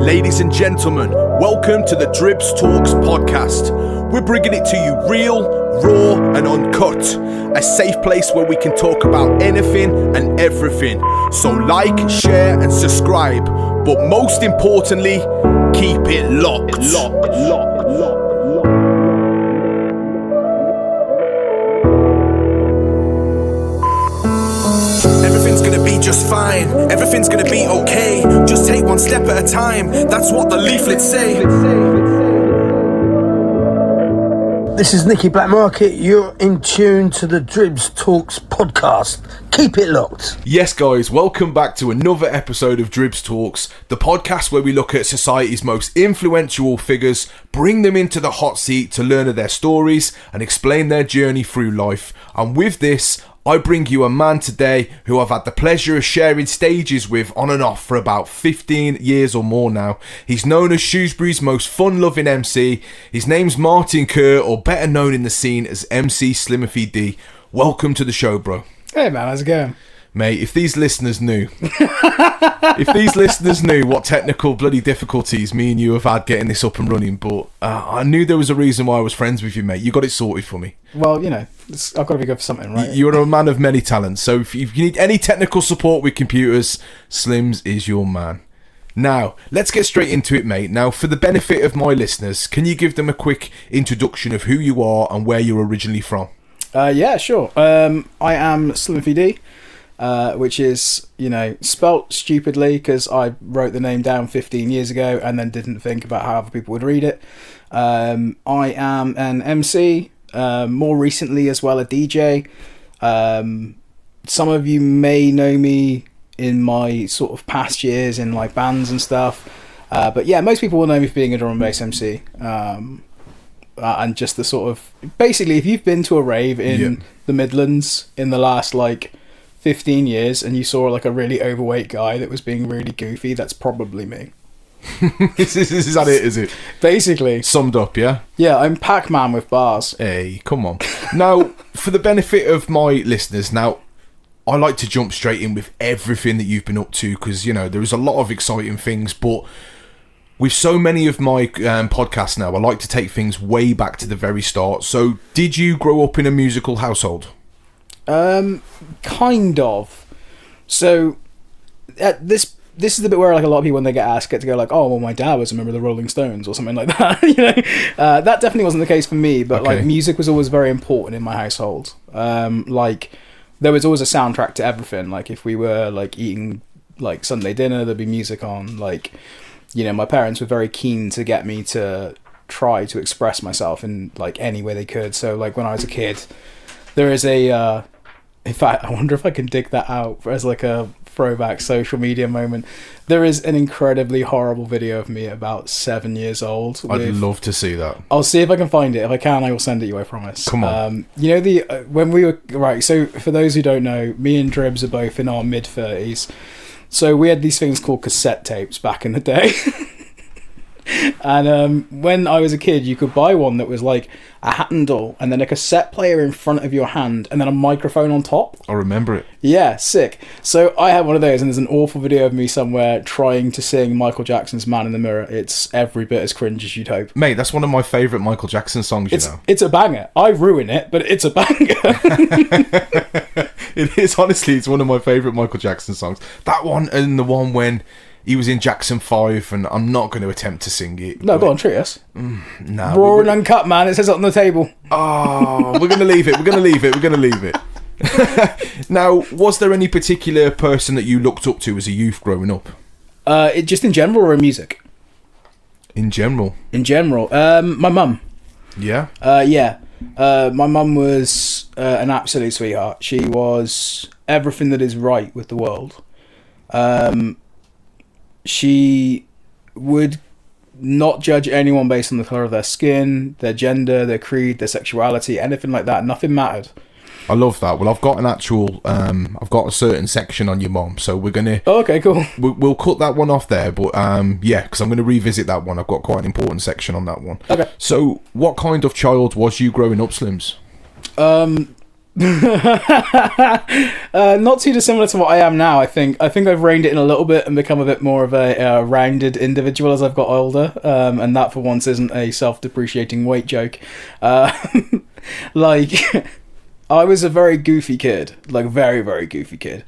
Ladies and gentlemen, welcome to the Dribbz Talks podcast. We're bringing it to you real, raw and uncut. A safe place where we can talk about anything and everything. So like, share and subscribe. But most importantly, keep it locked. Everything's gonna be just fine. Everything's gonna be okay. Just take one step at a time. That's what the leaflets say. This is Nicky Blackmarket. You're in tune to the Dribbz Talks podcast. Keep it locked. Yes, guys, welcome back to another episode of Dribbz Talks, the podcast where we look at society's most influential figures, bring them into the hot seat to learn of their stories and explain their journey through life. And with this, I bring you a man today who I've had the pleasure of sharing stages with on and off for about 15 years or more now. He's known as Shrewsbury's most fun-loving MC. His name's Martin Kerr, or better known in the scene as MC Slimify. Welcome to the show, bro. Hey man, how's it going? Mate, if these listeners knew what technical bloody difficulties me and you have had getting this up and running, but I knew there was a reason why I was friends with you, mate. You got it sorted for me. Well, you know, I've got to be good for something, right? You're a man of many talents, so if you need any technical support with computers, Slims is your man. Now, let's get straight into it, mate. Now, for the benefit of my listeners, can you give them a quick introduction of who you are and where you're originally from? Yeah, sure. I am Slimify, which is, you know, spelt stupidly because I wrote the name down 15 years ago and then didn't think about how other people would read it. I am an MC, more recently as well a DJ. Some of you may know me in my sort of past years in like bands and stuff. But yeah, most people will know me for being a drum and bass MC. And just the sort of, basically, if you've been to a rave in the Midlands in the last like 15 years and you saw like a really overweight guy that was being really goofy, that's probably me. Is that it, is it? Basically. Summed up, yeah? Yeah, I'm Pac-Man with bars. Hey, come on. Now, for the benefit of my listeners, now, I like to jump straight in with everything that you've been up to because, you know, there is a lot of exciting things, but with so many of my podcasts now, I like to take things way back to the very start. So, did you grow up in a musical household? Kind of. So, this is the bit where like a lot of people, when they get asked, get to go like, oh, well, my dad was a member of the Rolling Stones or something like that. You know, that definitely wasn't the case for me. But like, music was always very important in my household. Like, there was always a soundtrack to everything. Like, if we were like eating like Sunday dinner, there'd be music on. Like, you know, my parents were very keen to get me to try to express myself in like any way they could. So like when I was a kid, there is a in fact, I wonder if I can dig that out as like a throwback social media moment. There is an incredibly horrible video of me at about 7 years old. I'd love to see that. I'll see if I can find it. If I can, I will send it you, I promise. Come on. You know, when we were, right, so for those who don't know, me and Dribbz are both in our mid-30s. So we had these things called cassette tapes back in the day. And when I was a kid, you could buy one that was like a handle and then a cassette player in front of your hand and then a microphone on top. I remember it. Yeah, sick. So I had one of those, and there's an awful video of me somewhere trying to sing Michael Jackson's Man in the Mirror. It's every bit as cringe as you'd hope. Mate, that's one of my favourite Michael Jackson songs, you know. It's a banger. I ruin it, but it's a banger. It is, honestly, it's one of my favourite Michael Jackson songs. That one and the one when he was in Jackson 5, and I'm not going to attempt to sing it. No, go on, treat us. No. Raw and uncut, man. It says it on the table. Oh, we're going to leave it. We're going to leave it. Now, was there any particular person that you looked up to as a youth growing up? Just in general or in music? In general. My mum. Yeah? Yeah. My mum was an absolute sweetheart. She was everything that is right with the world. She would not judge anyone based on the colour of their skin, their gender, their creed, their sexuality, anything like that. Nothing mattered. I love that. Well, I've got an actual, I've got a certain section on your mom, so we're going to... Oh, okay, cool. We'll cut that one off there, but yeah, because I'm going to revisit that one. I've got quite an important section on that one. Okay. So, what kind of child was you growing up, Slims? Not too dissimilar to what I am now. I think I've reined it in a little bit and become a bit more of a rounded individual as I've got older. And that, for once, isn't a self-depreciating weight joke. Like, I was a very goofy kid, like very, very goofy kid.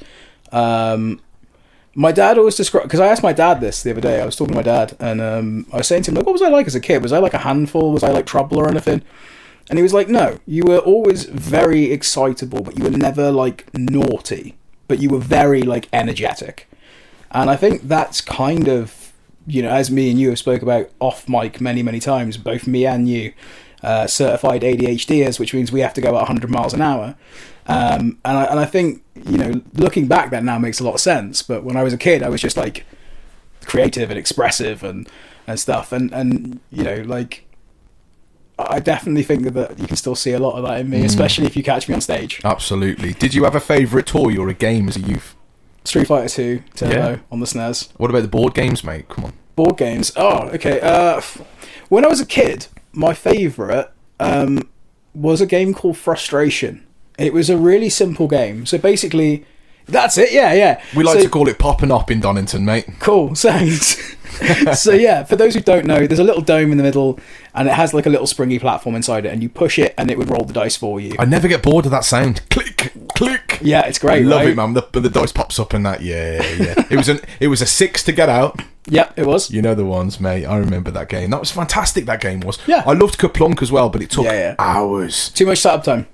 My dad always described, because I asked my dad this the other day. I was talking to my dad, and I was saying to him, like, what was I like as a kid? Was I like a handful? Was I like trouble or anything? And he was like, no, you were always very excitable, but you were never, like, naughty. But you were very, like, energetic. And I think that's kind of, you know, as me and you have spoke about off mic many, many times, both me and you, certified ADHDers, which means we have to go at 100 miles an hour. And I think, you know, looking back, that now makes a lot of sense. But when I was a kid, I was just, like, creative and expressive and stuff. And you know, like, I definitely think that you can still see a lot of that in me, especially if you catch me on stage. Absolutely. Did you have a favourite toy or a game as a youth? Street Fighter 2 Turbo on the SNES. What about the board games, mate? Come on. Board games. Oh, okay. When I was a kid, my favourite was a game called Frustration. It was a really simple game. So basically, that's it. Yeah. We like to call it popping up in Donington, mate. Cool. Thanks. So yeah, for those who don't know, there's a little dome in the middle, and it has like a little springy platform inside it, and you push it, and it would roll the dice for you. I never get bored of that sound. Click, click. Yeah, it's great. I love right? it, man. The dice pops up and that. Yeah. It was a 6 to get out. Yep, it was. You know the ones, mate. I remember that game. That was fantastic. That game was. Yeah. I loved Kaplunk as well, but it took Yeah. hours. Too much setup time.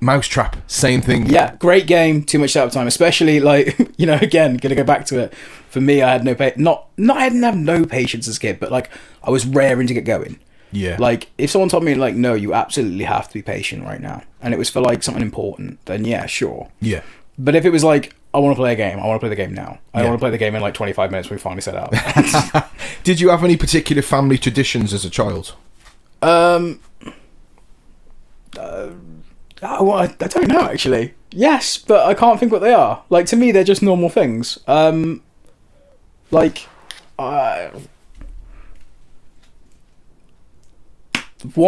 Mousetrap, same thing. Yeah, great game. Too much setup time, especially like, you know, again, gonna go back to it. For me, I had no I didn't have no patience as a kid, but like I was raring to get going. Yeah. Like if someone told me like, no, you absolutely have to be patient right now, and it was for like something important, then yeah, sure. Yeah. But if it was like, I want to play a game, I want to play the game now. I want to play the game in like 25 minutes when we finally set out. Did you have any particular family traditions as a child? I don't know actually. Yes, but I can't think what they are. Like to me, they're just normal things. One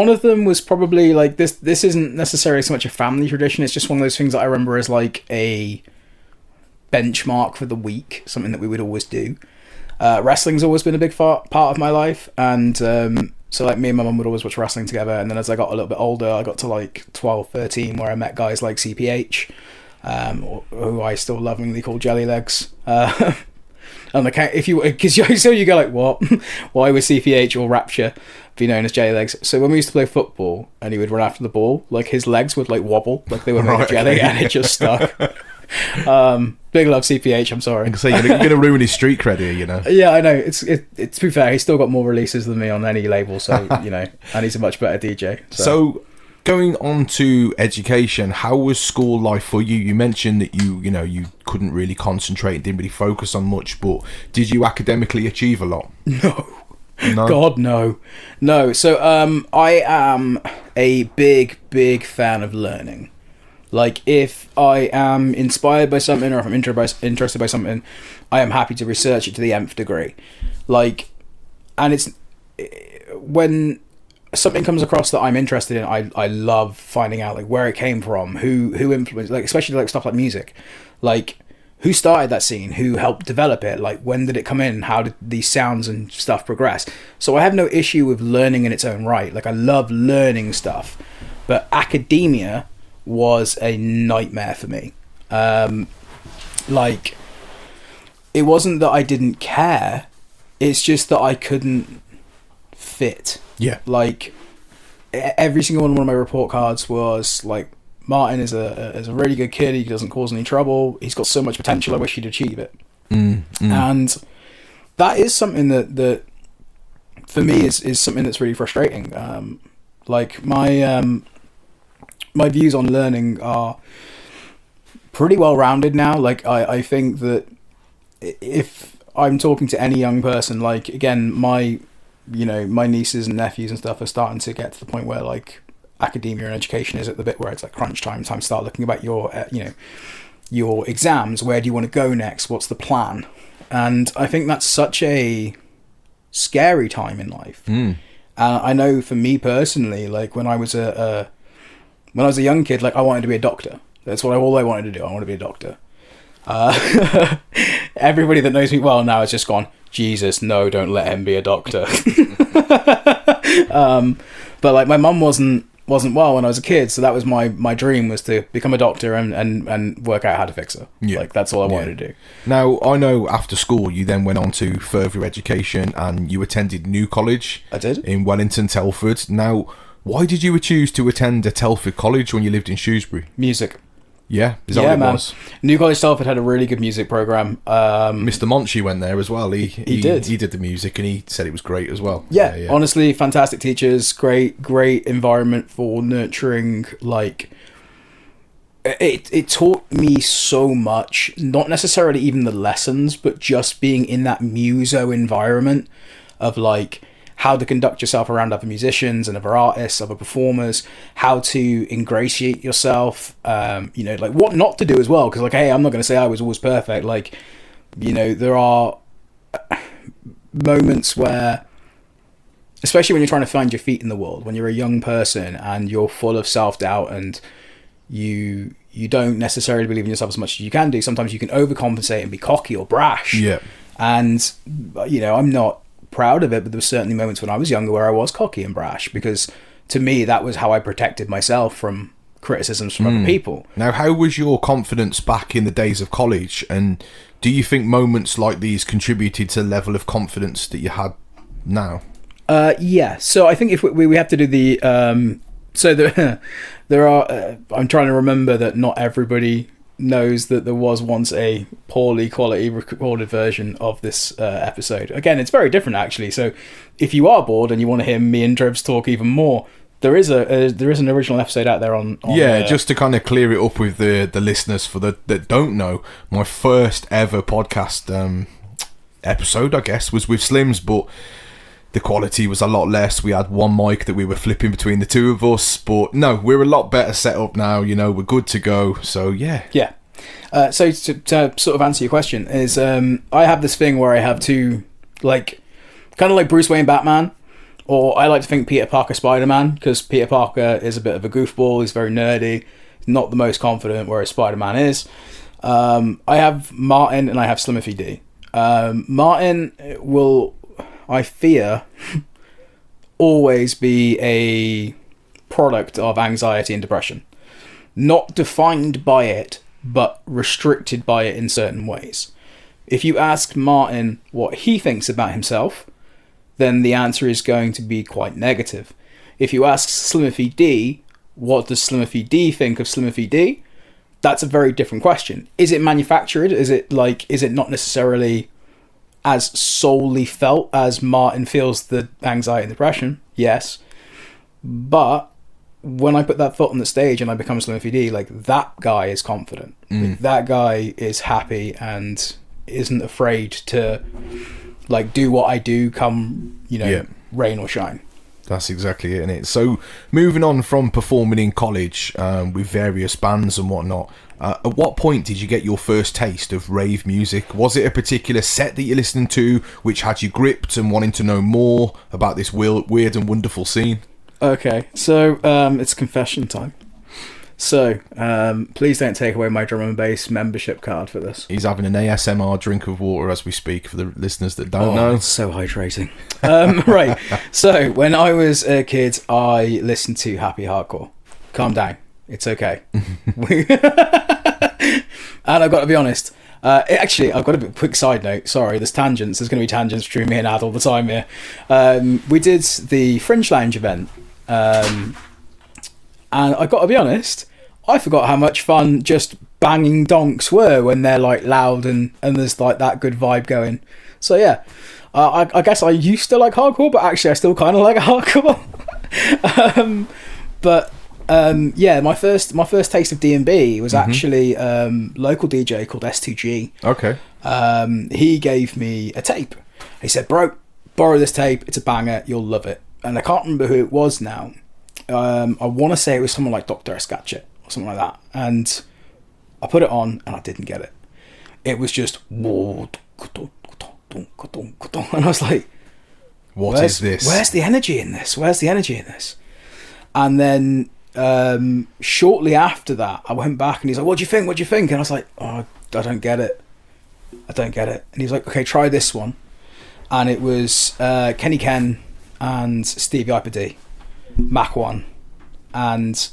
of them was probably like this. This isn't necessarily so much a family tradition. It's just one of those things that I remember as like a benchmark for the week. Something that we would always do. Wrestling's always been a big part of my life, and so like me and my mum would always watch wrestling together. And then as I got a little bit older, I got to like 12, 13, where I met guys like CPH, who I still lovingly call Jelly Legs. And because you go like, what? Why was CPH or Rapture be known as Jelly Legs? So when we used to play football and he would run after the ball, like his legs would like wobble, like they were made of jelly, and it just stuck. Big love CPH, I'm sorry. I can say you're going to ruin his street cred here, you know. Yeah, I know. It's to be fair, he's still got more releases than me on any label, so you know, and he's a much better DJ. So going on to education, how was school life for you? You mentioned that you couldn't really concentrate, didn't really focus on much, but did you academically achieve a lot? No. God, no. So I am a big fan of learning. Like, if I am inspired by something, or if I'm interested by something, I am happy to research it to the nth degree. Like, and it's when something comes across that I'm interested in, I love finding out like where it came from, who influenced, like especially like stuff like music, like who started that scene, who helped develop it, like when did it come in, how did these sounds and stuff progress. So I have no issue with learning in its own right. Like I love learning stuff, but academia was a nightmare for me. Like it wasn't that I didn't care, it's just that I couldn't fit. Yeah. Like every single one of my report cards was like, Martin is a really good kid, he doesn't cause any trouble, he's got so much potential, I wish he'd achieve it. And that is something that for me is something that's really frustrating. Like my views on learning are pretty well rounded now. Like I think that if I'm talking to any young person, like again, my nieces and nephews and stuff are starting to get to the point where like academia and education is at the bit where it's like crunch time to start looking about your your exams. Where do you want to go next? What's the plan? And I think that's such a scary time in life. I know for me personally, like when I was when I was a young kid, like I wanted to be a doctor. That's all I wanted to do. I wanted to be a doctor. Everybody that knows me well now has just gone, Jesus, no, don't let him be a doctor. But like my mum wasn't well when I was a kid, so that was my dream, was to become a doctor and work out how to fix her. Yeah. Like that's all I wanted to do. Now, I know after school you then went on to further education and you attended New College. I did. In Wellington, Telford. Now, why did you choose to attend a Telford college when you lived in Shrewsbury? Music. Yeah, is that what it was? New College Telford had a really good music program. Mr. Monchi went there as well. He did. He did the music and he said it was great as well. Yeah, honestly, fantastic teachers, great environment for nurturing. Like, it taught me so much. Not necessarily even the lessons, but just being in that muso environment of like how to conduct yourself around other musicians and other artists, other performers, how to ingratiate yourself, like what not to do as well. Because like, hey, I'm not going to say I was always perfect. Like, there are moments where, especially when you're trying to find your feet in the world, when you're a young person and you're full of self-doubt and you don't necessarily believe in yourself as much as you can do, sometimes you can overcompensate and be cocky or brash. Yeah. And, I'm not proud of it, but there were certainly moments when I was younger where I was cocky and brash, because to me that was how I protected myself from criticisms from other people. Now, how was your confidence back in the days of college, and do you think moments like these contributed to the level of confidence that you had now? Yeah, so I think if we have to do the there are I'm trying to remember that not everybody knows that there was once a poorly quality recorded version of this episode. Again, it's very different actually, so if you are bored and you want to hear me and Dribbz talk even more, there is an original episode out there on just to kind of clear it up with the listeners that don't know, my first ever podcast episode, I guess, was with Slims, but the quality was a lot less. We had one mic that we were flipping between the two of us, but no, we're a lot better set up now. We're good to go. So yeah. So to sort of answer your question is, I have this thing where I have two, like, kind of like Bruce Wayne Batman, or I like to think Peter Parker Spider-Man, because Peter Parker is a bit of a goofball. He's very nerdy, not the most confident, whereas Spider-Man is. I have Martin and I have Slimify D. Martin will, I fear, always be a product of anxiety and depression. Not defined by it, but restricted by it in certain ways. If you ask Martin what he thinks about himself, then the answer is going to be quite negative. If you ask Slimify D, what does Slimify D think of Slimify D? That's a very different question. Is it manufactured? Is it not necessarily as solely felt as Martin feels the anxiety and depression? Yes. But when I put that foot on the stage and I become Slimify D, like, that guy is confident. Like, that guy is happy and isn't afraid to, like, do what I do come, rain or shine. That's exactly it, innit? So, moving on from performing in college with various bands and whatnot, at what point did you get your first taste of rave music? Was it a particular set that you listened to which had you gripped and wanting to know more about this weird and wonderful scene? Okay, so it's confession time. So, please don't take away my drum and bass membership card for this. He's having an ASMR drink of water as we speak, for the listeners that don't know. It's so hydrating. Right, so when I was a kid, I listened to happy hardcore. Calm down, it's okay. And I've got to be honest, actually, I've got a quick side note. Sorry, there's tangents. There's going to be tangents between me and Ad all the time here. We did the Fringe Lounge event. And I got to be honest, I forgot how much fun just banging donks were when they're like loud and there's like that good vibe going. So yeah, I guess I used to like hardcore, but actually I still kind of like hardcore. Yeah, my first taste of D&B was actually local DJ called S2G. Okay. He gave me a tape. He said, "Bro, borrow this tape. It's a banger. You'll love it." And I can't remember who it was now. I want to say it was someone like Dr. Escatchet or something like that. And I put it on and I didn't get it. It was just, and I was like, what is this? Where's the energy in this? Where's the energy in this? And then shortly after that, I went back and he's like, what do you think? And I was like, oh, I don't get it. And he was like, okay, try this one. And it was Kenny Ken and Stevie Hyper D, Mach 1. And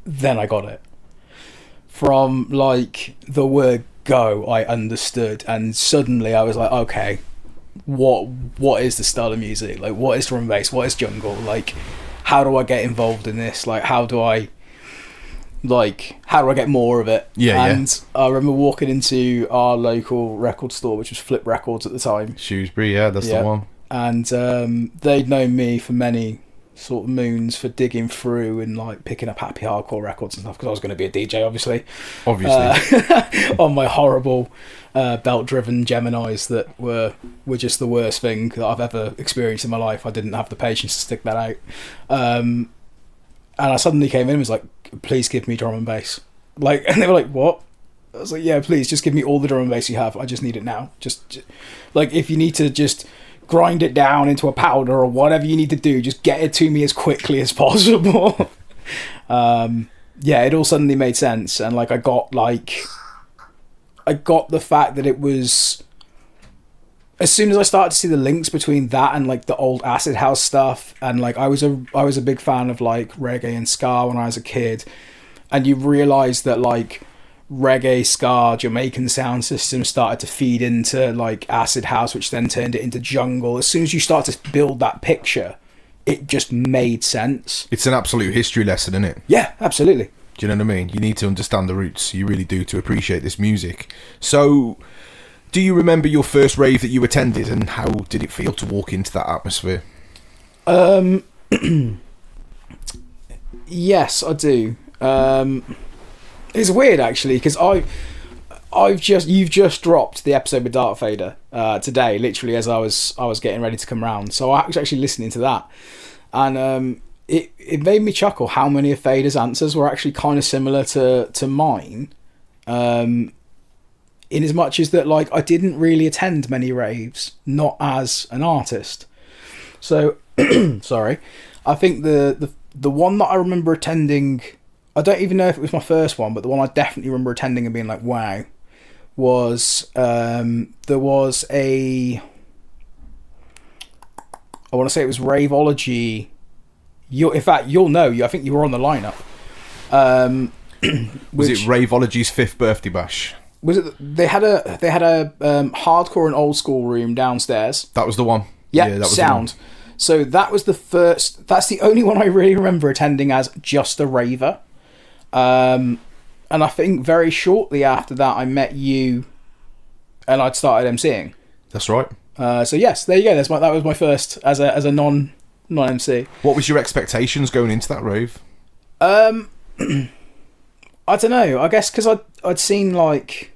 then I got it. From like the word go, I understood, and suddenly I was like, okay, what is the style of music? Like, what is drum and bass? What is jungle? Like, how do I get involved in this? Like, how do I get more of it? And I remember walking into our local record store, which was Flip Records at the time, Shrewsbury. That's the one. And they'd known me for many sort of moons for digging through and like picking up happy hardcore records and stuff, because I was going to be a DJ, obviously. On my horrible belt driven Geminis that were just the worst thing that I've ever experienced in my life. I didn't have the patience to stick that out, and I suddenly came in and was like, please give me drum and bass. Like, and they were like, what? I was like, yeah, please just give me all the drum and bass you have. I just need it now. Just like, if you need to just grind it down into a powder or whatever you need to do, just get it to me as quickly as possible. It all suddenly made sense. And like, I got the fact that it was, as soon as I started to see the links between that and like the old acid house stuff, and like I was a big fan of like reggae and ska when I was a kid, and you realize that like reggae, ska, Jamaican sound system started to feed into like acid house, which then turned it into jungle. As soon as you start to build that picture, it just made sense. It's an absolute history lesson, isn't it? Yeah, absolutely. Do you know what I mean? You need to understand the roots. You really do, to appreciate this music. So, do you remember your first rave that you attended, and how did it feel to walk into that atmosphere? Yes, I do. It's weird actually, because you've just dropped the episode with Dark Fader today, literally as I was getting ready to come round. So I was actually listening to that, and it made me chuckle how many of Fader's answers were actually kind of similar to mine. In as much as that, like, I didn't really attend many raves, not as an artist. So sorry, I think the one that I remember attending, I don't even know if it was my first one, but the one I definitely remember attending and being like, wow, was there was I want to say it was Raveology. In fact, you'll know. I think you were on the lineup. Was it Raveology's 5th birthday bash? Was it? They had a hardcore and old school room downstairs. That was the one. Yeah, that was sound. So that was the first. That's the only one I really remember attending as just a raver. And I think very shortly after that, I met you, and I'd started MCing. That's right. So yes, there you go. That was my first as a non MC. What was your expectations going into that rave? I don't know. I guess because I'd seen like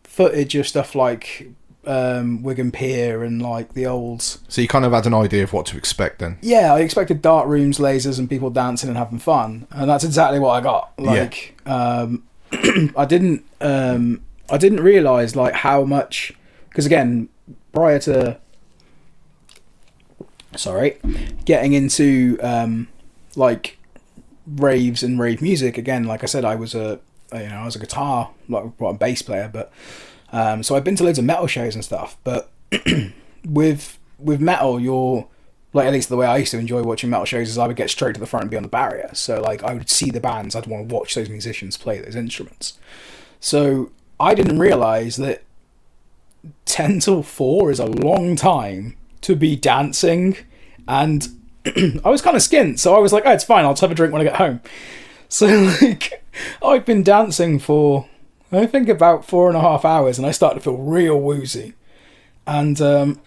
footage of stuff like Wigan Pier and like the old. So you kind of had an idea of what to expect then. Yeah, I expected dark rooms, lasers, and people dancing and having fun, and that's exactly what I got. Like, yeah. I didn't realize like how much, because again, prior to getting into like raves and rave music, again, like I said, I was a guitar, like a bass player, but so I've been to loads of metal shows and stuff, but with metal, you're like, at least the way I used to enjoy watching metal shows is I would get straight to the front and be on the barrier. So like I would see the bands, I'd want to watch those musicians play those instruments. So I didn't realize that 10 till 4 is a long time to be dancing, and I was kind of skint, so I was like, oh, it's fine, I'll just have a drink when I get home. So like I'd been dancing for I think about 4.5 hours, and I started to feel real woozy. And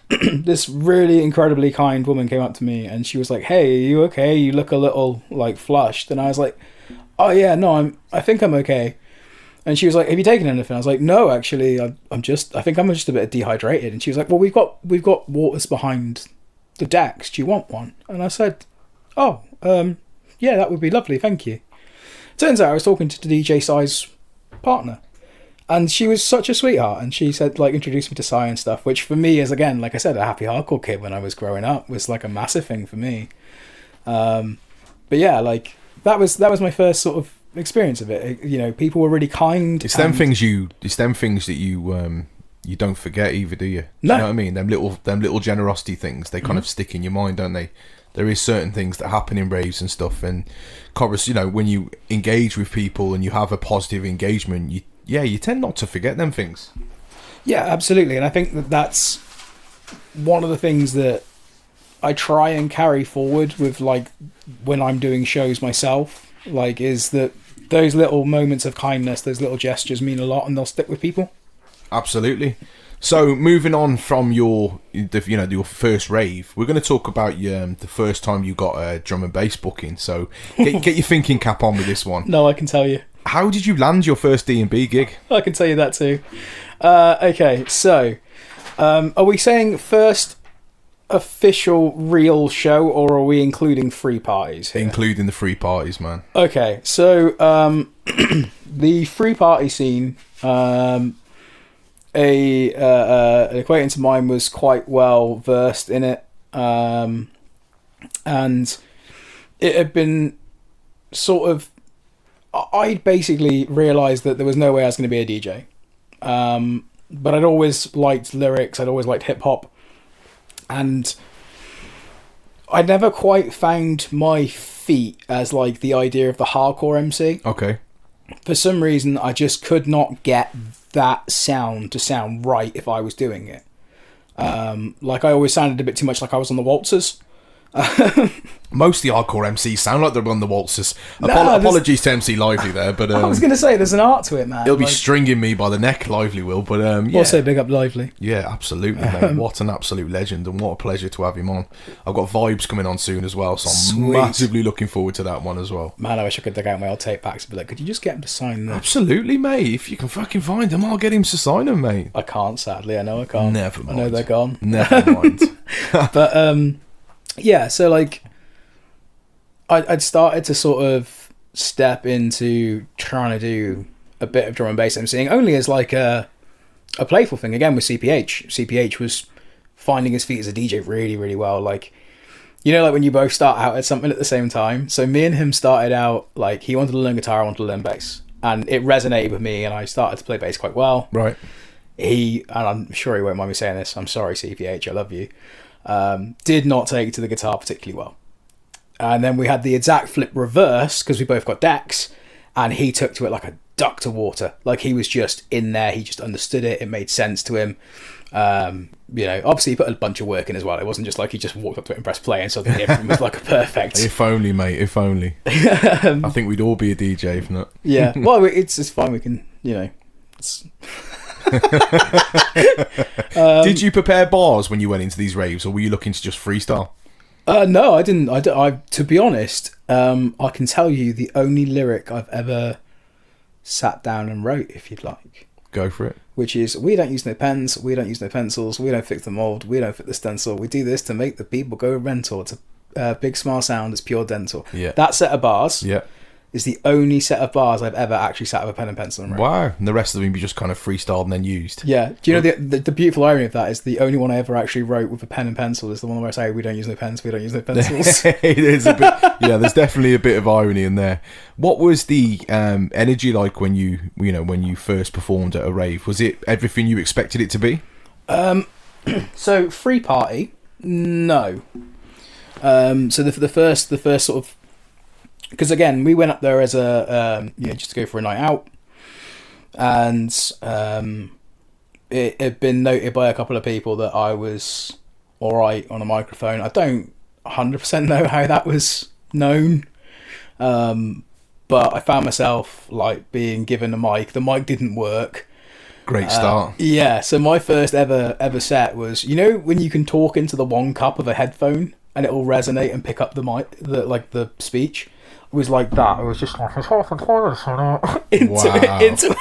this really incredibly kind woman came up to me, and she was like, hey, are you okay? You look a little like flushed. And I was like, oh yeah, no, I think I'm okay. And she was like, have you taken anything? I was like, no, actually, I think I'm just a bit dehydrated. And she was like, well, we've got waters behind the decks. Do you want one? And I said, oh, yeah, that would be lovely, thank you. Turns out I was talking to the DJ Sai's partner, and she was such a sweetheart, and she said, like, introduced me to Sai and stuff, which for me is, again, like I said, a happy hardcore kid when I was growing up was like a massive thing for me. But yeah, like that was my first sort of experience of it. You know, people were really kind. It's them things that you don't forget either, do you? No. You know what I mean? Them little generosity things, they kind of stick in your mind, don't they? There is certain things that happen in raves and stuff, and you know, when you engage with people and you have a positive engagement, you tend not to forget them things. Yeah, absolutely. And I think that's one of the things that I try and carry forward with, like, when I'm doing shows myself, like, is that those little moments of kindness, those little gestures mean a lot, and they'll stick with people. Absolutely. So moving on from your first rave, we're going to talk about the first time you got a drum and bass booking. So get your thinking cap on with this one. No, I can tell you. How did you land your first D&B gig? I can tell you that too. Okay, so are we saying first official real show, or are we including free parties here? Including the free parties, man. Okay, so the free party scene, an acquaintance of mine was quite well versed in it, and it had been sort of, I'd basically realised that there was no way I was going to be a DJ, but I'd always liked lyrics, I'd always liked hip hop, and I never quite found my feet as, like, the idea of the hardcore MC. Okay. For some reason, I just could not get that sound to sound right if I was doing it. Like, I always sounded a bit too much like I was on the waltzers. Most of the hardcore MCs sound like they're on the waltzers. Nah, Apologies to MC Lively there, but I was going to say, there's an art to it, man. He'll be stringing me by the neck, Lively will, but yeah. Also, big up Lively. Yeah, absolutely, mate. What an absolute legend, and what a pleasure to have him on. I've got Vibes coming on soon as well, so I'm Sweet. massively looking forward to that one as well. Man, I wish I could dig out my old tape packs and be like, could you just get him to sign this? Absolutely, mate. If you can fucking find them, I'll get him to sign them, mate. I can't, sadly. I know I can't. Never mind. I know they're gone. Never mind. But, yeah, so, like, I'd started to sort of step into trying to do a bit of drum and bass emceeing, only as, like, a playful thing, again, with CPH. CPH was finding his feet as a DJ really, really well. Like, you know, like when you both start out at something at the same time. So me and him started out, like, he wanted to learn guitar, I wanted to learn bass. And it resonated with me, and I started to play bass quite well. Right. And I'm sure he won't mind me saying this, I'm sorry, CPH, I love you, did not take to the guitar particularly well. And then we had the exact flip reverse, because we both got decks, and he took to it like a duck to water. Like, he was just in there, he just understood it, it made sense to him. You know, obviously he put a bunch of work in as well. It wasn't just like he just walked up to it and pressed play and suddenly everything was like a perfect. If only, mate, if only. I think we'd all be a DJ if not. Yeah, well, it's fine, we can, you know. Did you prepare bars when you went into these raves, or were you looking to just freestyle? No, I didn't. I to be honest, I can tell you the only lyric I've ever sat down and wrote, if you'd like. Go for it. Which is, we don't use no pens, we don't use no pencils, we don't fix the mould, we don't fit the stencil. We do this to make the people go rental. It's a big smile sound, it's pure dental. Yeah. That set of bars. Yeah. Is the only set of bars I've ever actually sat with a pen and pencil and wrote. Wow. And the rest of them you just kind of freestyled and then used. Yeah. Do you know the beautiful irony of that is the only one I ever actually wrote with a pen and pencil is the one where I say, we don't use no pens, we don't use no pencils. It is a bit, yeah, there's definitely a bit of irony in there. What was the energy like when you first performed at a rave? Was it everything you expected it to be? So free party, no. So the first sort of, because again, we went up there as a just to go for a night out, and it had been noted by a couple of people that I was all right on a microphone. I don't 100% know how that was known, but I found myself like being given a mic. The mic didn't work. Great start. Yeah, so my first ever set was, you know, when you can talk into the one cup of a headphone and it will resonate and pick up the mic, the speech. It was like that. It was just like into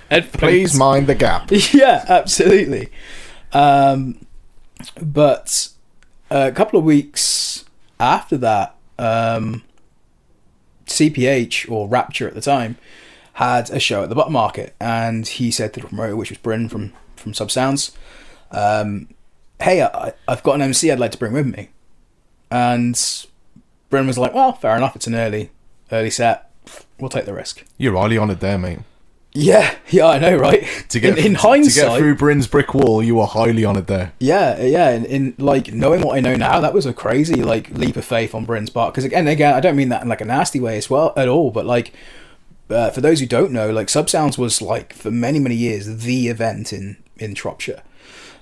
headphones. Please mind the gap. Yeah, absolutely. But a couple of weeks after that, CPH, or Rapture at the time, had a show at the Butt Market, and he said to the promoter, which was Bryn from Subsounds, hey, I've got an MC I'd like to bring with me. And Bryn was like, well, fair enough, it's an early early set. We'll take the risk. You're highly honoured there, mate. Yeah, I know, right? To get in hindsight, to get through Bryn's brick wall, you are highly honoured there. Yeah. In like knowing what I know now, that was a crazy like leap of faith on Bryn's part. Because again, I don't mean that in like a nasty way as well at all. But like, for those who don't know, like Subsounds was like for many years the event in Shropshire.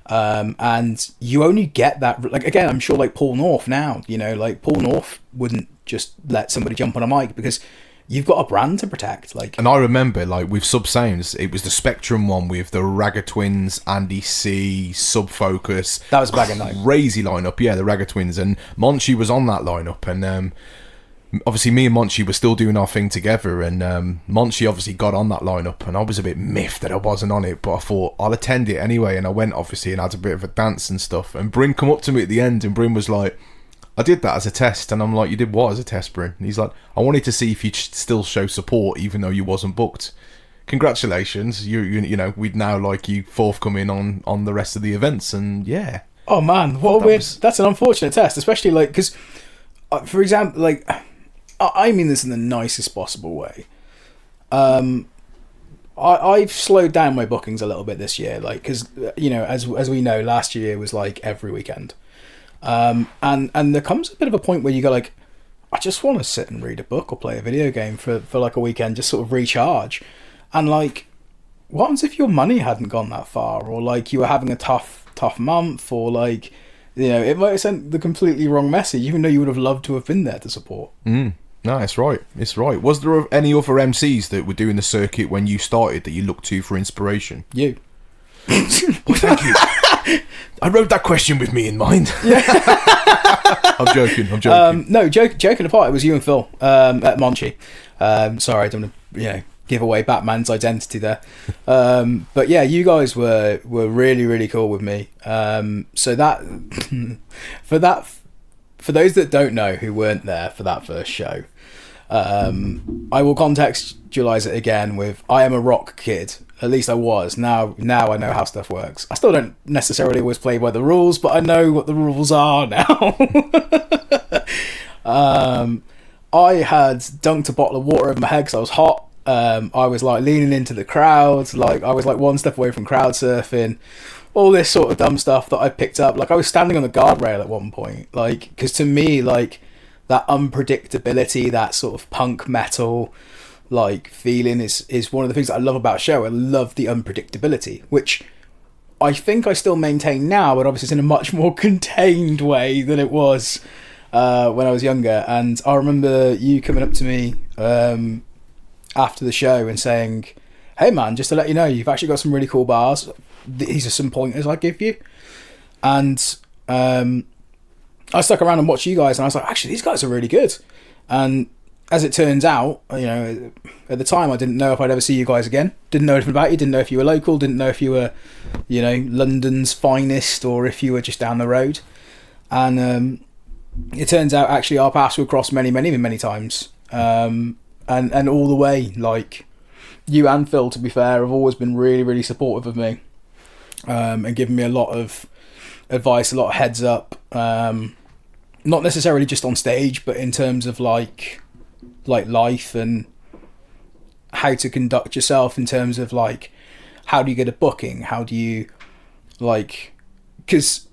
And you only get that, like, again, I'm sure like Paul North now, you know, like Paul North wouldn't just let somebody jump on a mic because you've got a brand to protect. Like, and I remember, like, with Sub Sounds, it was the Spectrum one with the Ragga Twins, Andy C, Sub Focus. That was a bag of night. Crazy lineup, yeah, the Ragga Twins, and Monchi was on that lineup, and obviously me and Monchi were still doing our thing together, and Monchi obviously got on that lineup, and I was a bit miffed that I wasn't on it, but I thought I'll attend it anyway, and I went obviously and had a bit of a dance and stuff, and Bryn come up to me at the end, and Bryn was like, I did that as a test, and I'm like, you did what as a test, Bryn? And he's like, I wanted to see if you'd still show support even though you wasn't booked. Congratulations, you know, we'd now like you forthcoming on the rest of the events, and yeah. Oh man, what a weird, that's an unfortunate test, especially like, because for example, like, I mean this in the nicest possible way. I've slowed down my bookings a little bit this year, like, because, you know, as we know, last year was like every weekend. And there comes a bit of a point where you go like, I just want to sit and read a book or play a video game for like a weekend, just sort of recharge. And like, what happens if your money hadn't gone that far, or like you were having a tough month, or like, you know, it might have sent the completely wrong message, even though you would have loved to have been there to support. No, it's right. It's right. Was there any other MCs that were doing the circuit when you started that you looked to for inspiration? You. Well, thank you. I wrote that question with me in mind. Yeah. I'm joking. No, joking apart, it was you and Phil at Monchi. Sorry, I don't want to, you know, give away Batman's identity there. But yeah, you guys were really, really cool with me. So that for those that don't know who weren't there for that first show, I will contextualize it again with, I am a rock kid. At least I was. Now I know how stuff works. I still don't necessarily always play by the rules, but I know what the rules are now. I had dunked a bottle of water over my head because I was hot. I was like leaning into the crowd. Like, I was like one step away from crowd surfing. All this sort of dumb stuff that I picked up. Like, I was standing on the guardrail at one point. Like, because to me, like, that unpredictability, that sort of punk metal like feeling is one of the things that I love about a show. I love the unpredictability, which I think I still maintain now, but obviously it's in a much more contained way than it was when I was younger. And I remember you coming up to me after the show and saying, hey man, just to let you know, you've actually got some really cool bars. These are some pointers I give you. And I stuck around and watched you guys, and I was like, actually, these guys are really good. And as it turns out, you know, at the time I didn't know if I'd ever see you guys again. Didn't know anything about you. Didn't know if you were local. Didn't know if you were, you know, London's finest, or if you were just down the road. And it turns out actually our paths would cross many times. And all the way, like, you and Phil, to be fair, have always been really, really supportive of me, and given me a lot of advice, a lot of heads up. Not necessarily just on stage, but in terms of like life and how to conduct yourself, in terms of like, how do you get a booking? How do you, like, because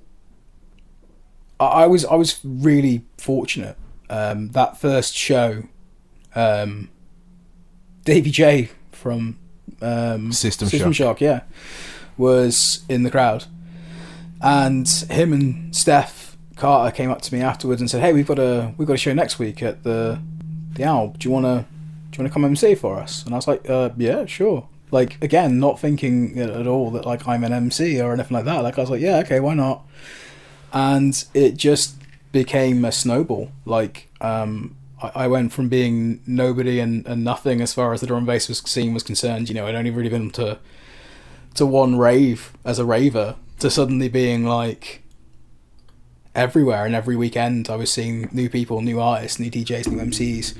I was really fortunate. That first show, Davey J from System Shock, yeah, was in the crowd, and him and Steph Carter came up to me afterwards and said, "Hey, we've got a show next week at the Owl. Do you wanna come MC for us?" And I was like, "Yeah, sure." Like, again, not thinking at all that like I'm an MC or anything like that. Like, I was like, "Yeah, okay, why not?" And it just became a snowball. Like, I went from being nobody and nothing as far as the drum and bass scene was concerned. You know, I'd only really been to one rave as a raver, to suddenly being like everywhere, and every weekend I was seeing new people, new artists, new DJs, new MCs.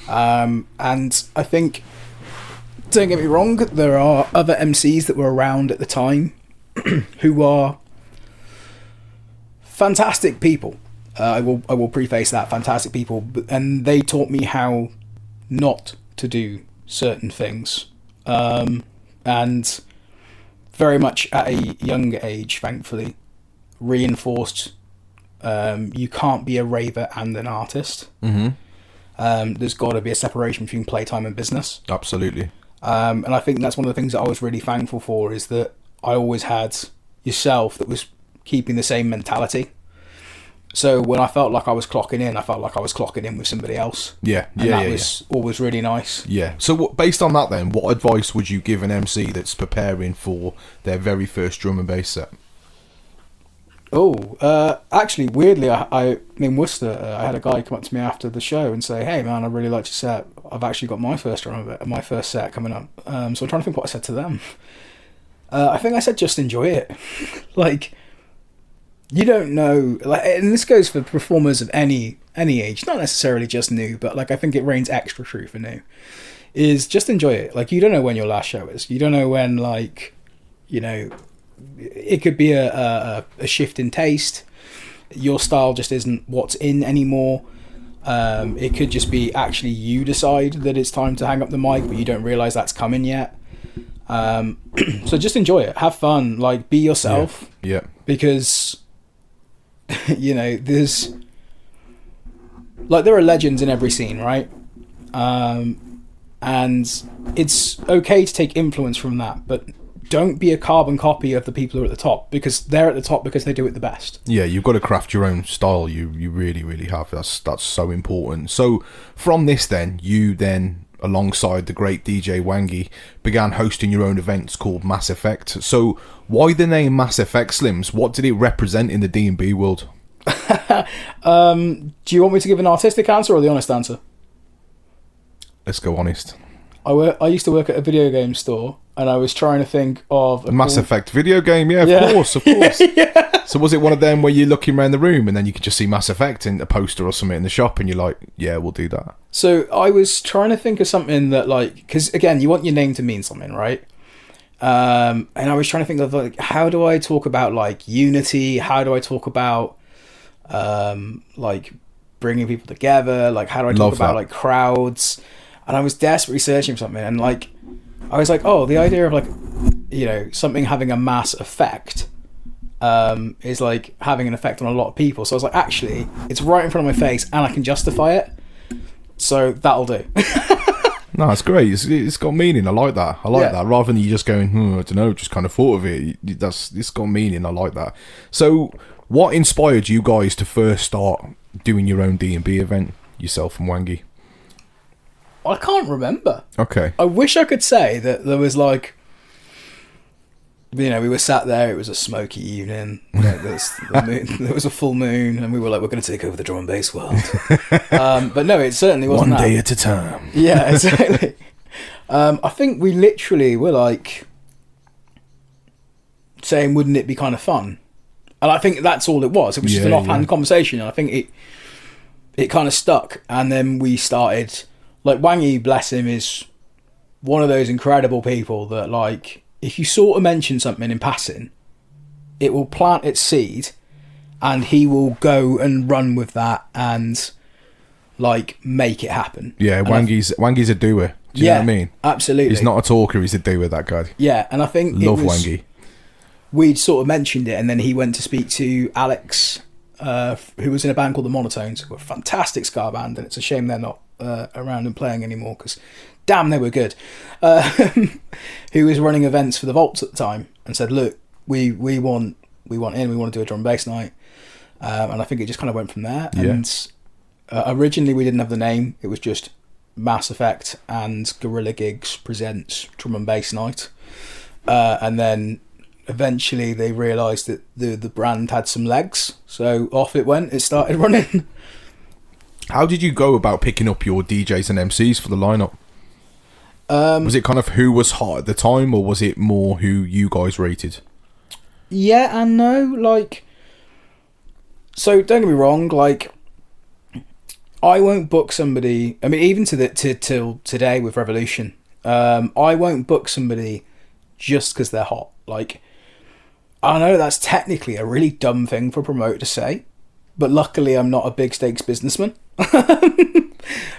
And I think, don't get me wrong, there are other MCs that were around at the time who are fantastic people. I will preface that, fantastic people, and they taught me how not to do certain things. And very much at a younger age, thankfully, reinforced you can't be a raver and an artist. There's got to be a separation between playtime and business. Absolutely. And I think that's one of the things that I was really thankful for, is that I always had yourself that was keeping the same mentality. So when I felt like I was clocking in, I felt like I was clocking in with somebody else. That was always really nice. Yeah. So based on that then, what advice would you give an MC that's preparing for their very first drum and bass set? Actually, weirdly, I in Worcester, I had a guy come up to me after the show and say, "Hey man, I really liked your set. I've actually got my first set coming up." So I'm trying to think what I said to them. I think I said, just enjoy it. Like, you don't know, like, and this goes for performers of any age, not necessarily just new, but like I think it reigns extra true for new, is just enjoy it. Like, you don't know when your last show is. You don't know when, like, you know, it could be a shift in taste. Your style just isn't what's in anymore. It could just be actually you decide that it's time to hang up the mic, but you don't realize that's coming yet. So just enjoy it, have fun, like, be yourself. Yeah. Because you know, there's like, there are legends in every scene, right? And it's okay to take influence from that, but don't be a carbon copy of the people who are at the top, because they're at the top because they do it the best. Yeah, you've got to craft your own style. You really, really have. That's so important. So from this then, you then, alongside the great DJ Wangy, began hosting your own events called Mass Effect. So why the name Mass Effect, Slims? What did it represent in the D&B world? Do you want me to give an artistic answer or the honest answer? Let's go honest. I used to work at a video game store, and I was trying to think of a Mass Effect video game. Yeah, of course. Yeah. So was it one of them where you're looking around the room and then you could just see Mass Effect in a poster or something in the shop, and you're like, yeah, we'll do that? So I was trying to think of something that, like, because again, you want your name to mean something, right? And I was trying to think of, like, how do I talk about, like, unity? How do I talk about like bringing people together? Like, how do I talk about like crowds? And I was desperately searching for something, and like I was like, oh, the idea of, like, you know, something having a mass effect is like having an effect on a lot of people. So I was like, actually, it's right in front of my face and I can justify it, so that'll do. No, it's great. It's got meaning. I like that. I like that. Rather than you just going, I don't know, just kind of thought of it. It's got meaning. I like that. So what inspired you guys to first start doing your own D&B event, yourself and Wangy? I can't remember. Okay. I wish I could say that there was, like, you know, we were sat there, it was a smoky evening, there was a full moon, and we were like, we're going to take over the drum and bass world. But no, it certainly wasn't one day at a time. Yeah, exactly. I think we literally were, like, saying, wouldn't it be kind of fun? And I think that's all it was. It was just an offhand conversation, and I think it kind of stuck. And then we started, like, Wangy, bless him, is one of those incredible people that, like, if you sort of mention something in passing, it will plant its seed, and he will go and run with that and, like, make it happen. Yeah, Wangy's a doer. Do you know what I mean? Absolutely. He's not a talker, he's a doer, that guy. Yeah, and I think Love Wangy. We'd sort of mentioned it, and then he went to speak to Alex, who was in a band called the Monotones, who were a fantastic ska band, and it's a shame they're not around and playing anymore, because damn, they were good. Who was running events for the Vaults at the time, and said, look, we want in, we want to do a drum and bass night. And I think it just kind of went from there. Yeah. And originally we didn't have the name, it was just Mass Effect and Guerrilla Gigs presents Drum and Bass Night. And then eventually they realised that the brand had some legs, so off it went. It started running. How did you go about picking up your DJs and MCs for the lineup? Was it kind of who was hot at the time, or was it more who you guys rated? Yeah and no. Like, so don't get me wrong, like, I won't book somebody, I mean, even till today with Revolution, I won't book somebody just because they're hot. Like, I know that's technically a really dumb thing for a promoter to say, but luckily I'm not a big stakes businessman.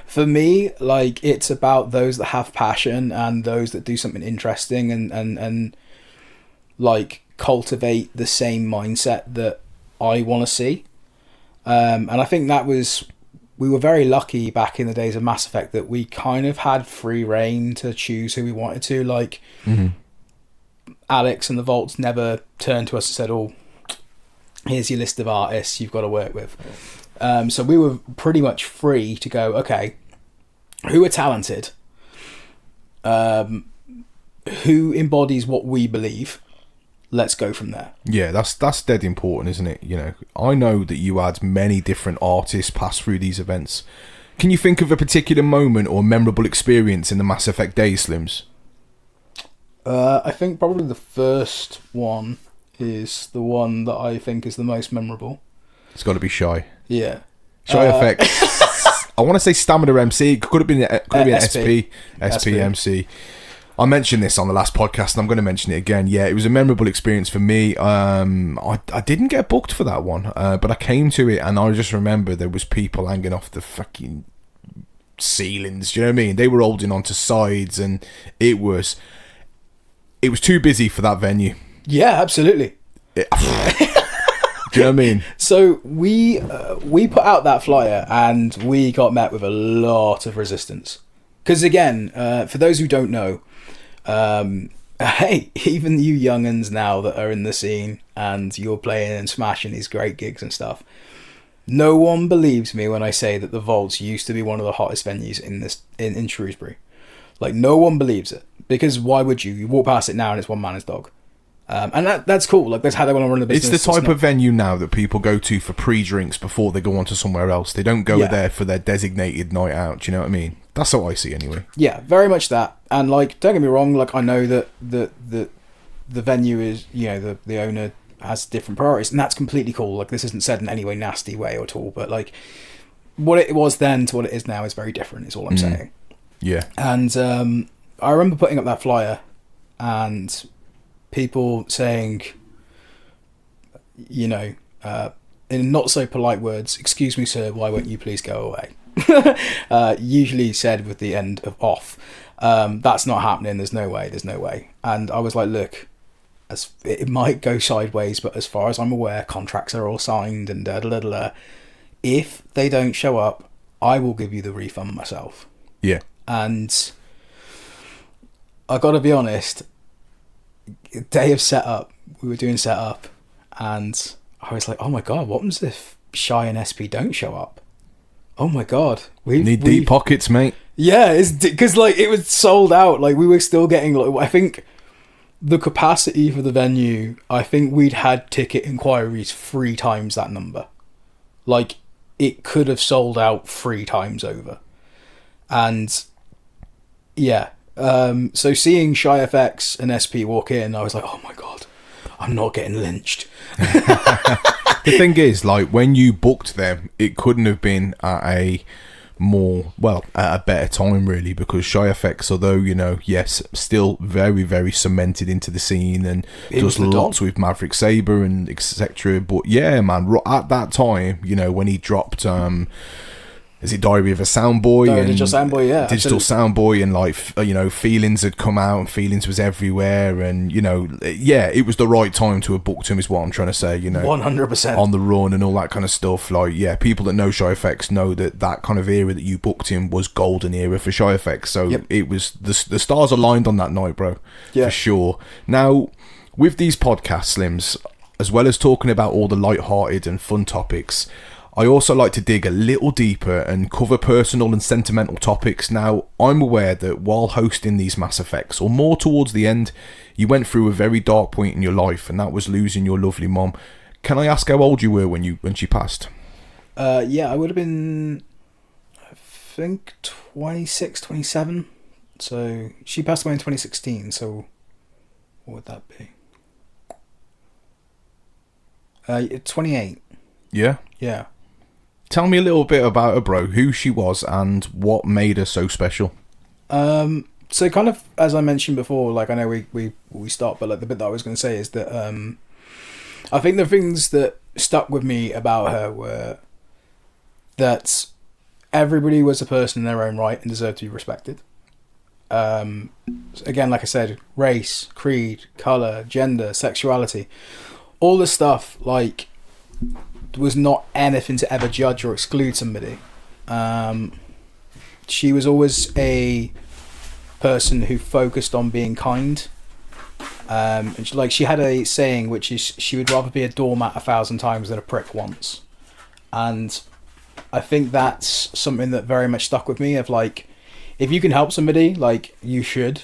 For me, like, it's about those that have passion and those that do something interesting and like cultivate the same mindset that I want to see. And I think we were very lucky back in the days of Mass Effect that we kind of had free reign to choose who we wanted to. Like, Alex and the Vaults never turned to us and said, "Oh, here's your list of artists you've got to work with." So we were pretty much free to go, okay, who are talented, who embodies what we believe, let's go from there. Yeah, that's dead important, isn't it? You know, I know that you had many different artists pass through these events. Can you think of a particular moment or memorable experience in the Mass Effect days, Slims? I think probably the first one is the one that I think is the most memorable. It's got to be Shy. Yeah. Shy Effect. I want to say Stamina MC. Could have been SP MC. I mentioned this on the last podcast, and I'm going to mention it again. Yeah, it was a memorable experience for me. I didn't get booked for that one, but I came to it, and I just remember there was people hanging off the fucking ceilings. Do you know what I mean? They were holding onto sides, and it was too busy for that venue. Yeah, absolutely. Do you know what I mean? So we put out that flyer and we got met with a lot of resistance. Because again, for those who don't know, hey, even you young'uns now that are in the scene and you're playing and smashing these great gigs and stuff, no one believes me when I say that the Vaults used to be one of the hottest venues in Shrewsbury. Like, no one believes it. Because why would you? You walk past it now and it's one man's dog. And that's cool. Like, that's how they want to run the business. It's the type of venue now that people go to for pre-drinks before they go on to somewhere else. They don't go there for their designated night out. Do you know what I mean? That's what I see anyway. Yeah, very much that. And, like, don't get me wrong. Like, I know that the venue is, you know, the owner has different priorities, and that's completely cool. Like, this isn't said in any way nasty way at all. But, like, what it was then to what it is now is very different. Is all I'm saying. Yeah. And I remember putting up that flyer and people saying, you know, in not so polite words, "Excuse me, sir, why won't you please go away?" Usually said with the end of off. That's not happening. There's no way. And I was like, look, it might go sideways, but as far as I'm aware, contracts are all signed and if they don't show up, I will give you the refund myself. Yeah. And I got to be honest, day of setup, we were doing setup, and I was like, oh my god, what happens if Shy and SP don't show up? Oh my god, we need deep pockets, mate. Yeah, it's because like it was sold out. Like, we were still getting, like, I think the capacity for the venue, I think we'd had ticket inquiries 3 times that number. Like, it could have sold out 3 times over. And yeah, so seeing Shy FX and SP walk in, I was like, oh my god, I'm not getting lynched. The thing is, like, when you booked them, it couldn't have been at a better time, really, because Shy FX, although, you know, yes, still very, very cemented into the scene and does lots with Maverick Sabre and etc. But yeah, man, at that time, you know, when he dropped is it Diary of a Soundboy? Digital Soundboy, yeah. Digital Soundboy, and, like, you know, Feelings had come out, and Feelings was everywhere, and, you know, yeah, it was the right time to have booked him, is what I'm trying to say, you know. 100%. On the run and all that kind of stuff. Like, yeah, people that know Shy FX know that kind of era that you booked him was golden era for Shy FX. So it was, the stars aligned on that night, bro. Yeah. For sure. Now, with these podcasts, Slims, as well as talking about all the light-hearted and fun topics, I also like to dig a little deeper and cover personal and sentimental topics. Now, I'm aware that while hosting these Mass Effects, or more towards the end, you went through a very dark point in your life, and that was losing your lovely mom. Can I ask how old you were when she passed? Yeah, I would have been, I think, 26, 27. So she passed away in 2016, so what would that be? 28. Yeah? Yeah. Tell me a little bit about her, bro. Who she was and what made her so special. So kind of, as I mentioned before, like, I know we stopped, but like the bit that I was going to say is that I think the things that stuck with me about her were that everybody was a person in their own right and deserved to be respected. Again, like I said, race, creed, colour, gender, sexuality, all the stuff, like, was not anything to ever judge or exclude somebody. She was always a person who focused on being kind. And she had a saying, which is, she would rather be a doormat 1,000 times than a prick once. And I think that's something that very much stuck with me, of like, if you can help somebody, like, you should.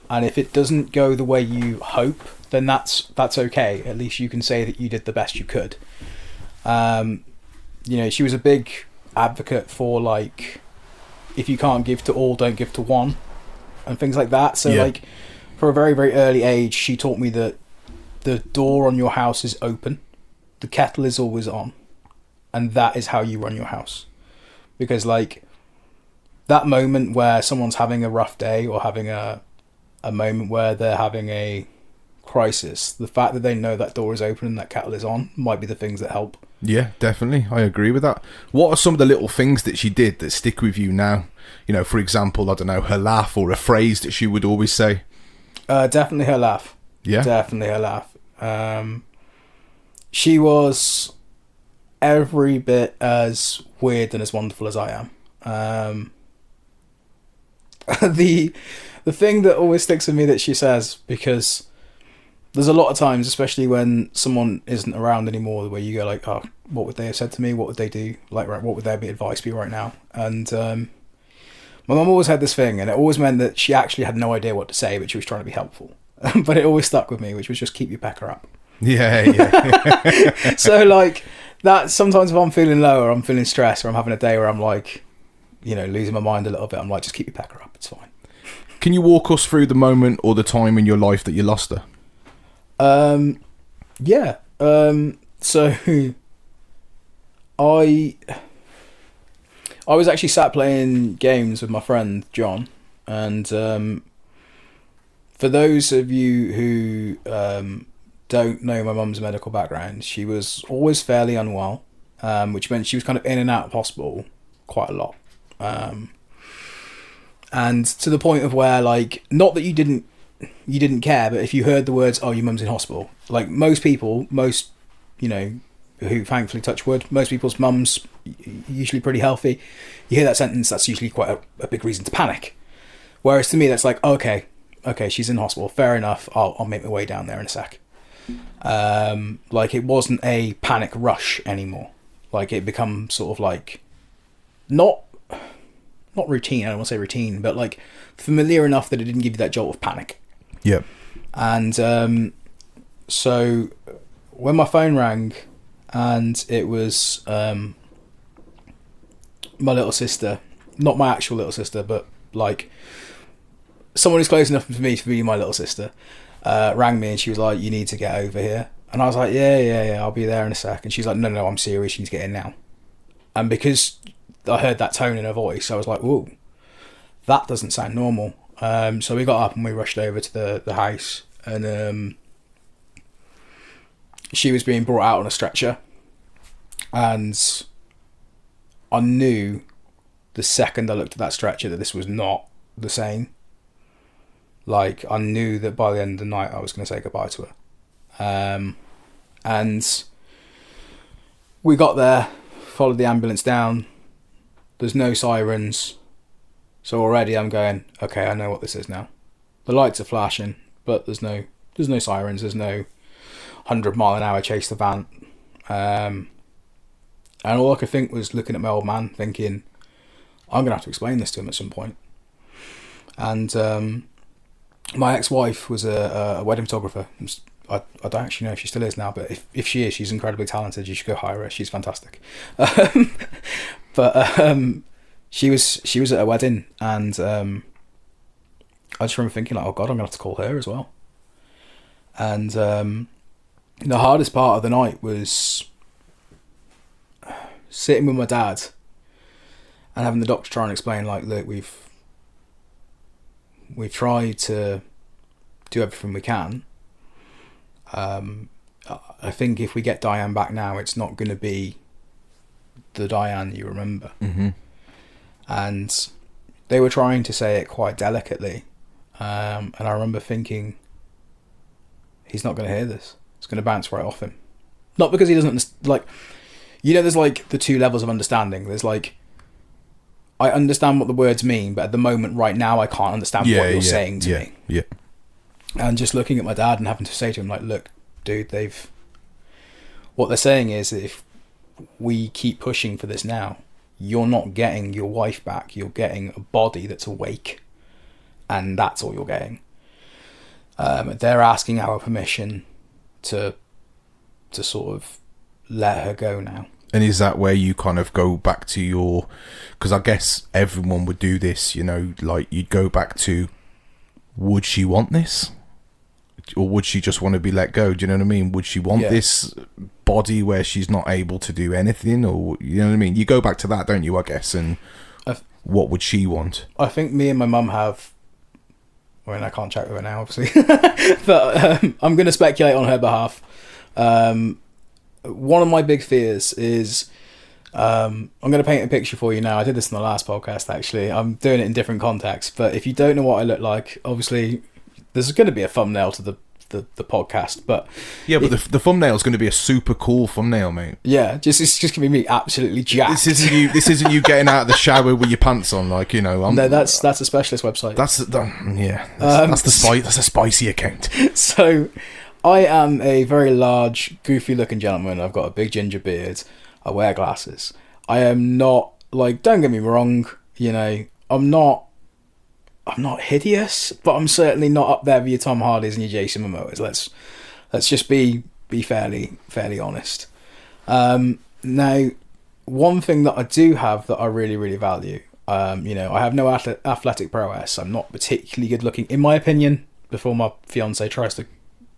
And if it doesn't go the way you hope, then that's okay. At least you can say that you did the best you could. She was a big advocate for, like, if you can't give to all, don't give to one, and things like that. So, like, for a very, very early age, she taught me that the door on your house is open, the kettle is always on, and that is how you run your house. Because, like, that moment where someone's having a rough day, or having a moment where they're having a crisis, the fact that they know that door is open and that kettle is on might be the things that help. Yeah, definitely. I agree with that. What are some of the little things that she did that stick with you now? You know, for example, I don't know, her laugh, or a phrase that she would always say. Definitely her laugh. Yeah? Definitely her laugh. She was every bit as weird and as wonderful as I am. The thing that always sticks with me that she says, because there's a lot of times, especially when someone isn't around anymore, where you go like, oh, what would they have said to me? What would they do? Like, right, what would their advice be right now? And my mum always had this thing, and it always meant that she actually had no idea what to say, but she was trying to be helpful. But it always stuck with me, which was just keep your pecker up. Yeah. So, like, that sometimes if I'm feeling low, or I'm feeling stressed, or I'm having a day where I'm like, losing my mind a little bit, I'm like, just keep your pecker up, it's fine. Can you walk us through the moment or the time in your life that you lost her? Yeah. So I was actually sat playing games with my friend John, and for those of you who don't know my mum's medical background, she was always fairly unwell, which meant she was kind of in and out of hospital quite a lot. And to the point of where, like, not that you didn't care, but if you heard the words, oh, your mum's in hospital, like most people, who thankfully, touch wood, most people's mums usually pretty healthy, you hear that sentence, that's usually quite a big reason to panic. Whereas to me, that's like, okay, she's in hospital, fair enough, I'll make my way down there in a sec. Like, it wasn't a panic rush anymore. Like, it become sort of like, not routine, I don't want to say routine, but like familiar enough that it didn't give you that jolt of panic. Yeah. And so when my phone rang, and it was my little sister, not my actual little sister, but like someone who's close enough to me to be my little sister, rang me, and she was like, you need to get over here. And I was like, yeah, I'll be there in a sec. And she's like, no, I'm serious, you need to get in now. And because I heard that tone in her voice, I was like, whoa, that doesn't sound normal. So we got up and we rushed over to the house, and she was being brought out on a stretcher, and I knew the second I looked at that stretcher that this was not the same. Like, I knew that by the end of the night I was going to say goodbye to her. And we got there, followed the ambulance down. There's no sirens, so already I'm going, okay, I know what this is now. The lights are flashing, but there's no sirens, there's no 100-mile-an-hour chase the van. And all I could think was looking at my old man, thinking, I'm going to have to explain this to him at some point. And my ex-wife was a wedding photographer. I don't actually know if she still is now, but if she is, she's incredibly talented. You should go hire her. She's fantastic. But she was at a wedding, and I just remember thinking, like, oh God, I'm going to have to call her as well. And the hardest part of the night was sitting with my dad and having the doctor try and explain, like, look, we've tried to do everything we can, and I think if we get Diane back now, it's not going to be the Diane you remember. Mm-hmm. And they were trying to say it quite delicately. And I remember thinking, he's not going to hear this. It's going to bounce right off him. Not because he doesn't, like, you know, there's like the two levels of understanding. There's like, I understand what the words mean, but at the moment right now, I can't understand what you're saying to me. Yeah. And just looking at my dad and having to say to him, like, look, dude, what they're saying is that if we keep pushing for this now, you're not getting your wife back. You're getting a body that's awake. And that's all you're getting. They're asking our permission to sort of let her go now. And is that where you kind of go back to your... Because I guess everyone would do this, you know, like you'd go back to, would she want this? Or would she just want to be let go? Do you know what I mean? Would she want this body where she's not able to do anything? Or, you know what I mean? You go back to that, don't you, I guess? And what would she want? I think me and my mum have... I mean, I can't chat with her now, obviously. But I'm going to speculate on her behalf. One of my big fears is... I'm going to paint a picture for you now. I did this in the last podcast, actually. I'm doing it in different contexts. But if you don't know what I look like, obviously, there's going to be a thumbnail to the podcast. But yeah, but the thumbnail is going to be a super cool thumbnail, mate. Yeah, it's just going to be me absolutely jacked. This isn't you getting out of the shower with your pants on, like, you know. No, that's a specialist website. That's a spicy account. So, I am a very large, goofy-looking gentleman. I've got a big ginger beard. I wear glasses. I am not, like, don't get me wrong, you know, I'm not hideous, but I'm certainly not up there with your Tom Hardys and your Jason Momoas. Let's just be fairly honest. Now, one thing that I do have that I really, really value, you know, I have no athletic prowess. I'm not particularly good looking, in my opinion, before my fiance tries to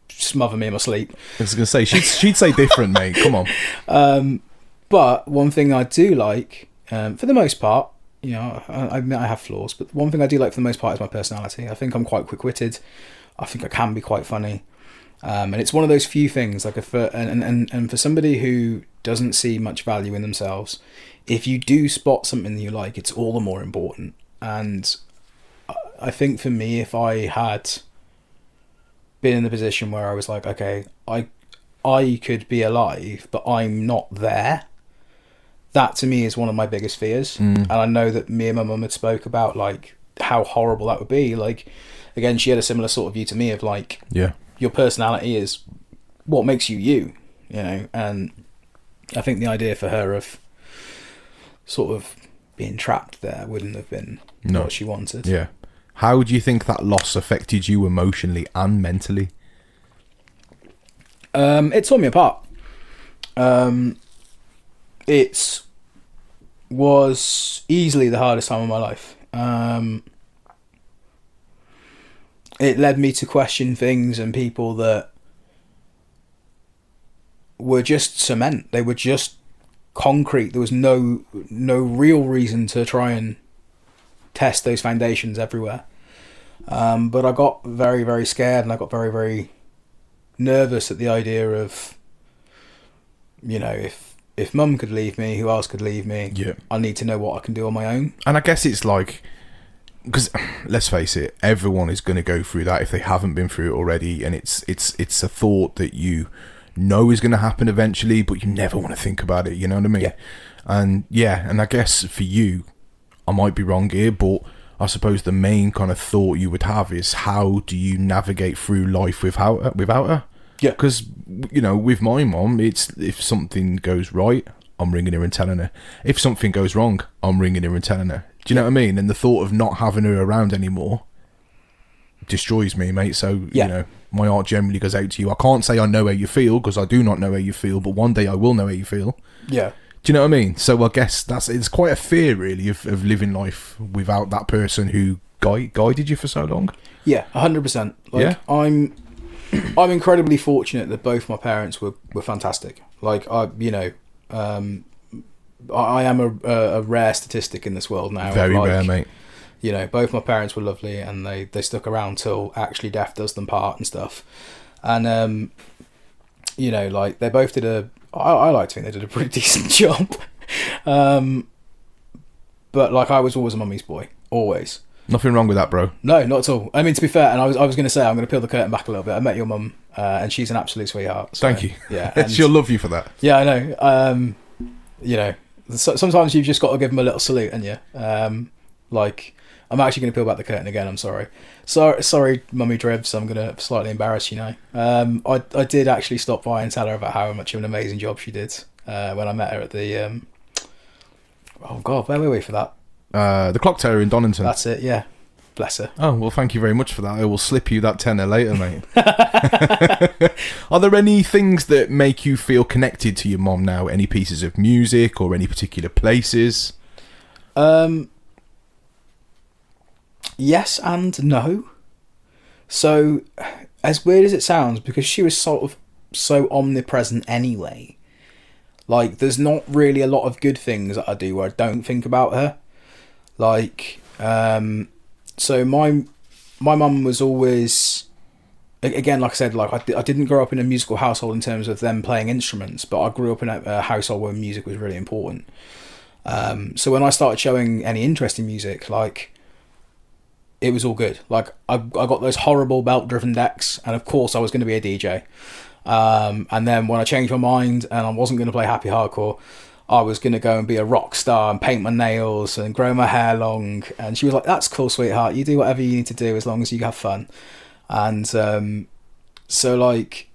smother me in my sleep. I was going to say, she'd say different, mate. Come on. But one thing I do like, for the most part, you know, I admit I have flaws, but one thing I do like for the most part is my personality. I think I'm quite quick-witted. I think I can be quite funny. And it's one of those few things, like, and for somebody who doesn't see much value in themselves, if you do spot something that you like, it's all the more important. And I think for me, if I had been in the position where I was like, okay, I could be alive, but I'm not there, that to me is one of my biggest fears. And I know that me and my mum had spoke about, like, how horrible that would be. Like, again, she had a similar sort of view to me of, like, your personality is what makes you, you know. And I think the idea for her of sort of being trapped there wouldn't have been what she wanted. Yeah. How do you think that loss affected you emotionally and mentally? It tore me apart. It was easily the hardest time of my life. It led me to question things and people that were just cement. They were just concrete. There was no real reason to try and test those foundations everywhere. But I got very, very scared, and I got very, very nervous at the idea of, you know, if mum could leave me, who else could leave me? Yeah. I need to know what I can do on my own. And I guess it's like, because let's face it, everyone is going to go through that if they haven't been through it already, and it's a thought that you know is going to happen eventually, but you never want to think about it, you know what I mean? And I guess for you, I might be wrong here, but I suppose the main kind of thought you would have is, how do you navigate through life without her? Yeah. Because, you know, with my mom, it's, if something goes right, I'm ringing her and telling her. If something goes wrong, I'm ringing her and telling her. Do you know what I mean? And the thought of not having her around anymore destroys me, mate. So, you know, my heart generally goes out to you. I can't say I know how you feel, because I do not know how you feel, but one day I will know how you feel. Yeah. Do you know what I mean? So I guess it's quite a fear, really, of living life without that person who guided you for so long. Yeah, 100%. Like, I'm incredibly fortunate that both my parents were fantastic. Like, I am a rare statistic in this world now. Very rare, mate. You know, both my parents were lovely, and they stuck around till actually death does them part and stuff. And you know, like they both did I like to think they did a pretty decent job. But like I was always a mummy's boy, always. Nothing wrong with that, bro. No, not at all. I mean, to be fair, and I was going to say, I'm going to peel the curtain back a little bit. I met your mum, and she's an absolute sweetheart. So, Thank you. Yeah, and she'll love you for that. Yeah, I know. You know, sometimes you've just got to give them a little salute, and like, I'm actually going to peel back the curtain again. I'm sorry, Mummy Dribbz. I'm going to slightly embarrass you now. I did actually stop by and tell her about how much of an amazing job she did when I met her at the. Oh God, where were we for that? The Clock Tower in Donington. That's it, yeah. Bless her. Oh, well, thank you very much for that. I will slip you that tenner later, mate. Are there any things that make you feel connected to your mom now? Any pieces of music or any particular places? Yes and no. So, as weird as it sounds, because she was sort of so omnipresent anyway, like, there's not really a lot of good things that I do where I don't think about her. Like, so my mum was always, again, like I said, like I didn't grow up in a musical household in terms of them playing instruments, but I grew up in a household where music was really important. So when I started showing any interest in music, like, it was all good. Like, I got those horrible belt-driven decks, and of course I was going to be a DJ. And then when I changed my mind and I wasn't going to play happy hardcore, I was going to go and be a rock star and paint my nails and grow my hair long. And she was like, that's cool, sweetheart. You do whatever you need to do as long as you have fun. And so, like...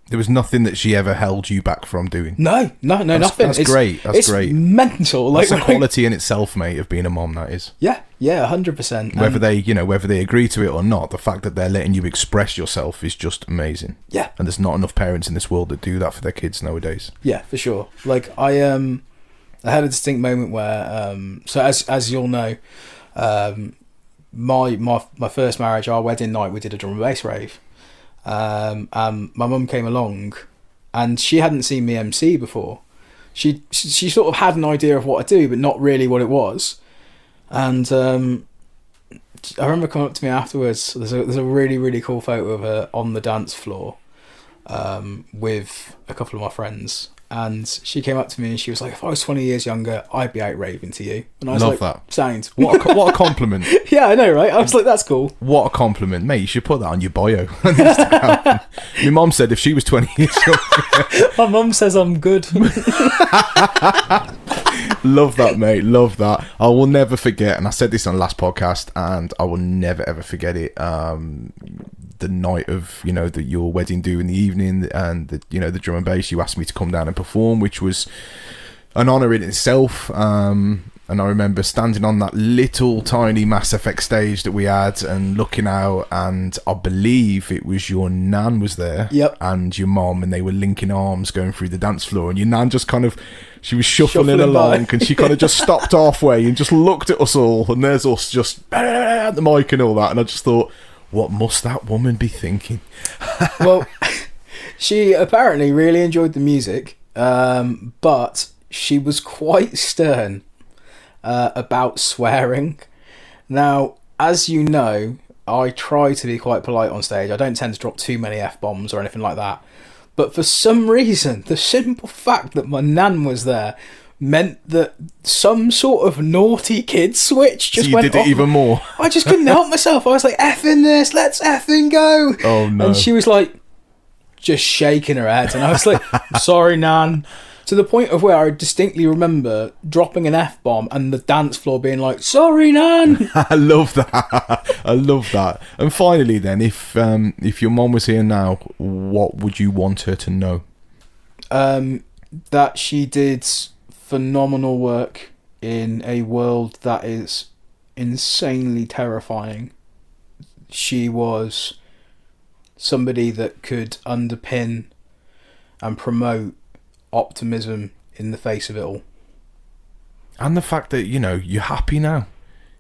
There was nothing that she ever held you back from doing? No, nothing. That's great. That's great. It's mental. That's a quality in itself, mate, of being a mom, that is. Yeah, 100%. Whether they agree to it or not, the fact that they're letting you express yourself is just amazing. Yeah. And there's not enough parents in this world that do that for their kids nowadays. Yeah, for sure. Like, I had a distinct moment where, so as you'll know, my first marriage, our wedding night, we did a drum and bass rave. My mum came along, and she hadn't seen me MC before. She sort of had an idea of what I do, but not really what it was. And I remember coming up to me afterwards. There's a really, really cool photo of her on the dance floor with a couple of my friends. And she came up to me and she was like, if I was 20 years younger, I'd be out raving to you. And I was Love like, that. Sound. What a compliment. Yeah, I know, right? I was like, that's cool. What a compliment. Mate, you should put that on your bio. My mum said if she was 20 years younger. My mum says I'm good. Love that, mate. Love that. I will never forget, and I said this on the last podcast, and I will never ever forget it. The night of, your wedding do in the evening, and the drum and bass, you asked me to come down and perform, which was an honour in itself. And I remember standing on that little tiny Mass Effect stage that we had and looking out, and I believe it was your nan was there. Yep. And your mom, and they were linking arms going through the dance floor, and your nan just kind of, she was shuffling along and she kind of just stopped halfway and just looked at us all, and there's us just at the mic and all that, and I just thought, what must that woman be thinking? Well, she apparently really enjoyed the music, but she was quite stern about swearing. Now, as you know, I try to be quite polite on stage. I don't tend to drop too many F-bombs or anything like that. But for some reason, the simple fact that my nan was there meant that some sort of naughty kid switch just went did it off. even more. I just couldn't help myself. I was like, effing this, let's effing go. Oh no. And she was like, just shaking her head. And I was like, sorry, nan. To the point of where I distinctly remember dropping an F-bomb and the dance floor being like, sorry, nan. I love that. I love that. And finally then, if your mom was here now, what would you want her to know? That she did phenomenal work in a world that is insanely terrifying. She was somebody that could underpin and promote optimism in the face of it all. And the fact that, you're happy now.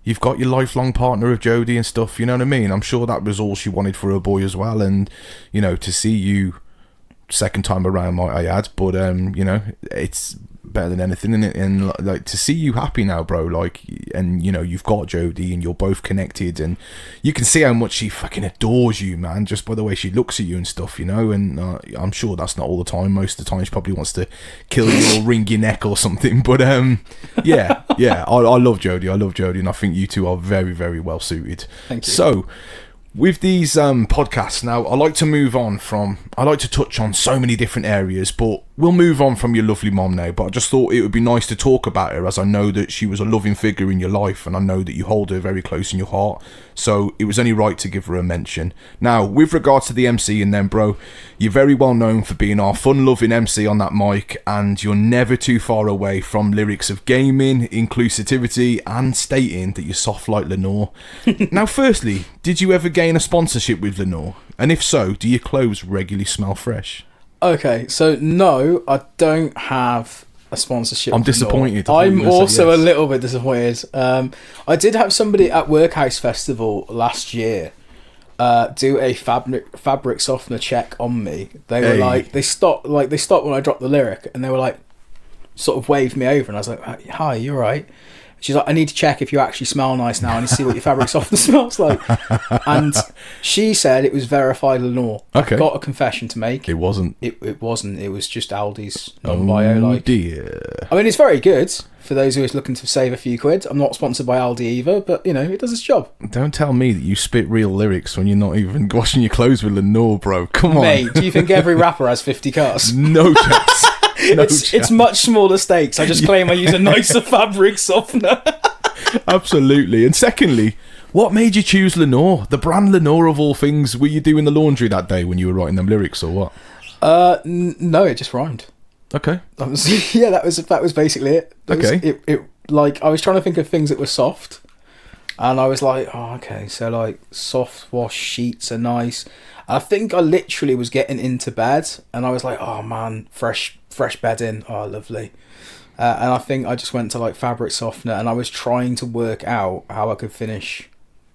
You've got your lifelong partner of Jodie and stuff, you know what I mean? I'm sure that was all she wanted for her boy as well. And, to see you second time around, might I add, but, it's better than anything, isn't it? And like to see you happy now, bro, like, and you know, you've got Jodie and you're both connected, and you can see how much she fucking adores you, man, just by the way she looks at you and stuff, you know. And I'm sure that's not all the time. Most of the time she probably wants to kill you or wring your neck or something, but yeah, I love Jodie, and I think you two are very, very well suited. Thank you. So with these podcasts now, I like to touch on so many different areas, but we'll move on from your lovely mom now. But I just thought it would be nice to talk about her, as I know that she was a loving figure in your life, and I know that you hold her very close in your heart, so it was only right to give her a mention. Now, with regards to the MC, and then, bro, you're very well known for being our fun-loving MC on that mic, and you're never too far away from lyrics of gaming, inclusivity, and stating that you're soft like Lenore. Now, firstly, did you ever gain a sponsorship with Lenore? And if so, do your clothes regularly smell fresh? Okay, so no, I don't have a sponsorship. I'm disappointed. I'm also a little bit disappointed. I did have somebody at Workhouse Festival last year do a fabric softener check on me. They were like, they stopped when I dropped the lyric, and they were like, sort of waved me over, and I was like, "Hi, you're right." She's like, "I need to check if you actually smell nice now. I need to see what your fabric softener smells like." And she said it was verified Lenore. Okay. I've got a confession to make. It wasn't. It wasn't. It was just Aldi's non-bio. Like, dear. I mean, it's very good for those who are looking to save a few quid. I'm not sponsored by Aldi either, but, you know, it does its job. Don't tell me that you spit real lyrics when you're not even washing your clothes with Lenore, bro. Come on. Mate, do you think every rapper has 50 cars? No chance. It's much smaller stakes. I just claim I use a nicer fabric softener. Absolutely. And secondly, what made you choose Lenore? The brand Lenore of all things. Were you doing the laundry that day when you were writing them lyrics, or what? No, it just rhymed. Okay. That was basically it. It like, I was trying to think of things that were soft, and I was like, oh, okay, so like soft wash sheets are nice. I think I literally was getting into bed, and I was like, oh man, fresh bedding, oh lovely. And I think I just went to like fabric softener, and I was trying to work out how I could finish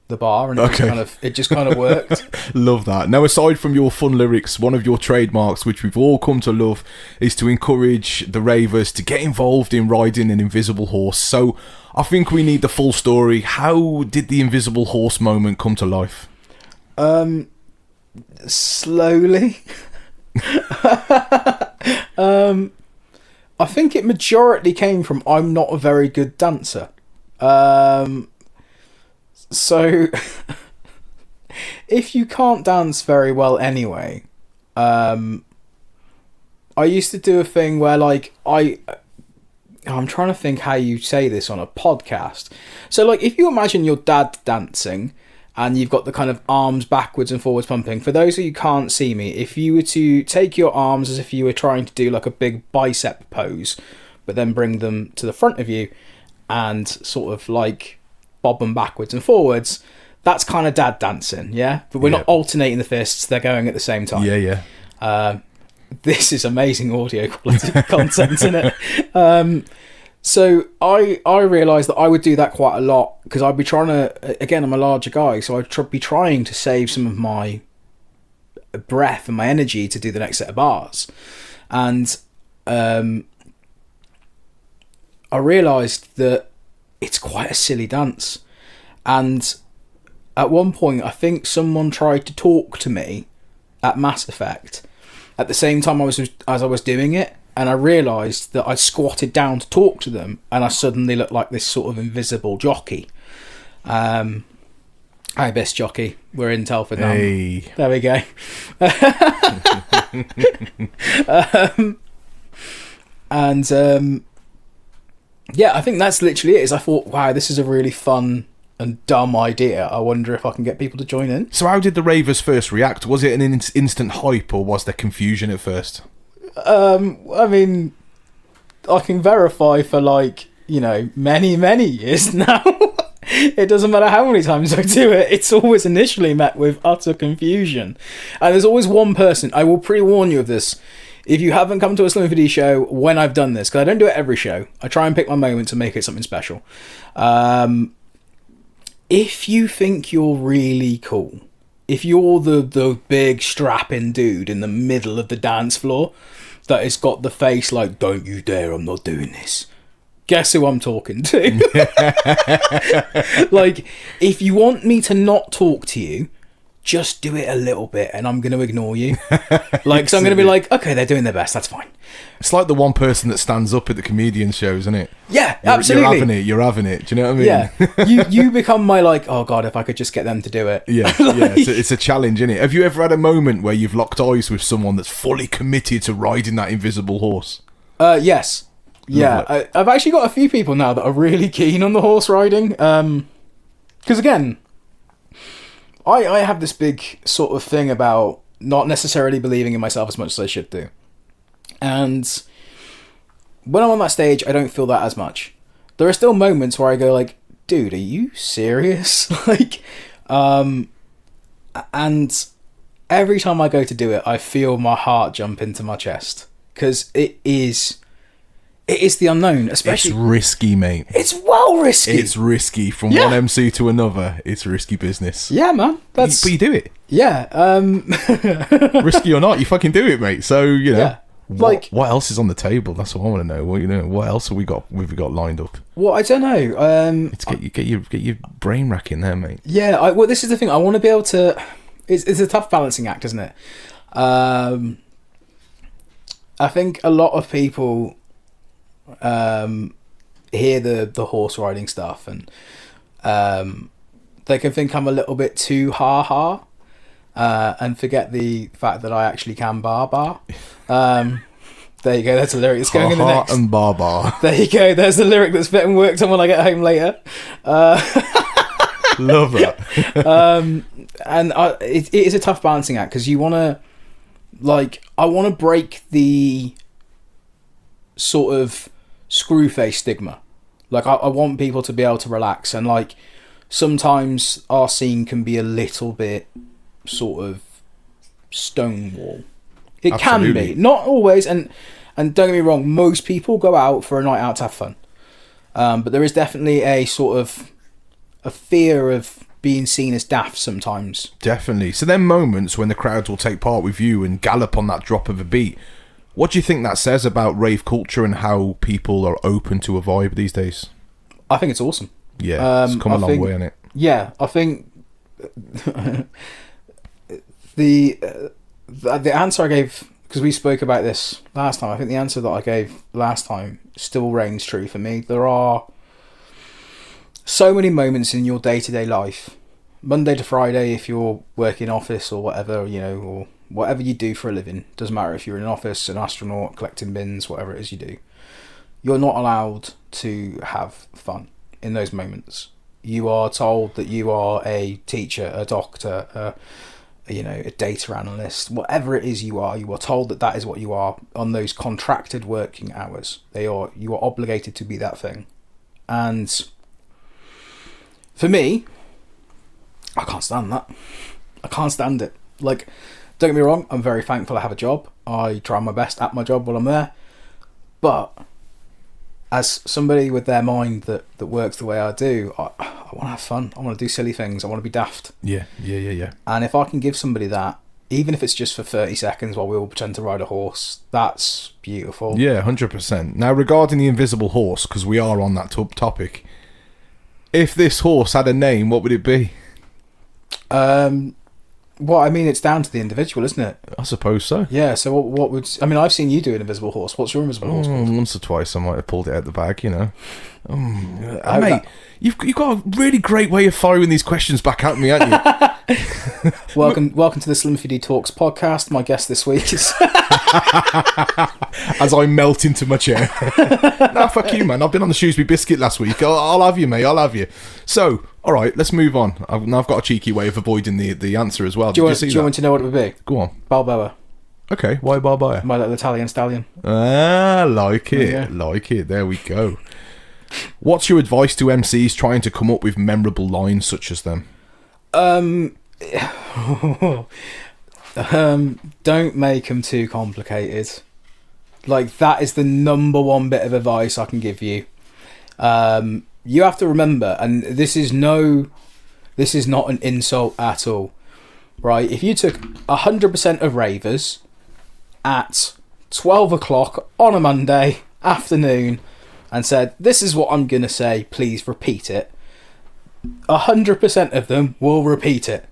the bar, and it just kind of worked. Love that. Now, aside from your fun lyrics, one of your trademarks, which we've all come to love, is to encourage the ravers to get involved in riding an invisible horse. So I think we need the full story. How did the invisible horse moment come to life? Slowly. I think it majority came from I'm not a very good dancer. So if you can't dance very well anyway, I used to do a thing where like I'm trying to think how you say this on a podcast. So like, if you imagine your dad dancing and you've got the kind of arms backwards and forwards pumping. For those of you who can't see me, if you were to take your arms as if you were trying to do like a big bicep pose, but then bring them to the front of you and sort of like bob them backwards and forwards, that's kind of dad dancing, yeah? But we're not alternating the fists, they're going at the same time. Yeah. This is amazing audio quality content, isn't it? So I realised that I would do that quite a lot, because I'd be trying to, again, I'm a larger guy, so I'd be trying to save some of my breath and my energy to do the next set of bars. And I realised that it's quite a silly dance. And at one point, I think someone tried to talk to me at Mass Effect at the same time as I was doing it. And I realised that I squatted down to talk to them, and I suddenly looked like this sort of invisible jockey. Hi, best jockey. We're in Telford now. Hey. There we go. Yeah, I think that's literally it. Is I thought, wow, this is a really fun and dumb idea. I wonder if I can get people to join in. So how did the ravers first react? Was it an instant hype, or was there confusion at first? I mean, I can verify for like, you know, many years now. It doesn't matter how many times I do it, it's always initially met with utter confusion. And there's always one person, I will pre-warn you of this, if you haven't come to a Slimify show when I've done this, because I don't do it every show, I try and pick my moment to make it something special. If you think you're really cool, if you're the big strapping dude in the middle of the dance floor, that has got the face like, don't you dare, I'm not doing this. Guess who I'm talking to? Like, if you want me to not talk to you, just do it a little bit and I'm going to ignore you. Like, so I'm going to be like, okay, they're doing their best, that's fine. It's like the one person that stands up at the comedian shows, isn't it? Yeah, absolutely. You're having it. Do you know what I mean? Yeah. You become my, like, oh God, if I could just get them to do it. Yeah, Like- it's a challenge, isn't it? Have you ever had a moment where you've locked eyes with someone that's fully committed to riding that invisible horse? Yes. Yeah. I've actually got a few people now that are really keen on the horse riding. Because again, I have this big sort of thing about not necessarily believing in myself as much as I should do. And when I'm on that stage, I don't feel that as much. There are still moments where I go like, dude, are you serious? Like, and every time I go to do it, I feel my heart jump into my chest. Because it is the unknown, especially. It's risky, mate. It's well risky. It's risky from one MC to another. It's risky business. Yeah, man. But you do it. Yeah. Risky or not, you fucking do it, mate. So, you know. Yeah. What else is on the table? That's what I want to know. Well, what else have we got lined up? Well, I don't know. It's get your brain racking there, mate. Yeah. Well, this is the thing. I want to be able to. It's a tough balancing act, isn't it? I think a lot of people hear the horse riding stuff and they can think I'm a little bit too ha and forget the fact that I actually can bar. There you go, that's a lyric that's going in the next. And bar. There you go, there's the lyric that's fit and worked on when I get home later. Love that. And it is a tough balancing act because you want to, like, I want to break the sort of screw face stigma. Like, I want people to be able to relax, and like sometimes our scene can be a little bit sort of stonewall. It Absolutely. can be, not always, and don't get me wrong, most people go out for a night out to have fun, but there is definitely a sort of a fear of being seen as daft sometimes. Definitely. So then moments when the crowds will take part with you and gallop on that drop of a beat. What do you think that says about rave culture and how people are open to a vibe these days? I think it's awesome. Yeah, it's come a long way, hasn't it? Yeah, I think the answer I gave, because we spoke about this last time, I think the answer that I gave last time still reigns true for me. There are so many moments in your day-to-day life, Monday to Friday, if you're working office or whatever, or whatever you do for a living, doesn't matter if you're in an office, an astronaut, collecting bins, whatever it is you do, you're not allowed to have fun in those moments. You are told that you are a teacher, a doctor, a data analyst, whatever it is you are told that is what you are on those contracted working hours. You are obligated to be that thing. And for me, I can't stand that. I can't stand it. Like, don't get me wrong, I'm very thankful I have a job. I try my best at my job while I'm there. But as somebody with their mind that works the way I do, I want to have fun. I want to do silly things. I want to be daft. Yeah. And if I can give somebody that, even if it's just for 30 seconds while we all pretend to ride a horse, that's beautiful. Yeah, 100%. Now, regarding the invisible horse, because we are on that topic, if this horse had a name, what would it be? Well, I mean, it's down to the individual, isn't it? I suppose so. Yeah, so what would... I mean, I've seen you do an invisible horse. What's your invisible horse called? Once or twice I might have pulled it out the bag, Mate, you've got a really great way of firing these questions back at me, haven't you? Welcome to the Slimify Talks podcast. My guest this week is... As I melt into my chair. Nah, fuck you, man. I've been on the Shrewsbury Biscuit last week. I'll have you, mate. I'll have you. So, all right, let's move on. I've got a cheeky way of avoiding the answer as well. Do you want to know what it would be? Go on. Balboa. Okay, why Barbaya? My little Italian stallion. Like it. Yeah. Like it. There we go. What's your advice to MCs trying to come up with memorable lines such as them? Don't make them too complicated. Like, that is the number one bit of advice I can give you. You have to remember, and this is not an insult at all, right? If you took 100% of ravers at 12 o'clock on a Monday afternoon and said, this is what I'm going to say, please repeat it, 100% of them will repeat it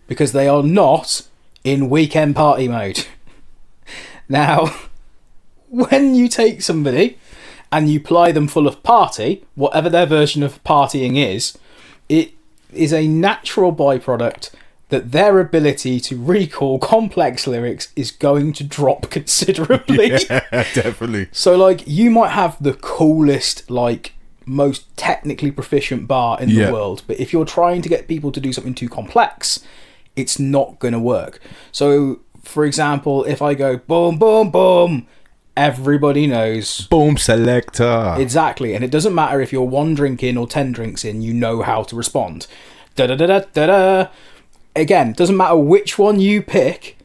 because they are not in weekend party mode. Now, when you take somebody and you ply them full of party, whatever their version of partying is, it is a natural byproduct that their ability to recall complex lyrics is going to drop considerably. Yeah, definitely. So, like, you might have the coolest, like, most technically proficient bar in the world, but if you're trying to get people to do something too complex, it's not going to work. So, for example, if I go boom, boom, boom, everybody knows. Boom selector. Exactly. And it doesn't matter if you're 1 drink in or 10 drinks in, you know how to respond. Da-da-da-da-da-da. Again, doesn't matter which one you pick,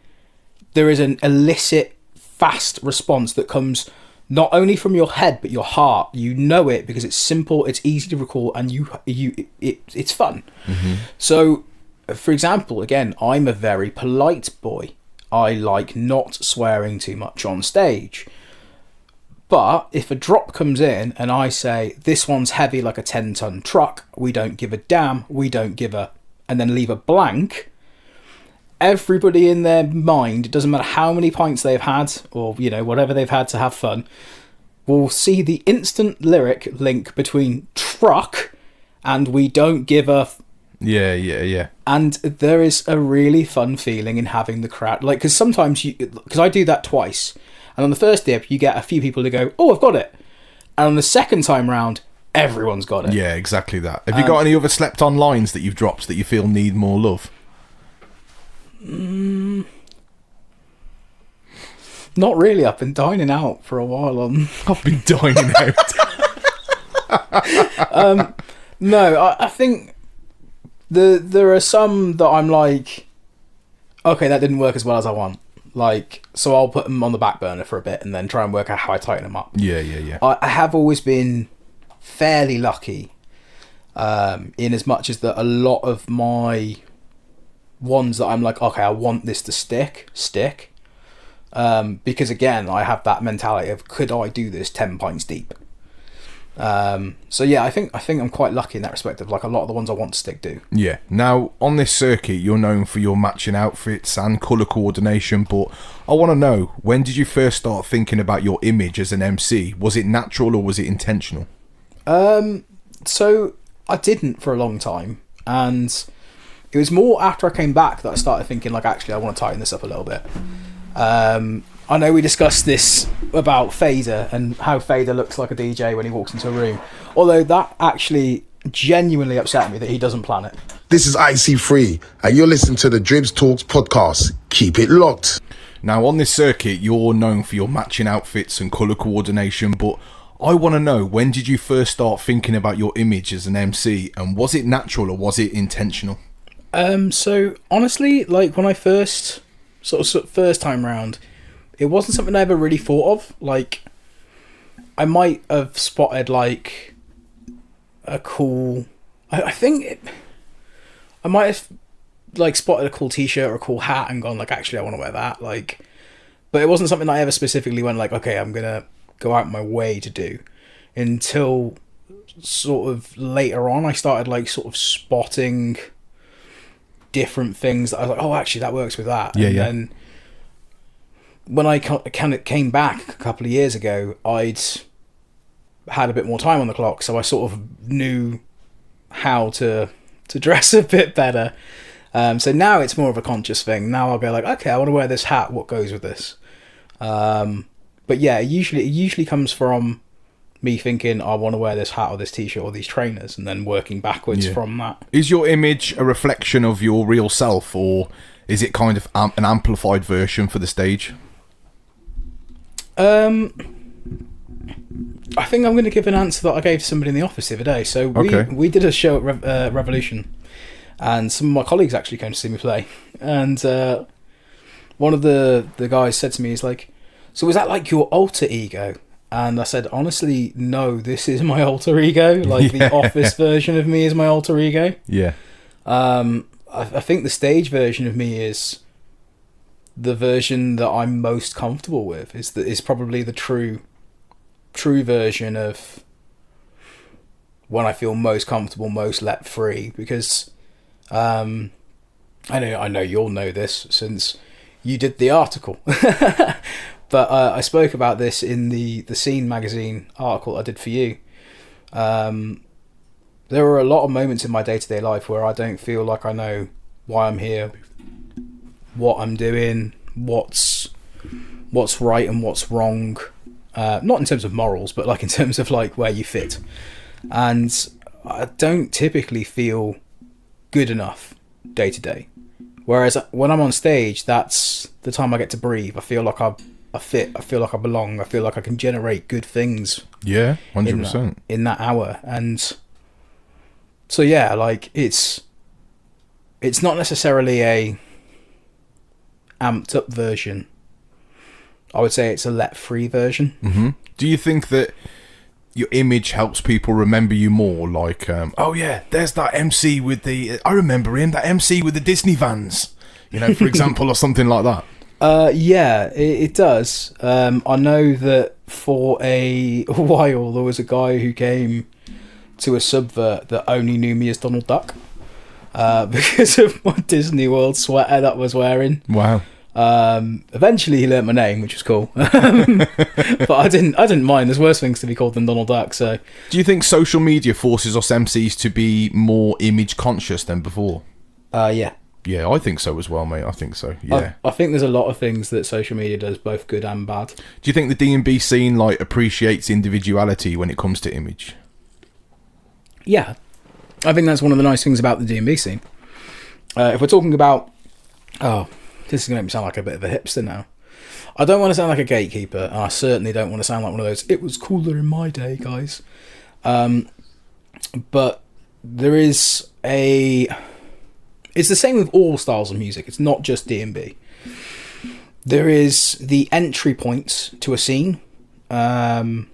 there is an illicit, fast response that comes not only from your head, but your heart. You know it because it's simple, it's easy to recall, and it's fun. Mm-hmm. So, for example, again, I'm a very polite boy. I like not swearing too much on stage. But if a drop comes in and I say, this one's heavy like a 10-ton truck, we don't give a damn, we don't give a... and then leave a blank, everybody in their mind, it doesn't matter how many pints they've had, or, you know, whatever they've had to have fun, will see the instant lyric link between truck and we don't give a... Yeah. And there is a really fun feeling in having the crowd, like, because sometimes because I do that twice, and on the first dip you get a few people to go, oh, I've got it, and on the second time round everyone's got it. Yeah, exactly that. Have you got any other slept on lines that you've dropped that you feel need more love? Not really. I've been dining out for a while on... I've been dining out. No, I think there are some that I'm like, okay, that didn't work as well as I want. Like, so I'll put them on the back burner for a bit and then try and work out how I tighten them up. Yeah. I have always been fairly lucky, in as much as that a lot of my ones that I'm like, okay, I want this to stick, because again, I have that mentality of, could I do this 10 pints deep? So yeah, I think I'm quite lucky in that respect of, like, a lot of the ones I want to stick do. Yeah. Now, on this circuit, you're known for your matching outfits and colour coordination, but I want to know, when did you first start thinking about your image as an MC? Was it natural or was it intentional? So I didn't for a long time, and it was more after I came back that I started thinking, like, actually I want to tighten this up a little bit. I know we discussed this about Fader and how Fader looks like a DJ when he walks into a room, although that actually genuinely upset me that he doesn't plan it. This is IC3, and you're listening to the Dribbz Talks podcast. Keep it locked. Now, on this circuit, you're known for your matching outfits and colour coordination, but I want to know, when did you first start thinking about your image as an MC, and was it natural or was it intentional? So honestly, like, when I first time round, it wasn't something I ever really thought of. Like, I might have spotted, like, a cool... I might have, like, spotted a cool t-shirt or a cool hat and gone, like, actually I want to wear that. Like, but it wasn't something I ever specifically went, like, okay, I'm gonna go out my way to do, until sort of later on I started, like, sort of spotting different things that I was like, oh, actually that works with that. And then when I kind of came back a couple of years ago, I'd had a bit more time on the clock, so I sort of knew how to dress a bit better. So now it's more of a conscious thing. Now I'll go like, okay, I want to wear this hat, what goes with this? But yeah, it usually comes from me thinking, I want to wear this hat or this t-shirt or these trainers, and then working backwards from that. Is your image a reflection of your real self, or is it kind of an amplified version for the stage? I think I'm going to give an answer that I gave to somebody in the office the other day. So we did a show at Revolution, and some of my colleagues actually came to see me play. And one of the guys said to me, he's like, so is that like your alter ego? And I said, honestly, no, this is my alter ego. Like, the office version of me is my alter ego. Yeah. I think the stage version of me is the version that I'm most comfortable with. Is probably the true version of when I feel most comfortable, most let free. Because I know you'll know this since you did the article. But I spoke about this in the Scene magazine article I did for you. There are a lot of moments in my day-to-day life where I don't feel like I know why I'm here, what I'm doing, what's right and what's wrong. Not in terms of morals, but like in terms of like where you fit. And I don't typically feel good enough day to day. Whereas when I'm on stage, that's the time I get to breathe. I feel like I fit. I feel like I belong. I feel like I can generate good things. Yeah, 100%. In that hour. And so yeah, like it's not necessarily a amped up version. I would say it's a let free version. Mm-hmm. Do you think that your image helps people remember you more? Like, oh yeah, there's that MC with the... I remember him, that MC with the Disney vans. You know, for example, or something like that. Yeah, it does. I know that for a while there was a guy who came to a subvert that only knew me as Donald Duck because of my Disney World sweater that I was wearing. Wow. Eventually he learnt my name, which was cool. But I didn't mind. There's worse things to be called than Donald Duck. So, do you think social media forces us MCs to be more image conscious than before? Yeah. Yeah, I think so as well, mate. I think so. Yeah. I think there's a lot of things that social media does, both good and bad. Do you think the D&B scene like appreciates individuality when it comes to image? Yeah. I think that's one of the nice things about the D&B scene. If we're talking about... Oh, this is going to make me sound like a bit of a hipster now. I don't want to sound like a gatekeeper, and I certainly don't want to sound like one of those, it was cooler in my day, guys. But there is a... It's the same with all styles of music. It's not just D&B. There is the entry points to a scene, and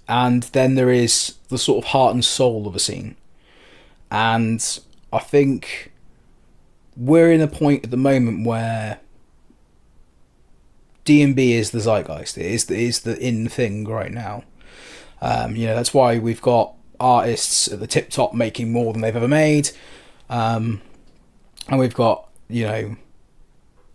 then there is the sort of heart and soul of a scene. And I think we're in a point at the moment where D&B is the zeitgeist. It is the in thing right now. That's why we've got artists at the tip top making more than they've ever made. And we've got, like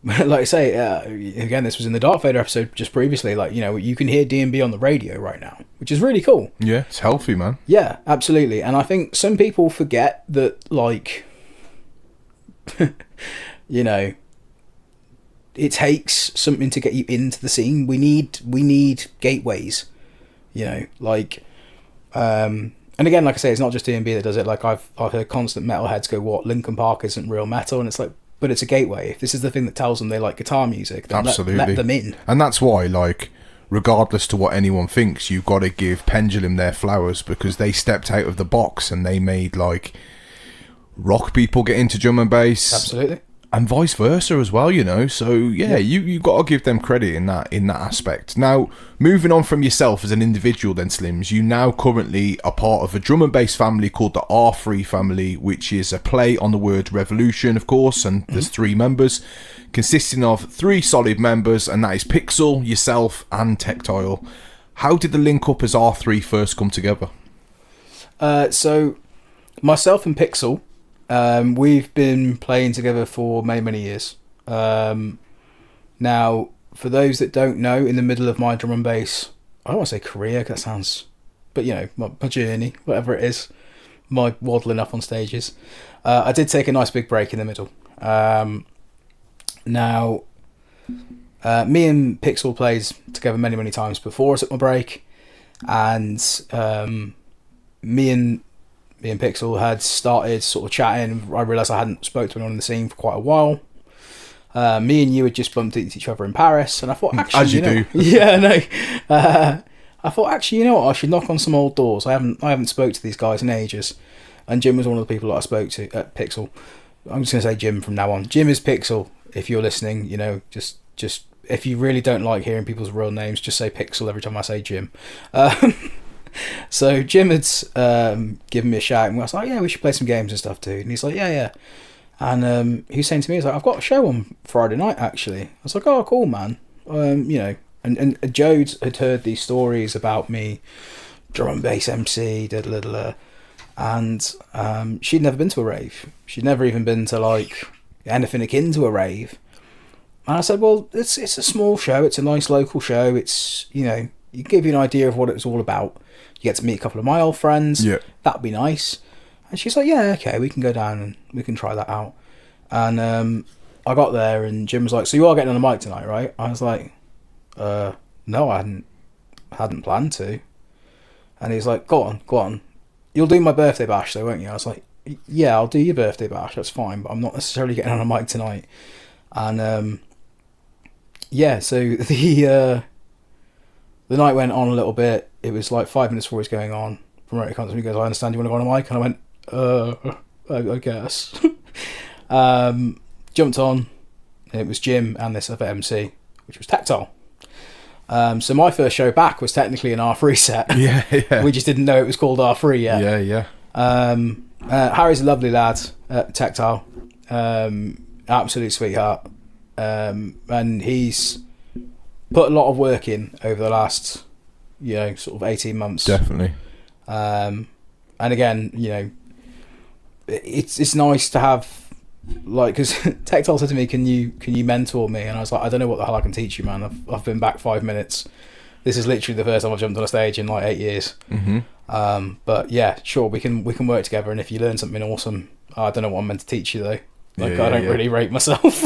I say, again, this was in the Dark Vader episode just previously, you can hear D&B on the radio right now, which is really cool. Yeah, it's healthy, man. Yeah, absolutely. And I think some people forget that, it takes something to get you into the scene. We need gateways, and again, like I say, it's not just D&B that does it. Like I've heard constant metalheads go, "What, Linkin Park isn't real metal?" And it's like, but it's a gateway. If this is the thing that tells them they like guitar music, then absolutely let them in. And that's why, regardless to what anyone thinks, you've got to give Pendulum their flowers, because they stepped out of the box and they made rock people get into drum and bass. Absolutely. And vice versa as well, So yeah. you got to give them credit in that aspect. Now, moving on from yourself as an individual, then Slims, you now currently are part of a drum and bass family called the R3 family, which is a play on the word revolution, of course. And there's 3 members, consisting of 3 solid members, and that is Pixel, yourself, and Tactile. How did the link up as R3 first come together? So myself and Pixel. We've been playing together for many years. Now, for those that don't know, in the middle of my drum and bass, I don't want to say career, because that sounds... But, my journey, whatever it is, my waddling up on stages, I did take a nice big break in the middle. Now, me and Pixel plays together many times before I took my break, and me and Pixel had started sort of chatting. I realised I hadn't spoken to anyone in the scene for quite a while. Me and you had just bumped into each other in Paris, and I thought, actually, as you do, yeah, no. I thought, actually, you know what? I should knock on some old doors. I haven't spoke to these guys in ages, and Jim was one of the people that I spoke to at Pixel. I'm just going to say Jim from now on. Jim is Pixel. If you're listening, just if you really don't like hearing people's real names, just say Pixel every time I say Jim. So Jim had given me a shout, and I was like, yeah, we should play some games and stuff too. And he's like, yeah. And he was saying to me, he's like, I've got a show on Friday night, actually. I was like, oh, cool, man. You know, and Jode had heard these stories about me, drum and bass MC, and she'd never been to a rave. She'd never even been to, like, anything akin to a rave. And I said, well, it's a small show. It's a nice local show. It's, you know, you give you an idea of what it was all about. You get to meet a couple of my old friends. Yeah. That'd be nice. And she's like, yeah, okay, we can go down and we can try that out. And I got there and Jim was like, so you are getting on the mic tonight, right? I was like, no, I hadn't planned to. And he's like, go on. You'll do my birthday bash though, won't you? I was like, yeah, I'll do your birthday bash. That's fine, but I'm not necessarily getting on a mic tonight. And yeah, so the night went on a little bit. It was like 5 minutes before it was going on. Promoter comes and he goes, I understand you want to go on a mic. And I went, I guess. Jumped on. It was Jim and this other MC, which was Tactile. So my first show back was technically an R3 set. Yeah. We just didn't know it was called R3 yet. Yeah. Harry's a lovely lad at Tactile. Absolute sweetheart. And he's put a lot of work in over the last, you know, sort of 18 months. Definitely. And again, you know, it's nice to have, like, because Tactile said to me, can you mentor me? And I was like, I don't know what the hell I can teach you, man. I've been back 5 minutes. This is literally the first time I've jumped on a stage in like 8 years. Mm-hmm. But yeah, sure, we can work together. And if you learn something awesome, I don't know what I'm meant to teach you though. Like, I don't really rate myself.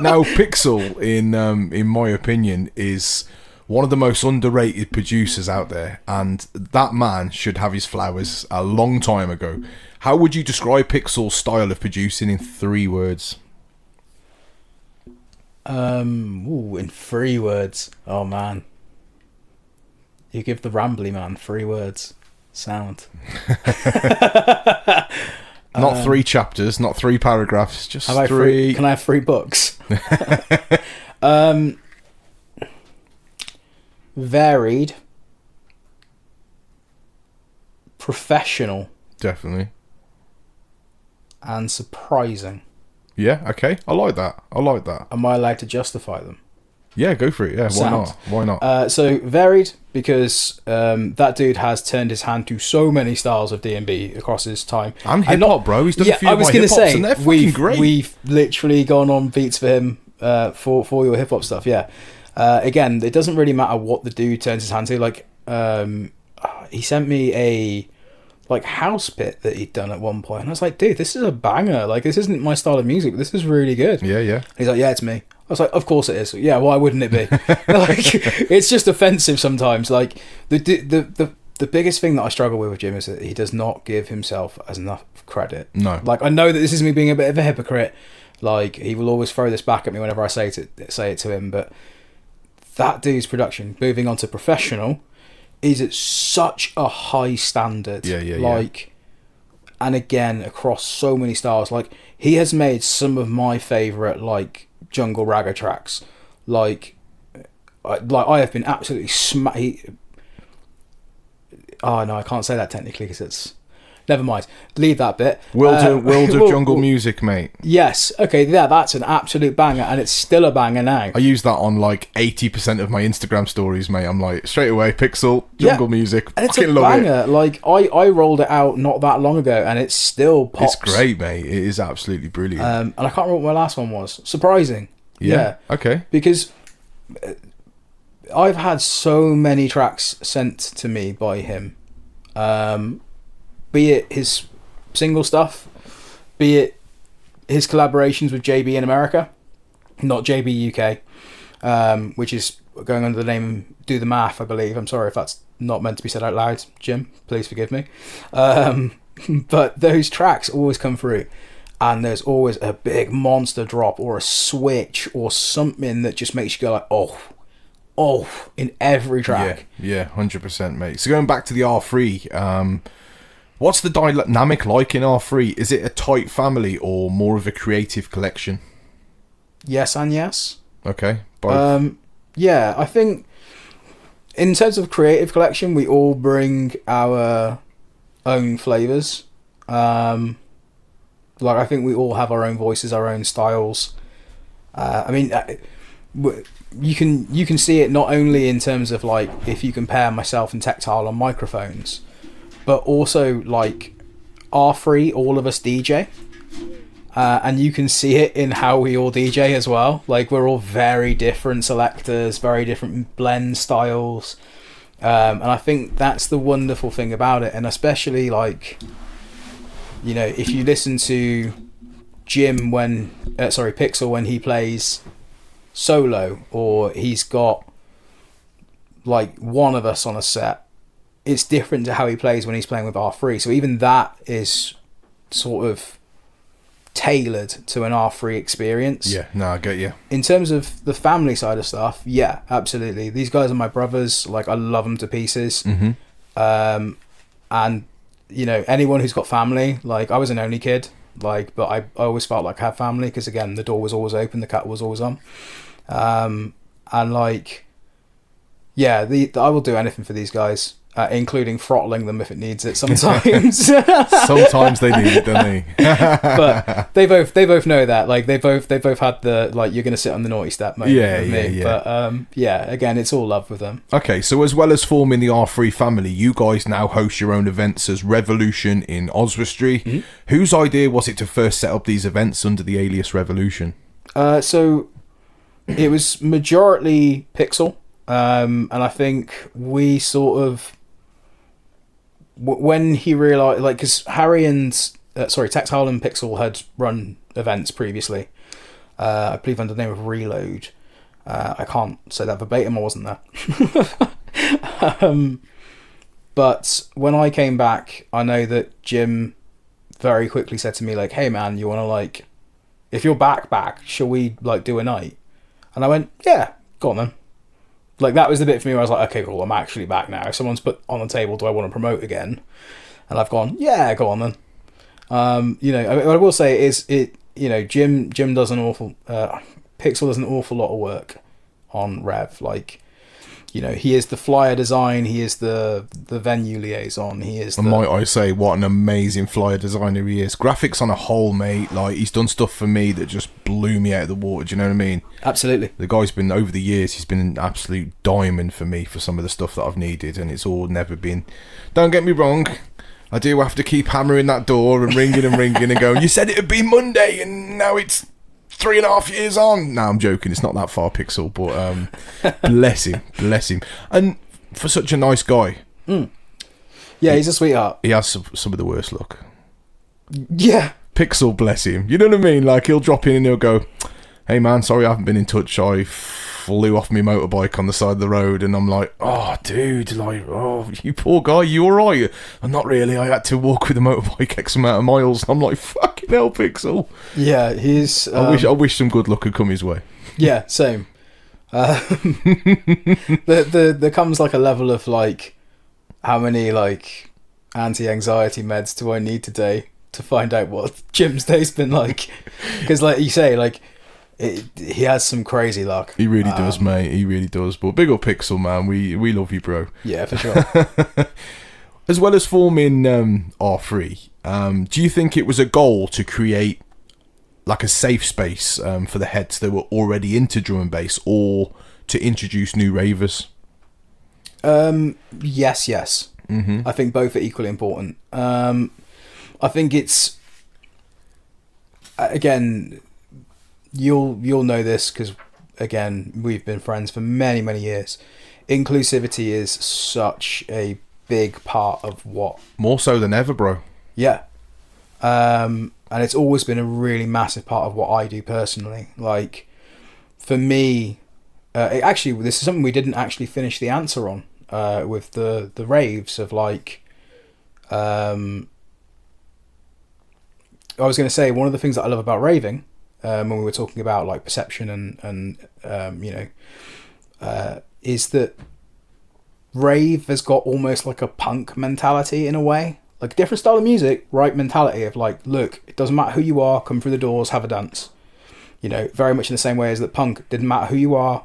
Now, Pixel, in my opinion, is one of the most underrated producers out there, and that man should have his flowers a long time ago. How would you describe Pixel's style of producing in 3 words? In 3 words. Oh man, you give the rambly man 3 words. Sound. Not 3 chapters, not 3 paragraphs, just 3. Can I have 3 books? Varied, professional, Definitely. and surprising. Yeah, okay. I like that. Am I allowed to justify them? Yeah, go for it. Yeah, why not? So varied because that dude has turned his hand to so many styles of D&B across his time. And hip hop, bro. He's done a few I of was my going hip to hops, say, and they're fucking great. We've literally gone on beats for him for your hip hop stuff. Yeah. Again, it doesn't really matter what the dude turns his hand to. Like, he sent me a like house bit that he'd done at one point, and I was like, dude, this is a banger. Like, this isn't my style of music, but this is really good. Yeah. He's like, yeah, it's me. I was like, of course it is. Yeah, why wouldn't it be? Like, it's just offensive sometimes. Like, the biggest thing that I struggle with Jim is that he does not give himself as enough credit. No. Like, I know that this is me being a bit of a hypocrite. Like, he will always throw this back at me whenever I say it to him. But that dude's production, moving on to professional, is at such a high standard. Yeah. Like, and again, across so many styles. Like, he has made some of my favourite, like, jungle ragga tracks. Like I have been absolutely oh no, I can't say that technically because it's, never mind, leave that bit. World of jungle music, mate. Yes, okay, yeah, that's an absolute banger, and it's still a banger now. I use that on like 80% of my Instagram stories, mate. I'm like, straight away, Pixel, jungle music, and it's fucking a love banger. it. Like, I rolled it out not that long ago, and it still pops. It's great, mate. It is absolutely brilliant. And I can't remember what my last one was. Surprising. Yeah. Okay. Because I've had so many tracks sent to me by him, be it his single stuff, be it his collaborations with JB in America, not JB UK, which is going under the name Do The Math, I believe. I'm sorry if that's not meant to be said out loud, Jim, please forgive me. But those tracks always come through, and there's always a big monster drop or a switch or something that just makes you go like, oh, in every track. Yeah, 100%, mate. So going back to the R3, what's the dynamic like in R3? Is it a tight family or more of a creative collection? Yes and yes. Okay, both. Yeah, I think in terms of creative collection, we all bring our own flavours. Like, I think we all have our own voices, our own styles. I mean, you can see it not only in terms of like if you compare myself and Tactile on microphones, but also like R3, all of us DJ, and you can see it in how we all DJ as well. Like, we're all very different selectors, very different blend styles, and I think that's the wonderful thing about it. And especially like, you know, if you listen to Jim Pixel when he plays solo, or he's got like one of us on a set, it's different to how he plays when he's playing with R3. So even that is sort of tailored to an R3 experience. Yeah, no, I get you. In terms of the family side of stuff, yeah, absolutely. These guys are my brothers. Like, I love them to pieces. And you know, anyone who's got family, like, I was an only kid, like, but I always felt like I had family, because again, the door was always open, the cat was always on. And like, yeah, I will do anything for these guys, including throttling them if it needs it sometimes. Sometimes they need it, don't they? But they both know that. Like, they both had the, like, you're gonna sit on the naughty step moment with me. But yeah, again, it's all love with them. Okay, so as well as forming the R3 family, you guys now host your own events as Revolution in Oswestry. Whose idea was it to first set up these events under the alias Revolution? So it was majority Pixel, and I think we sort of, when he realised, like, because Harry and Tactile and Pixel had run events previously, I believe under the name of Reload. I can't say that verbatim, I wasn't there. But when I came back, I know that Jim very quickly said to me, like, hey man, you want to, like, if you're back, shall we, like, do a night? And I went, yeah, go on then. Like, that was the bit for me where I was like, okay, cool, I'm actually back now. If someone's put on the table, do I want to promote again? And I've gone, yeah, go on then. You know, I will say you know, Jim does an awful, Pixel does an awful lot of work on Rev. Like, you know, he is the flyer design, he is the venue liaison, he is might I say, what an amazing flyer designer he is. Graphics on a whole, mate. Like, he's done stuff for me that just blew me out of the water, do you know what I mean? Absolutely. The guy's been, over the years, he's been an absolute diamond for me for some of the stuff that I've needed, and it's all never been, don't get me wrong, I do have to keep hammering that door and ringing and going, you said it'd be Monday and now it's 3.5 years on. No, I'm joking. It's not that far, Pixel, but bless him. And for such a nice guy. Yeah, he's a sweetheart. He has some of the worst luck. Yeah. Pixel, bless him. You know what I mean? Like, he'll drop in and he'll go, hey man, sorry I haven't been in touch. I flew off my motorbike on the side of the road, and I'm like, oh dude, like, oh, you poor guy, you alright? And not really, I had to walk with the motorbike X amount of miles. I'm like, fucking hell, Pixel. Yeah, he's I wish some good luck had come his way. Yeah, same. There comes like a level of like, how many like anti-anxiety meds do I need today to find out what Jim's day's been like? Because like you say, like, he has some crazy luck. He really does, mate. He really does. But big up Pixel, man. We love you, bro. Yeah, for sure. As well as forming R3, do you think it was a goal to create like a safe space for the heads that were already into drum and bass, or to introduce new ravers? Yes. Mm-hmm. I think both are equally important. I think it's, again, you'll know this because, again, we've been friends for many years. Inclusivity is such a big part of what... More so than ever, bro. Yeah. And it's always been a really massive part of what I do personally. Like, for me... actually, this is something we didn't actually finish the answer on with the raves of, like... I was going to say, one of the things that I love about raving... when we were talking about like perception and you know, is that rave has got almost like a punk mentality in a way, like a different style of music, right? Mentality of like, look, it doesn't matter who you are, come through the doors, have a dance. You know, very much in the same way as that punk didn't matter who you are,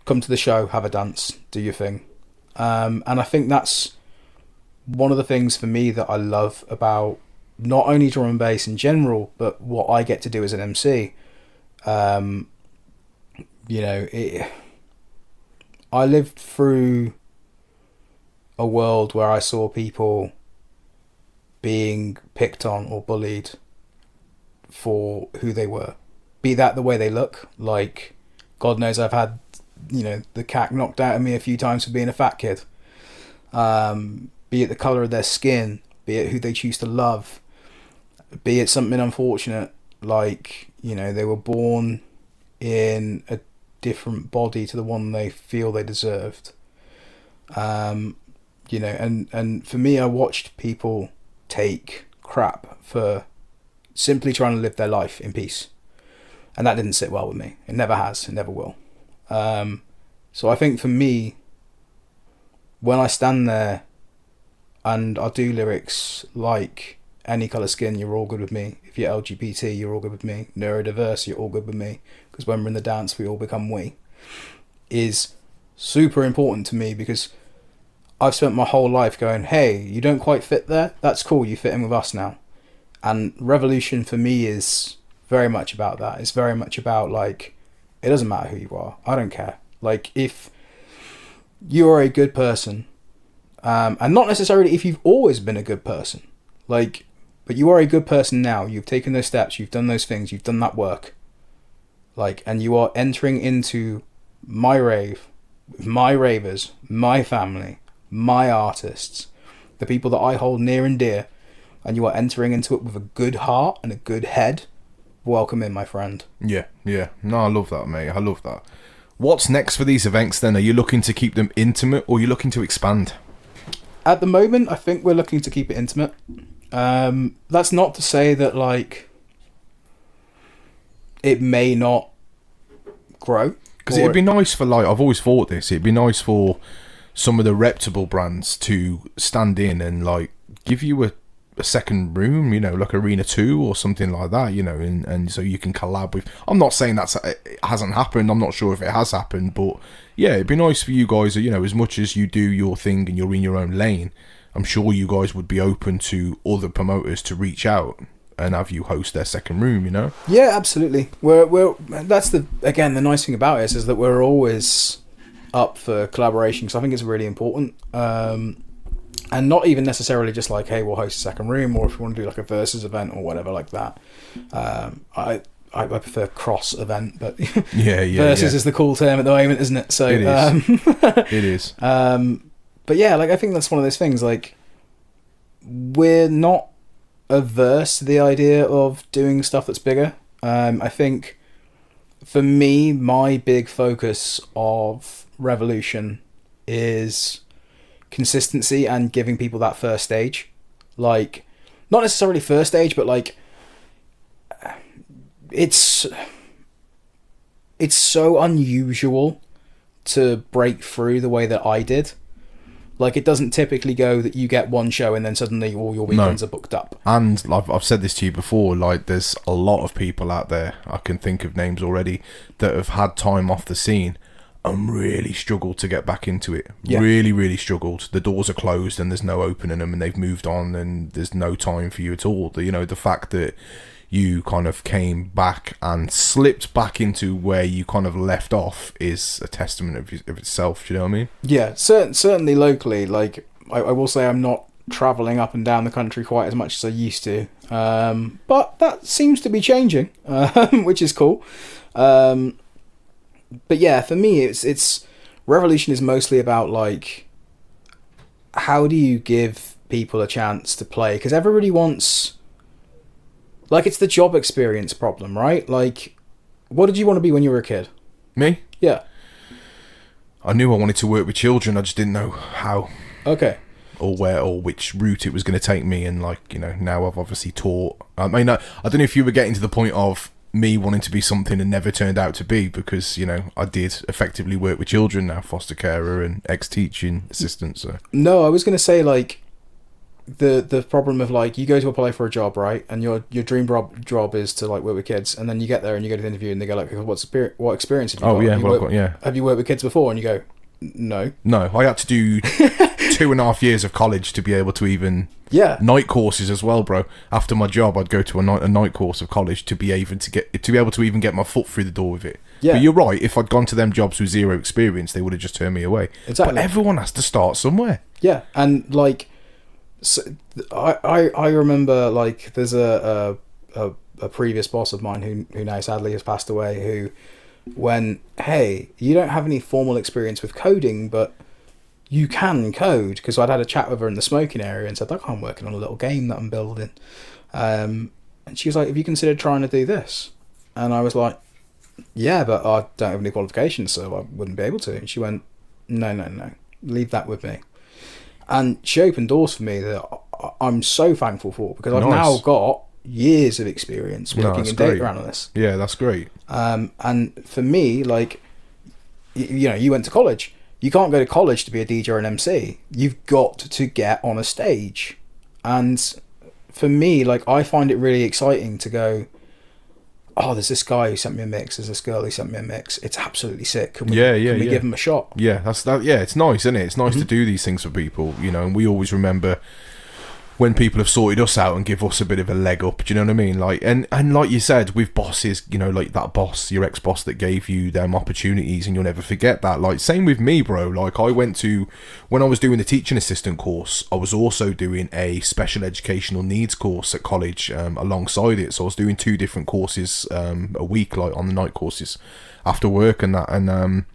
come to the show, have a dance, do your thing. And I think that's one of the things for me that I love about not only drum and bass in general, but what I get to do as an MC. You know, I lived through a world where I saw people being picked on or bullied for who they were, be that the way they look. Like, God knows I've had, you know, the cack knocked out of me a few times for being a fat kid. Be it the colour of their skin, be it who they choose to love, be it something unfortunate, like, you know, they were born in a different body to the one they feel they deserved. You know, and for me, I watched people take crap for simply trying to live their life in peace. And that didn't sit well with me. It never has. It never will. So I think for me, when I stand there and I do lyrics like any colour skin, you're all good with me. If you're LGBT, you're all good with me. Neurodiverse, you're all good with me. Because when we're in the dance, we all become we. Is super important to me, because I've spent my whole life going, hey, you don't quite fit there? That's cool, you fit in with us now. And Revolution for me is very much about that. It's very much about, like, it doesn't matter who you are. I don't care. Like, if you're a good person, and not necessarily if you've always been a good person, like, but you are a good person now. You've taken those steps, you've done those things, you've done that work. Like, and you are entering into my rave, my ravers, my family, my artists, the people that I hold near and dear, and you are entering into it with a good heart and a good head. Welcome in, my friend. Yeah. No, I love that, mate. I love that. What's next for these events then? Are you looking to keep them intimate, or are you looking to expand? At the moment, I think we're looking to keep it intimate. That's not to say that, like, it may not grow. Because it'd be nice for, like, I've always thought this, it'd be nice for some of the reputable brands to stand in and, like, give you a second room, you know, like Arena 2 or something like that, you know, and so you can collab with. I'm not saying it hasn't happened, I'm not sure if it has happened, but yeah, it'd be nice for you guys, you know, as much as you do your thing and you're in your own lane, I'm sure you guys would be open to other promoters to reach out and have you host their second room, you know? Yeah, absolutely. We're that's the nice thing about it is that we're always up for collaboration, because I think it's really important. And not even necessarily just like, hey, we'll host a second room, or if we want to do like a versus event or whatever like that. I prefer cross event, but yeah, versus is the cool term at the moment, isn't it? So it is. It is. But yeah, like, I think that's one of those things. Like, we're not averse to the idea of doing stuff that's bigger. I think for me, my big focus of Revolution is consistency and giving people that first stage. Like, not necessarily first stage, but like, it's so unusual to break through the way that I did. Like, it doesn't typically go that you get one show and then suddenly all your weekends are booked up. And I've said this to you before, like, there's a lot of people out there, I can think of names already, that have had time off the scene and really struggled to get back into it. Yeah. Really, really struggled. The doors are closed and there's no opening them, and they've moved on and there's no time for you at all. You know, the fact that you kind of came back and slipped back into where you kind of left off is a testament of itself. Do you know what I mean? Yeah, certainly locally. Like, I will say I'm not travelling up and down the country quite as much as I used to. But that seems to be changing, which is cool. But yeah, for me, it's Revolution is mostly about, like, how do you give people a chance to play? Because everybody wants, like, it's the job experience problem, right? Like, what did you want to be when you were a kid? Me? Yeah. I knew I wanted to work with children. I just didn't know how. Okay. Or where, or which route it was going to take me. And, like, you know, now I've obviously taught. I mean, I don't know if you were getting to the point of me wanting to be something and never turned out to be, because, you know, I did effectively work with children now, foster carer and ex-teaching assistant. So no, I was going to say, like, the problem of, like, you go to apply for a job, right, and your dream job is to, like, work with kids, and then you get there and you go to the interview and they go, like, what experience have you got? Have you worked with kids before? And you go, no, I had to do 2.5 years of college to be able to even night courses as well, bro. After my job, I'd go to a night course of college to be able to even get my foot through the door with it. Yeah. But you're right. If I'd gone to them jobs with zero experience, they would have just turned me away. Exactly. But everyone has to start somewhere. Yeah, and like, so I remember, like, there's a previous boss of mine who now sadly has passed away, who went, hey, you don't have any formal experience with coding, but you can code, because I'd had a chat with her in the smoking area and said, like, I'm working on a little game that I'm building, and she was like, have you considered trying to do this? And I was like, yeah, but I don't have any qualifications, so I wouldn't be able to. And she went, no, leave that with me. And she opened doors for me that I'm so thankful for, because I've now got years of experience working in data analysts. Yeah, that's great. And for me, like, you know, you went to college. You can't go to college to be a DJ or an MC. You've got to get on a stage. And for me, like, I find it really exciting to go, oh, there's this guy who sent me a mix, there's this girl who sent me a mix. It's absolutely sick. Can we give them a shot? Yeah, it's nice, isn't it? It's nice to do these things for people, you know, and we always remember when people have sorted us out and give us a bit of a leg up, do you know what I mean? Like, and like you said, with bosses, you know, like that boss, your ex-boss that gave you them opportunities, and you'll never forget that. Like, same with me, bro. Like, when I was doing the teaching assistant course, I was also doing a special educational needs course at college alongside it. So I was doing 2 different courses a week, like on the night courses after work and that. And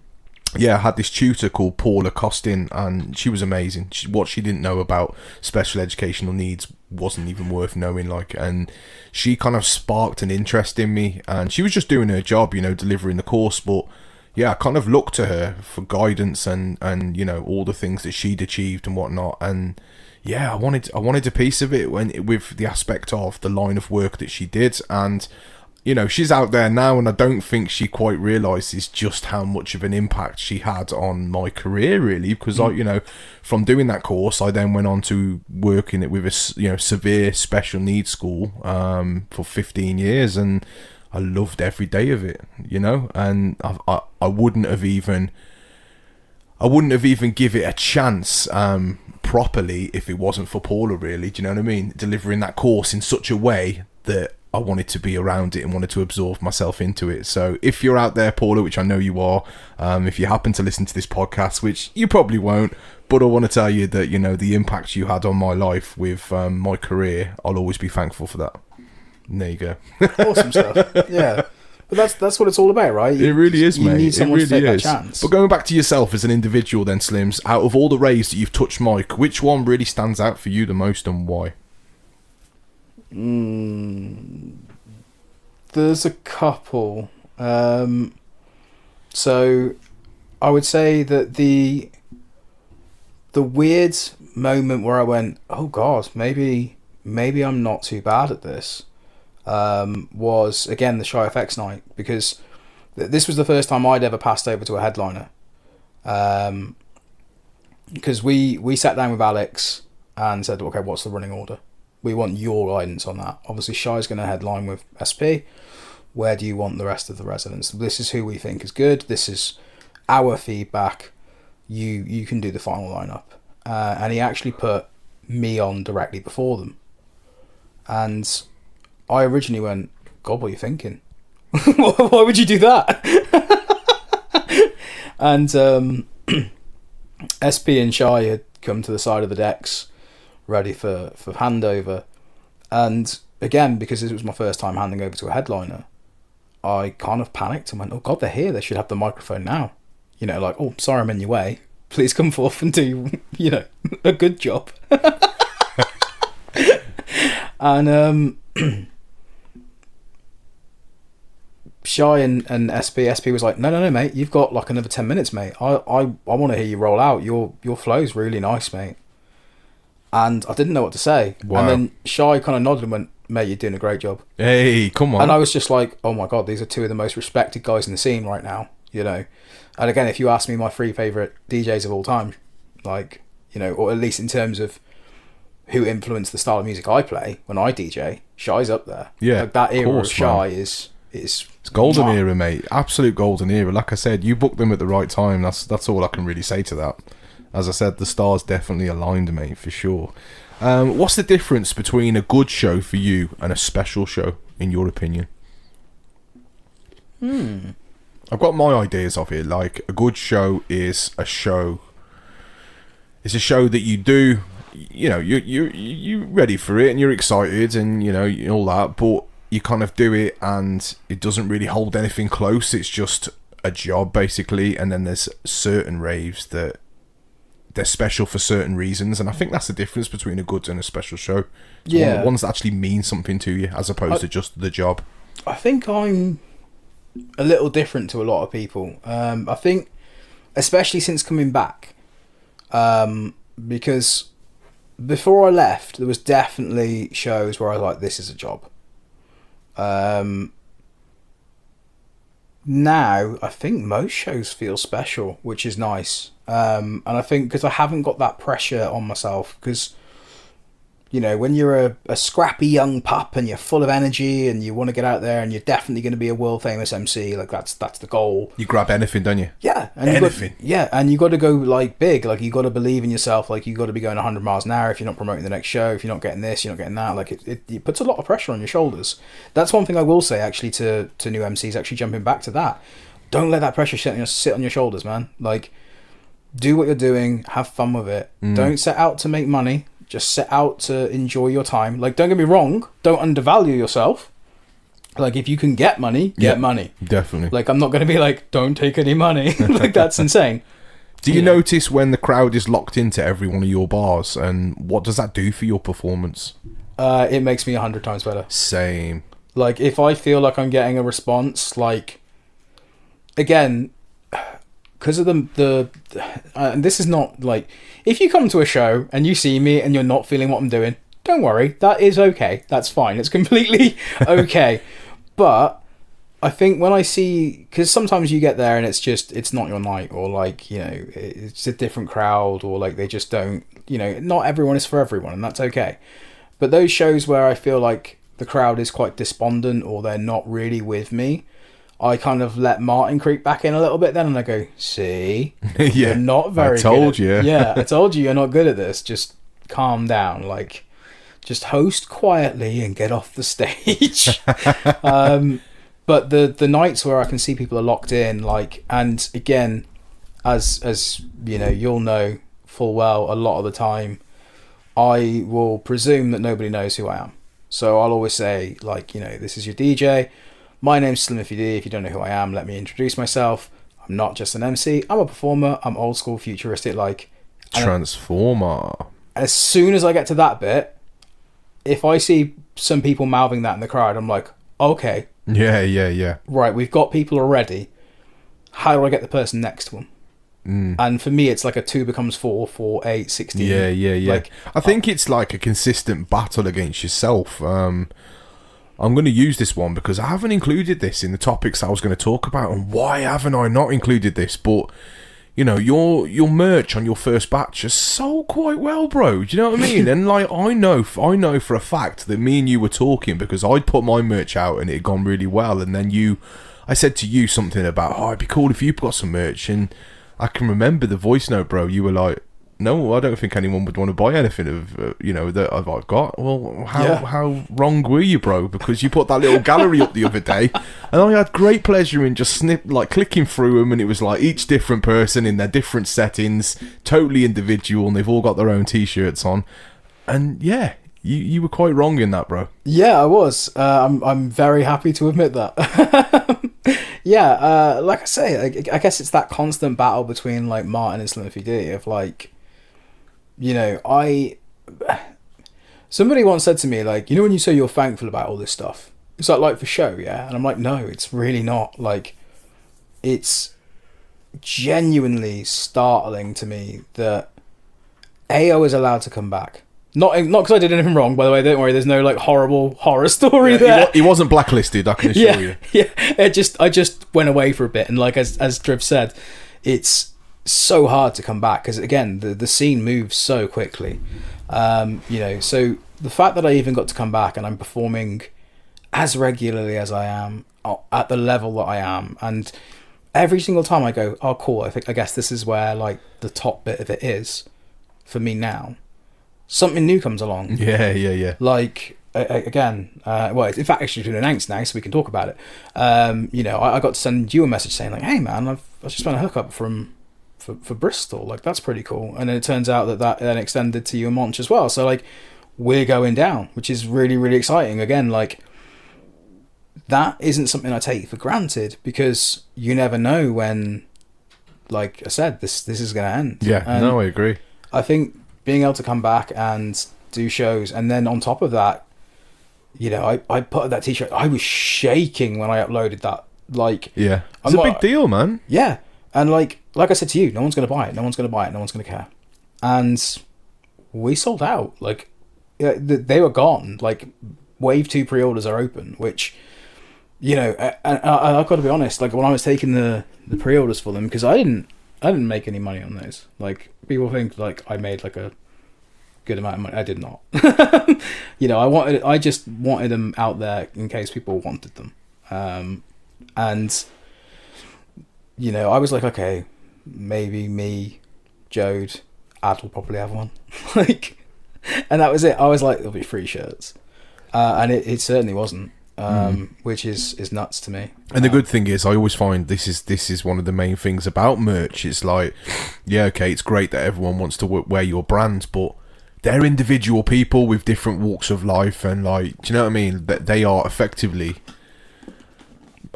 I had this tutor called Paula Costin, and she was amazing. What she didn't know about special educational needs wasn't even worth knowing, like, and she kind of sparked an interest in me, and she was just doing her job, you know, delivering the course, but yeah, I kind of looked to her for guidance and you know, all the things that she'd achieved and whatnot, and yeah, I wanted a piece of it with the aspect of the line of work that she did. And you know, she's out there now, and I don't think she quite realises just how much of an impact she had on my career, really, because I, you know, from doing that course, I then went on to working with a, you know, severe special needs school for 15 years, and I loved every day of it, you know, and I wouldn't have even give it a chance properly if it wasn't for Paula, really. Do you know what I mean? Delivering that course in such a way that I wanted to be around it and wanted to absorb myself into it. So if you're out there, Paula, which I know you are, if you happen to listen to this podcast, which you probably won't, but I want to tell you that, you know, the impact you had on my life with my career, I'll always be thankful for that. And there you go. Awesome stuff. Yeah. But that's what it's all about, right? It really is, mate. You need someone it really to take is. that chance. But going back to yourself as an individual then, Slims, out of all the raves that you've touched, Mike, which one really stands out for you the most, and why? There's a couple. So I would say that the weird moment where I went, oh God, maybe I'm not too bad at this, was again the Shy FX night, because this was the first time I'd ever passed over to a headliner. Because we sat down with Alex and said, okay, what's the running order? We want your guidance on that. Obviously, Shy's going to headline with SP. Where do you want the rest of the residents? This is who we think is good. This is our feedback. You can do the final lineup. And he actually put me on directly before them. And I originally went, God, what are you thinking? Why would you do that? And SP and Shy had come to the side of the decks, ready for handover. And again, because this was my first time handing over to a headliner, I kind of panicked and went, oh God, they're here. They should have the microphone now. You know, like, oh, sorry, I'm in your way. Please come forth and do, you know, a good job. And Shy and SP was like, no, mate, you've got like another 10 minutes, mate. I want to hear you roll out. Your flow's really nice, mate. And I didn't know what to say. Wow. And then Shy kind of nodded and went, mate, you're doing a great job. Hey, come on. And I was just like, oh my God, these are 2 of the most respected guys in the scene right now, you know. And again, if you ask me my 3 favourite DJs of all time, like, you know, or at least in terms of who influenced the style of music I play when I DJ, Shy's up there. Yeah, like that era of Shy is it's golden era, mate. Absolute golden era. Like I said, you booked them at the right time. That's all I can really say to that. as I said, the stars definitely aligned, mate, for sure. What's the difference between a good show for you and a special show, in your opinion? I've got my ideas of it. Like, a good show is a show. It's a show that you do. You know, you're ready for it and you're excited and you know all that, but you kind of do it and it doesn't really hold anything close. It's just a job basically, and then there's certain raves that they're special for certain reasons, and I think that's the difference between a good and a special show. It's ones that actually mean something to you as opposed to just the job. I think I'm a little different to a lot of people. I think, especially since coming back, because before I left, there was definitely shows where I was like, this is a job. Now, I think most shows feel special, which is nice. And I think because I haven't got that pressure on myself, because, you know, when you're a scrappy young pup and you're full of energy and you want to get out there and you're definitely going to be a world famous MC, like that's the goal. You grab anything, don't you? Yeah. And anything. And you got to go like big, like you got to believe in yourself, like you got to be going 100 miles an hour if you're not promoting the next show, if you're not getting this, you're not getting that. Like it puts a lot of pressure on your shoulders. That's one thing I will say actually to new MCs, actually jumping back to that. Don't let that pressure sit on your shoulders, man. Like, do what you're doing, have fun with it. Don't set out to make money. Just set out to enjoy your time. Like, don't get me wrong, don't undervalue yourself. Like, if you can get money, get money. Definitely. Like, I'm not going to be like, don't take any money. Like, that's insane. Do you notice when the crowd is locked into every one of your bars, and what does that do for your performance? It makes me 100 times better. Same. Like, if I feel like I'm getting a response, like, again, because of the and this is not like, if you come to a show and you see me and you're not feeling what I'm doing, don't worry, that is okay, that's fine, it's completely okay. But I think when I see, because sometimes you get there and it's not your night, or like, you know, it's a different crowd, or like they just don't, you know, not everyone is for everyone, and that's okay. But those shows where I feel like the crowd is quite despondent or they're not really with me, I kind of let Martin creep back in a little bit then, and I go, see, you're not very good. I told you. Yeah, I told you you're not good at this. Just calm down. Like, just host quietly and get off the stage. But the nights where I can see people are locked in, like, and again, as you know, you'll know full well, a lot of the time, I will presume that nobody knows who I am. So I'll always say, like, you know, this is your DJ. My name's Slimify. If you don't know who I am, let me introduce myself. I'm not just an MC. I'm a performer. I'm old school, futuristic, like... Transformer. As soon as I get to that bit, if I see some people mouthing that in the crowd, I'm like, okay. Yeah. Right, we've got people already. How do I get the person next to them? And for me, it's like a 2 becomes 4, 4, 8, 16. Yeah. Like, I think it's like a consistent battle against yourself. I'm going to use this one because I haven't included this in the topics I was going to talk about, and why haven't I not included this? But, you know, your merch on your first batch has sold quite well, bro. Do you know what I mean? And like, I know for a fact that me and you were talking because I'd put my merch out and it had gone really well, and then I said to you something about, it'd be cool if you've got some merch, and I can remember the voice note, bro. You were like, no, I don't think anyone would want to buy anything of that I've got. Well, how wrong were you, bro? Because you put that little gallery up the other day, and I had great pleasure in just clicking through them, and it was like each different person in their different settings, totally individual, and they've all got their own t-shirts on. And yeah, you were quite wrong in that, bro. Yeah, I was. I'm very happy to admit that. Yeah, like I say, I guess it's that constant battle between like Martin and Slimify D of like, you know, somebody once said to me, like, you know, when you say you're thankful about all this stuff, it's like for show, yeah? And I'm like, no, it's really not. Like, it's genuinely startling to me that I was allowed to come back. Not because I did anything wrong, by the way, don't worry, there's no like horrible horror story there. He wasn't blacklisted, I can assure you. Yeah, I just went away for a bit, and like as Dribbz said, it's so hard to come back because again the scene moves so quickly, you know, so the fact that I even got to come back and I'm performing as regularly as I am at the level that I am, and every single time I go, oh cool, I guess this is where like the top bit of it is for me now. Something new comes along. Yeah. Like again, well, it's in fact actually been announced now, so we can talk about it. I got to send you a message saying like, hey man, I've just found a hookup for Bristol. Like that's pretty cool. And then it turns out that then extended to you and Monch as well. So like we're going down, which is really, really exciting. Again, like that isn't something I take for granted because you never know when, like I said, this is going to end. Yeah, and no, I agree. I think being able to come back and do shows, and then on top of that, I put up that t-shirt. I was shaking when I uploaded that. Like, yeah, it's a big deal, man. Yeah, and like I said to you, no one's going to buy it. No one's going to buy it. No one's going to care. And we sold out. Like, they were gone. Like, Wave 2 pre-orders are open, which, and I've got to be honest. Like, when I was taking the pre-orders for them, because I didn't make any money on those. Like, people think like I made like a good amount of money. I did not. I just wanted them out there in case people wanted them. And I was like, okay, maybe me, Jode, Ad will probably have one. Like, and that was it. I was like, there'll be free shirts. And it certainly wasn't. Which is nuts to me. And the good thing is, I always find this is one of the main things about merch. It's like, yeah, okay, it's great that everyone wants to wear your brand, but they're individual people with different walks of life, and like, do you know what I mean? That they are effectively.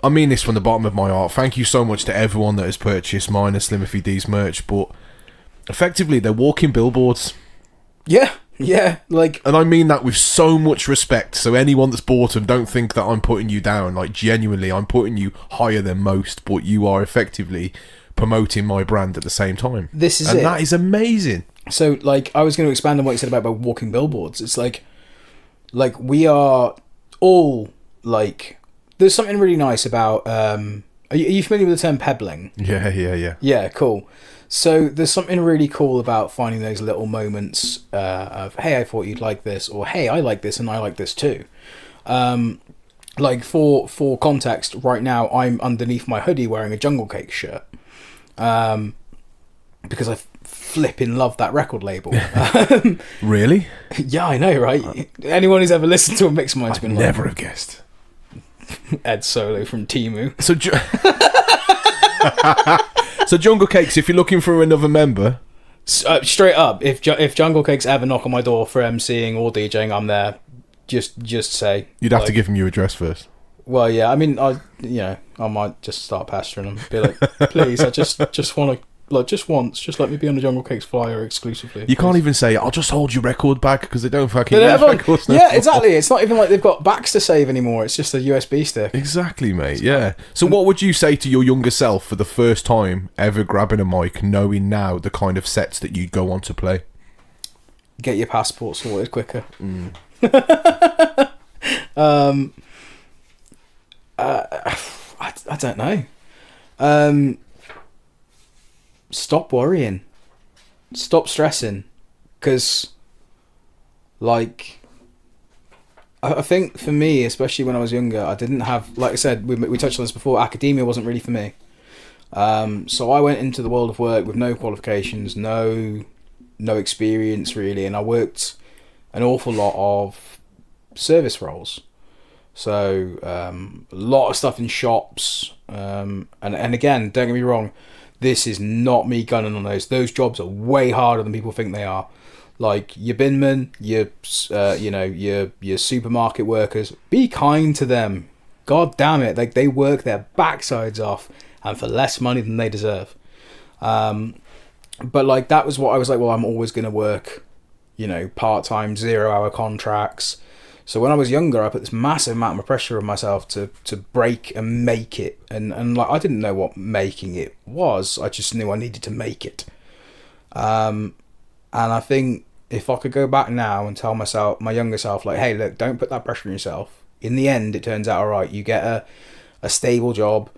I mean this from the bottom of my heart. Thank you so much to everyone that has purchased mine and Slimify D's merch, but effectively they're walking billboards. Yeah, like... And I mean that with so much respect, so anyone that's bought them, don't think that I'm putting you down. Like, genuinely, I'm putting you higher than most, but you are effectively promoting my brand at the same time. This is and it. That is amazing. So, like, I was going to expand on what you said about walking billboards. It's like we are all, like... There's something really nice about... Are you familiar with the term pebbling? Yeah. Yeah, cool. So there's something really cool about finding those little moments of, hey, I thought you'd like this, or hey, I like this and I like this too. Like for context, right now I'm underneath my hoodie wearing a Jungle Cake shirt because I flipping love that record label. Really? Yeah, I know, right? Anyone who's ever listened to a mix of mine's been never have guessed. Ed Solo from Temu. So Jungle Cakes, if you're looking for another member, straight up, if Jungle Cakes ever knock on my door for MCing or DJing, I'm there. Just say. You'd have to give them your address first. Well, yeah. I mean, I might just start pestering them. Be like, please, I just want to. Like, just once, just let me be on the Jungle Cakes flyer exclusively. You can't even say, I'll just hold your record back, because they don't fucking use records now. Yeah, exactly. It's not even like they've got backs to save anymore. It's just a USB stick. Exactly, mate. Yeah. So what would you say to your younger self for the first time ever grabbing a mic, knowing now the kind of sets that you'd go on to play? Get your passport sorted quicker. I don't know. Stop worrying, stop stressing, because like I think for me, especially when I was younger, I didn't have, like I said, we touched on this before, academia wasn't really for me. So I went into the world of work with no qualifications, no experience really, and I worked an awful lot of service roles. So a lot of stuff in shops, and again, don't get me wrong, this is not me gunning on those. Those jobs are way harder than people think they are. Like your binmen, your supermarket workers. Be kind to them. God damn it! Like they work their backsides off, and for less money than they deserve. But like that was what I was like. Well, I'm always going to work, part-time, 0-hour contracts. So when I was younger, I put this massive amount of pressure on myself to break and make it. And like I didn't know what making it was. I just knew I needed to make it. And I think if I could go back now and tell myself, my younger self, like, hey, look, don't put that pressure on yourself. In the end, it turns out all right. You get a stable job.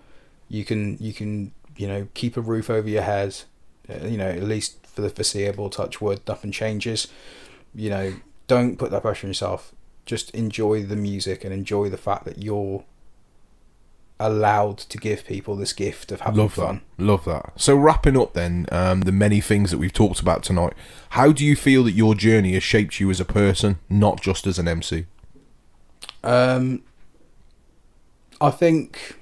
You can keep a roof over your head. At least for the foreseeable, touch wood, nothing changes. Don't put that pressure on yourself. Just enjoy the music and enjoy the fact that you're allowed to give people this gift of having fun. Love that. So wrapping up then, the many things that we've talked about tonight, how do you feel that your journey has shaped you as a person, not just as an MC? I think...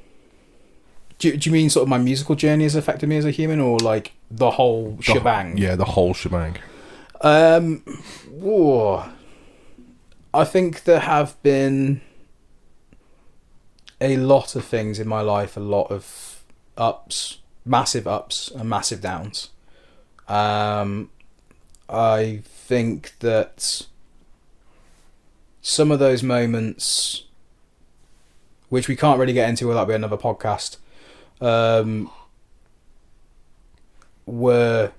Do you mean sort of my musical journey has affected me as a human, or like the whole shebang? Yeah, the whole shebang. Whoa. I think there have been a lot of things in my life, a lot of ups and massive downs. I think that some of those moments, which we can't really get into without being another podcast, were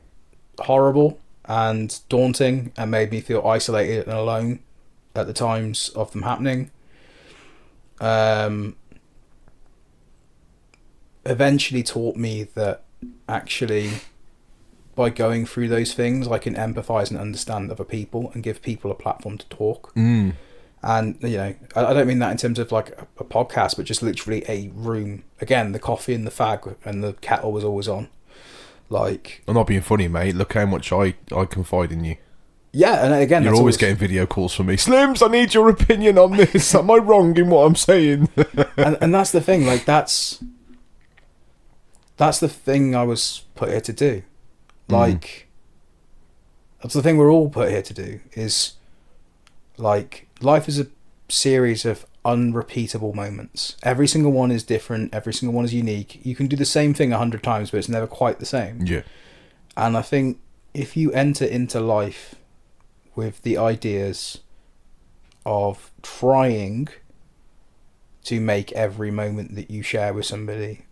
horrible and daunting and made me feel isolated and alone at the times of them happening. Eventually taught me that actually by going through those things I can empathise and understand other people and give people a platform to talk. And, you know, I don't mean that in terms of like a podcast, but just literally a room. Again, the coffee and the fag and the kettle was always on. Like, I'm not being funny, mate. Look how much I confide in you. Yeah, and again, you're always getting video calls from me. Slims, I need your opinion on this. Am I wrong in what I'm saying? and that's the thing. Like, that's the thing I was put here to do. Like, that's the thing we're all put here to do. Is like, life is a series of unrepeatable moments. Every single one is different. Every single one is unique. You can do the same thing 100 times, but it's never quite the same. Yeah. And I think if you enter into life with the ideas of trying to make every moment that you share with somebody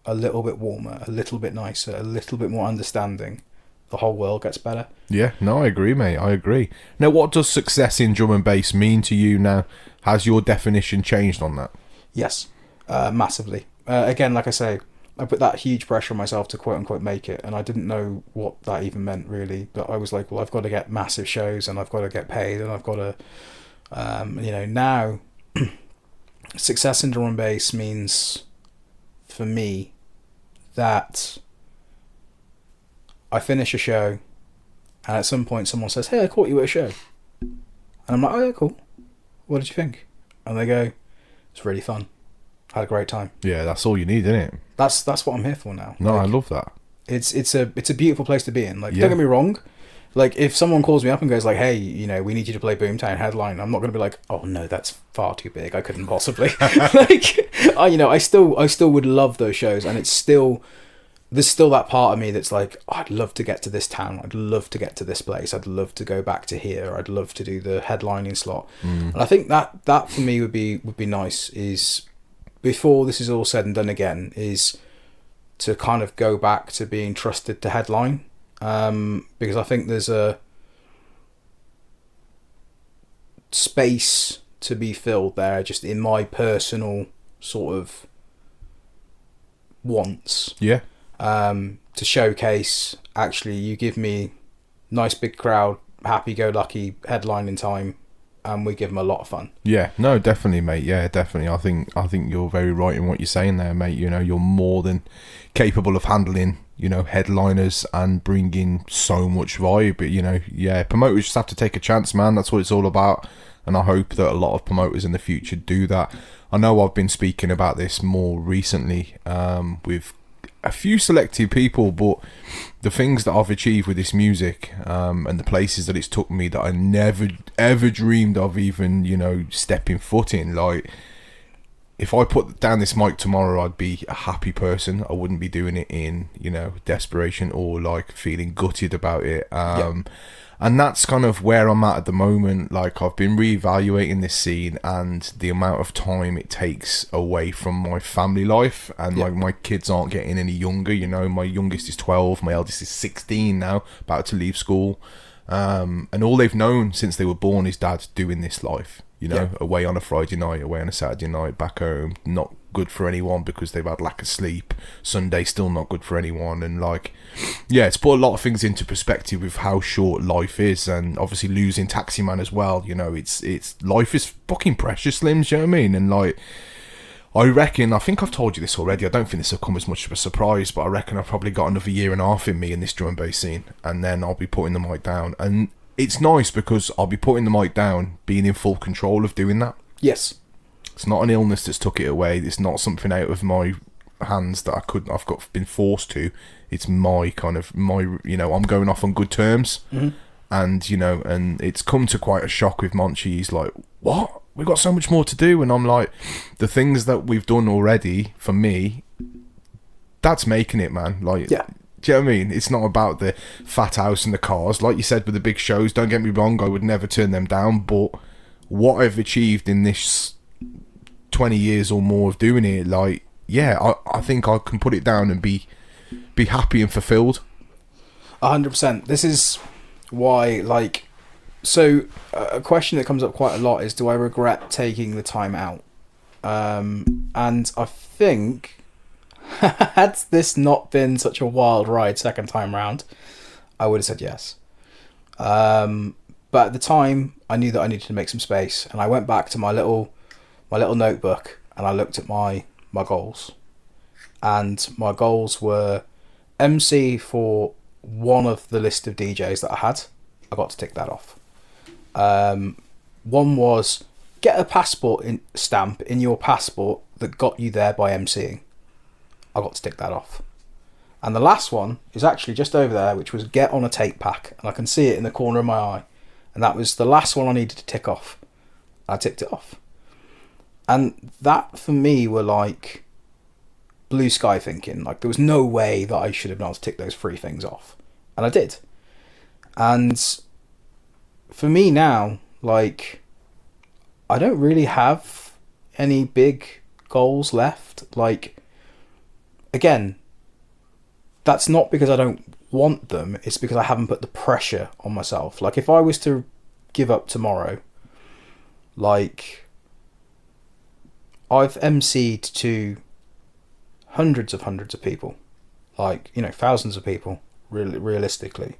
a little bit warmer, a little bit nicer, a little bit more understanding, the whole world gets better. Yeah, no, I agree, mate. I agree. Now, what does success in drum and bass mean to you now? Has your definition changed on that? Yes, massively. Again, like I say, I put that huge pressure on myself to quote unquote make it, and I didn't know what that even meant really. But I was like, well, I've got to get massive shows, and I've got to get paid, and I've got to, now success in drum and bass means for me that I finish a show, and at some point someone says, "Hey, I caught you at a show," and I'm like, "Oh yeah, cool. What did you think?" And they go, "It's really fun. Had a great time." Yeah, that's all you need, isn't it? That's what I'm here for now. No, like, I love that. It's a beautiful place to be in. Like, don't get me wrong. Like, if someone calls me up and goes like, "Hey, we need you to play Boomtown headline," I'm not going to be like, "Oh no, that's far too big. I couldn't possibly." Like, I still would love those shows, and there's still that part of me that's like, oh, I'd love to get to this town. I'd love to get to this place. I'd love to go back to here. I'd love to do the headlining slot. And I think that for me would be nice. Is before this is all said and done again, is to kind of go back to being trusted to headline. Because I think there's a space to be filled there, just in my personal sort of wants. Yeah. To showcase, actually, you give me nice big crowd, happy-go-lucky headlining time, and we give them a lot of fun. Yeah, no, definitely, mate. Yeah, definitely. I think you're very right in what you're saying there, mate. You're more than capable of handling, headliners and bringing so much vibe. But, promoters just have to take a chance, man. That's what it's all about. And I hope that a lot of promoters in the future do that. I know I've been speaking about this more recently with a few selected people, but the things that I've achieved with this music and the places that it's took me that I never ever dreamed of even stepping foot in. Like, if I put down this mic tomorrow, I'd be a happy person. I wouldn't be doing it in desperation or like feeling gutted about it. And that's kind of where I'm at the moment. Like, I've been reevaluating this scene and the amount of time it takes away from my family life. And like, my kids aren't getting any younger. My youngest is 12, my eldest is 16 now, about to leave school. And all they've known since they were born is dad doing this life. Away on a Friday night, away on a Saturday night, back home, not good for anyone because they've had lack of sleep. Sunday, still not good for anyone. And like, it's put a lot of things into perspective with how short life is, and obviously losing Taxi Man as well. It's life is fucking precious, Slims, you know what I mean? And like, I reckon, I think I've told you this already, I don't think this will come as much of a surprise, but I reckon I've probably got another year and a half in me in this drum and bass scene, and then I'll be putting the mic down. And it's nice because I'll be putting the mic down, being in full control of doing that. Yes. It's not an illness that's took it away. It's not something out of my hands that been forced to. It's my I'm going off on good terms. Mm-hmm. And, and it's come to quite a shock with Monchi. He's like, what? We've got so much more to do. And I'm like, the things that we've done already, for me, that's making it, man. Like, yeah. Do you know what I mean? It's not about the fat house and the cars. Like you said with the big shows, don't get me wrong, I would never turn them down. But what I've achieved in this 20 years or more of doing it, like, yeah, I think I can put it down and be happy and fulfilled. 100%. This is why, like, so a question that comes up quite a lot is, do I regret taking the time out? And I think, had this not been such a wild ride second time round, I would have said yes. But at the time, I knew that I needed to make some space, and I went back to my little notebook and I looked at my goals, and my goals were MC for one of the list of DJs that I had. I got to tick that off. One was get a passport stamp in your passport that got you there by MCing. I got to tick that off. And the last one is actually just over there, which was get on a tape pack, and I can see it in the corner of my eye. And that was the last one I needed to tick off. I ticked it off. And that for me were like blue sky thinking. Like, there was no way that I should have been able to tick those 3 things off. And I did. And for me now, like, I don't really have any big goals left. Like, again, that's not because I don't want them, it's because I haven't put the pressure on myself. Like, if I was to give up tomorrow, like, I've MC'd to hundreds of people, like, thousands of people, realistically,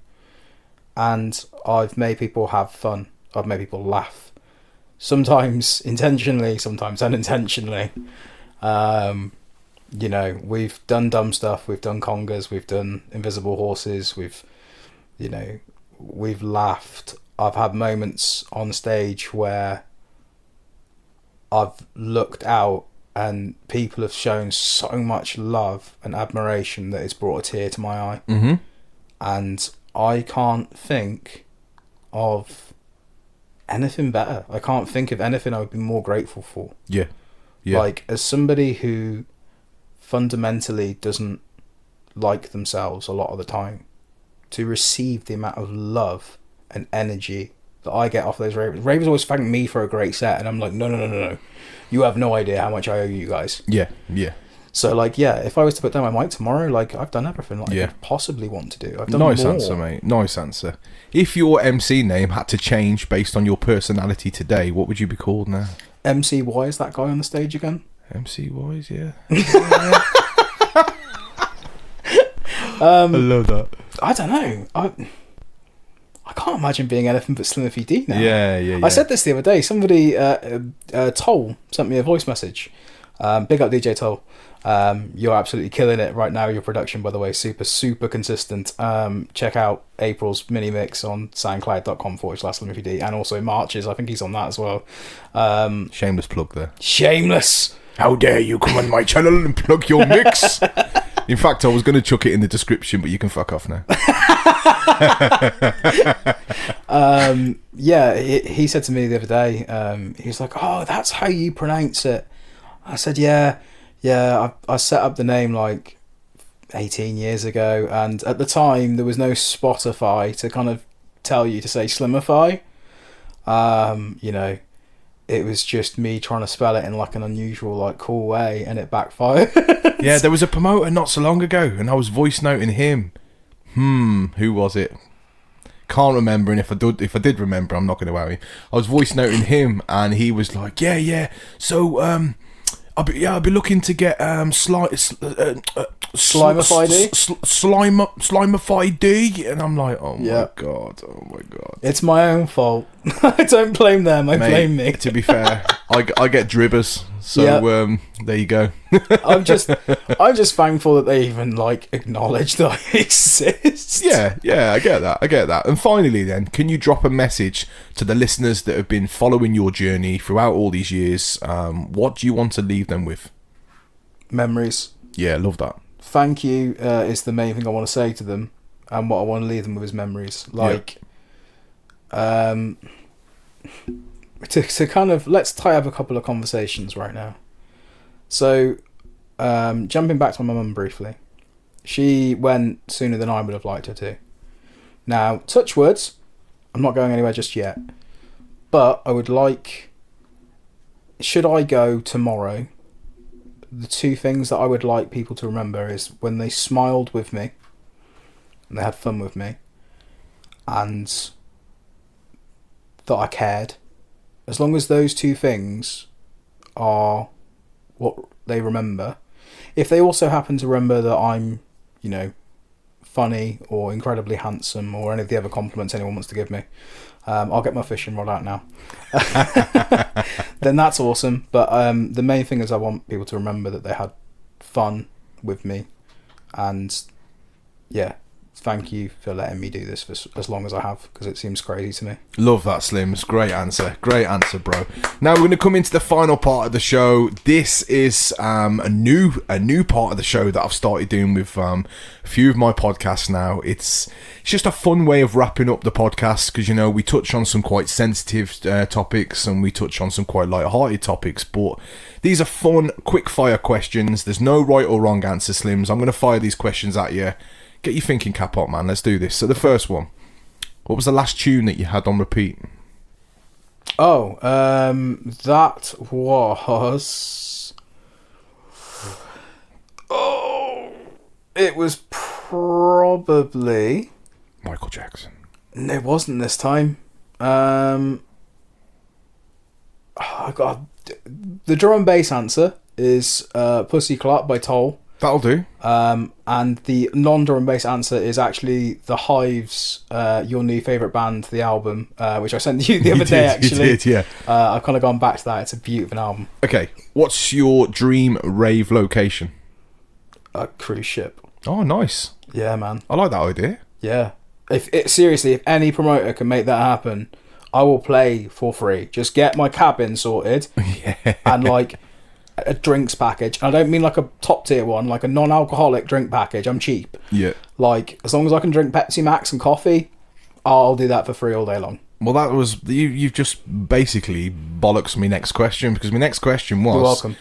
and I've made people have fun, I've made people laugh, sometimes intentionally, sometimes unintentionally. We've done dumb stuff, we've done congas, we've done invisible horses, we've laughed. I've had moments on stage where I've looked out and people have shown so much love and admiration that it's brought a tear to my eye. Mm-hmm. And I can't think of anything better. I can't think of anything I would be more grateful for. Yeah. Like, as somebody who fundamentally doesn't like themselves a lot of the time, to receive the amount of love and energy that I get off those ravers. Ravers always thank me for a great set, and I'm like, no. You have no idea how much I owe you guys. Yeah. So, like, yeah, if I was to put down my mic tomorrow, like, I've done everything I could possibly want to do. I've done nice more. Answer, mate. Nice answer. If your MC name had to change based on your personality today, what would you be called now? MC Wise, that guy on the stage again? MC Wise, yeah. I love that. I don't know. I can't imagine being anything but Slimify D now. Yeah. I said this the other day. Somebody, Toll, sent me a voice message. Big up DJ Toll. You're absolutely killing it right now. Your production, by the way, super consistent. Check out April's mini mix on soundcloud.com/Slimify D, and also March's. I think he's on that as well. Shameless plug there. Shameless. How dare you come on my channel and plug your mix? In fact, I was going to chuck it in the description, but you can fuck off now. He said to me the other day, he's like, oh, that's how you pronounce it. I said, yeah, I set up the name like 18 years ago, and at the time there was no Spotify to kind of tell you to say Slimify. It was just me trying to spell it in like an unusual, like, cool way, and it backfired. Yeah, there was a promoter not so long ago, and I was voice noting him. Who was it? Can't remember, and if I did remember, I'm not going to worry. I was voice noting him, and he was like, yeah. So, I'll be looking to get Slimify D? Slimify D, and I'm like, oh Yeah. my god. It's my own fault. I don't blame them. I Mate, blame me. To be fair, I get Dribbz, so there you go. I'm just thankful that they even like acknowledge that I exist. Yeah, I get that. And finally, then, can you drop a message to the listeners that have been following your journey throughout all these years? What do you want to leave them with? Memories. Yeah, love that. Thank you is the main thing I want to say to them, and what I want to leave them with is memories. Like, to kind of, let's tie up a couple of conversations right now. So, jumping back to my mum briefly, she went sooner than I would have liked her to. Now, touch words, I'm not going anywhere just yet, but I would like, should I go tomorrow, the two things that I would like people to remember is when they smiled with me and they had fun with me and that I cared. As long as those two things are what they remember. If they also happen to remember that I'm, funny or incredibly handsome or any of the other compliments anyone wants to give me, I'll get my fishing rod out now. Then that's awesome. But the main thing is I want people to remember that they had fun with me, and thank you for letting me do this for as long as I have, because it seems crazy to me. Love that, Slims. Great answer, bro. Now we're going to come into the final part of the show. This is a new part of the show that I've started doing with a few of my podcasts now. It's just a fun way of wrapping up the podcast, because we touch on some quite sensitive topics and we touch on some quite light-hearted topics, but these are fun, quick-fire questions. There's no right or wrong answer, Slims. I'm going to fire these questions at you. Get your thinking cap on, man. Let's do this. So the first one. What was the last tune that you had on repeat? Oh, that was... Oh, it was probably... Michael Jackson. No, it wasn't this time. I got the drum and bass answer is Pussy Clot by Toll. That'll do. And the non-drum and bass answer is actually The Hive's Your New Favourite Band, the album, which I sent you the other day, actually. You did, yeah. I've kind of gone back to that. It's a beautiful album. Okay, what's your dream rave location? A cruise ship. Oh, nice. Yeah, man. I like that idea. Yeah. Seriously, if any promoter can make that happen, I will play for free. Just get my cabin sorted and a drinks package. I don't mean like a top tier one, like a non-alcoholic drink package. I'm cheap. Yeah. As long as I can drink Pepsi Max and coffee, I'll do that for free all day long. Well, that was you've just basically bollocks me next question, because my next question was... You're welcome.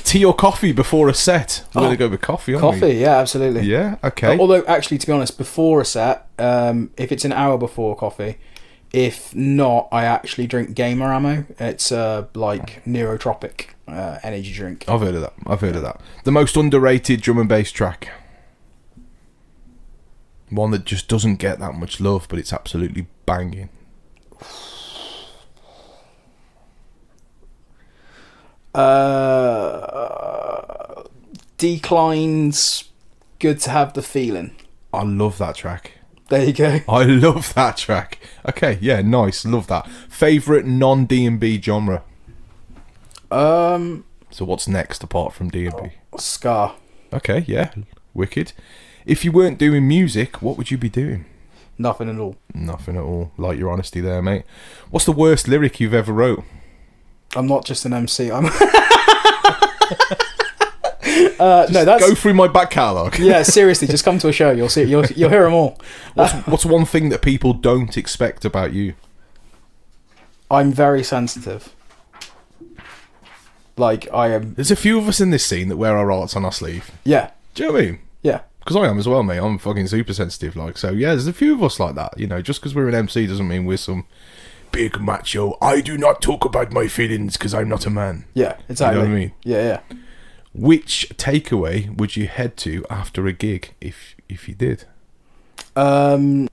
Tea or coffee before a set? We're going to go with coffee, aren't we? Coffee, yeah, absolutely. Yeah, okay. Although, actually, to be honest, before a set, if it's an hour before coffee, if not, I actually drink Gamer Ammo. It's neurotropic energy drink. I've heard of that. The most underrated drum and bass track. One that just doesn't get that much love, but it's absolutely banging. Decline's Good to Have the Feeling. I love that track. There you go. I love that track. Okay, yeah, nice. Love that. Favourite non-D&B genre? So what's next apart from D&B? Ska. Okay, yeah. Wicked. If you weren't doing music, what would you be doing? Nothing at all. Nothing at all. Like your honesty there, mate. What's the worst lyric you've ever wrote? I'm not just an MC. I'm... Go through my back catalogue. Yeah, seriously, just come to a show. You'll see. You'll hear them all. What's one thing that people don't expect about you? I'm very sensitive. I am. There's a few of us in this scene that wear our hearts on our sleeve. Yeah. Do you know what I mean? Yeah. Because I am as well, mate. I'm fucking super sensitive. So yeah, there's a few of us like that. Just because we're an MC doesn't mean we're some big macho. I do not talk about my feelings because I'm not a man. Yeah, exactly. You know what I mean? Yeah. Which takeaway would you head to after a gig if you did? Can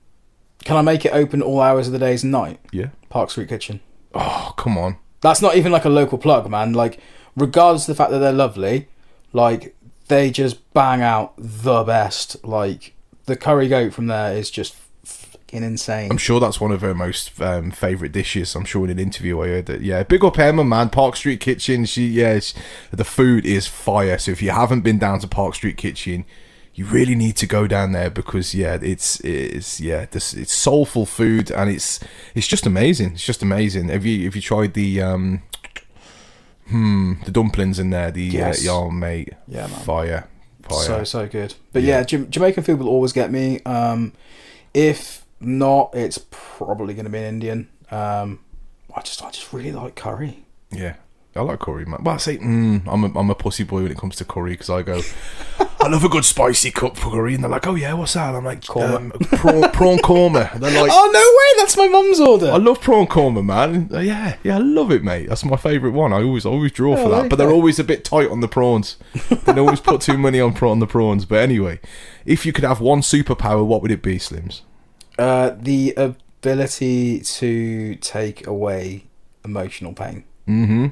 I make it open all hours of the days and night? Yeah. Park Street Kitchen. Oh, come on. That's not even a local plug, man. Regardless of the fact that they're lovely, they just bang out the best. Like, the curry goat from there is just fucking insane. I'm sure that's one of her most favourite dishes. I'm sure in an interview I heard that. Yeah, big up Emma, man. Park Street Kitchen. The food is fire. So if you haven't been down to Park Street Kitchen, you really need to go down there because it's soulful food and it's just amazing. It's just amazing. Have you tried the dumplings in there? Yes. Mate. Yeah, man. Fire. So good. But yeah, Jamaican food will always get me. If not, it's probably going to be an Indian. I just really like curry. Yeah, I like curry, man. Well, I say I'm a pussy boy when it comes to curry because I go, I love a good spicy cup for curry, and they're like, oh yeah, what's that? And I'm like, prawn korma. And they're like, oh no way, that's my mum's order. I love prawn korma, man. Yeah, I love it, mate. That's my favourite one. I always draw for that, but they're always a bit tight on the prawns. They always put too many on the prawns. But anyway, if you could have one superpower, what would it be, Slims? The ability to take away emotional pain. Mm-hmm.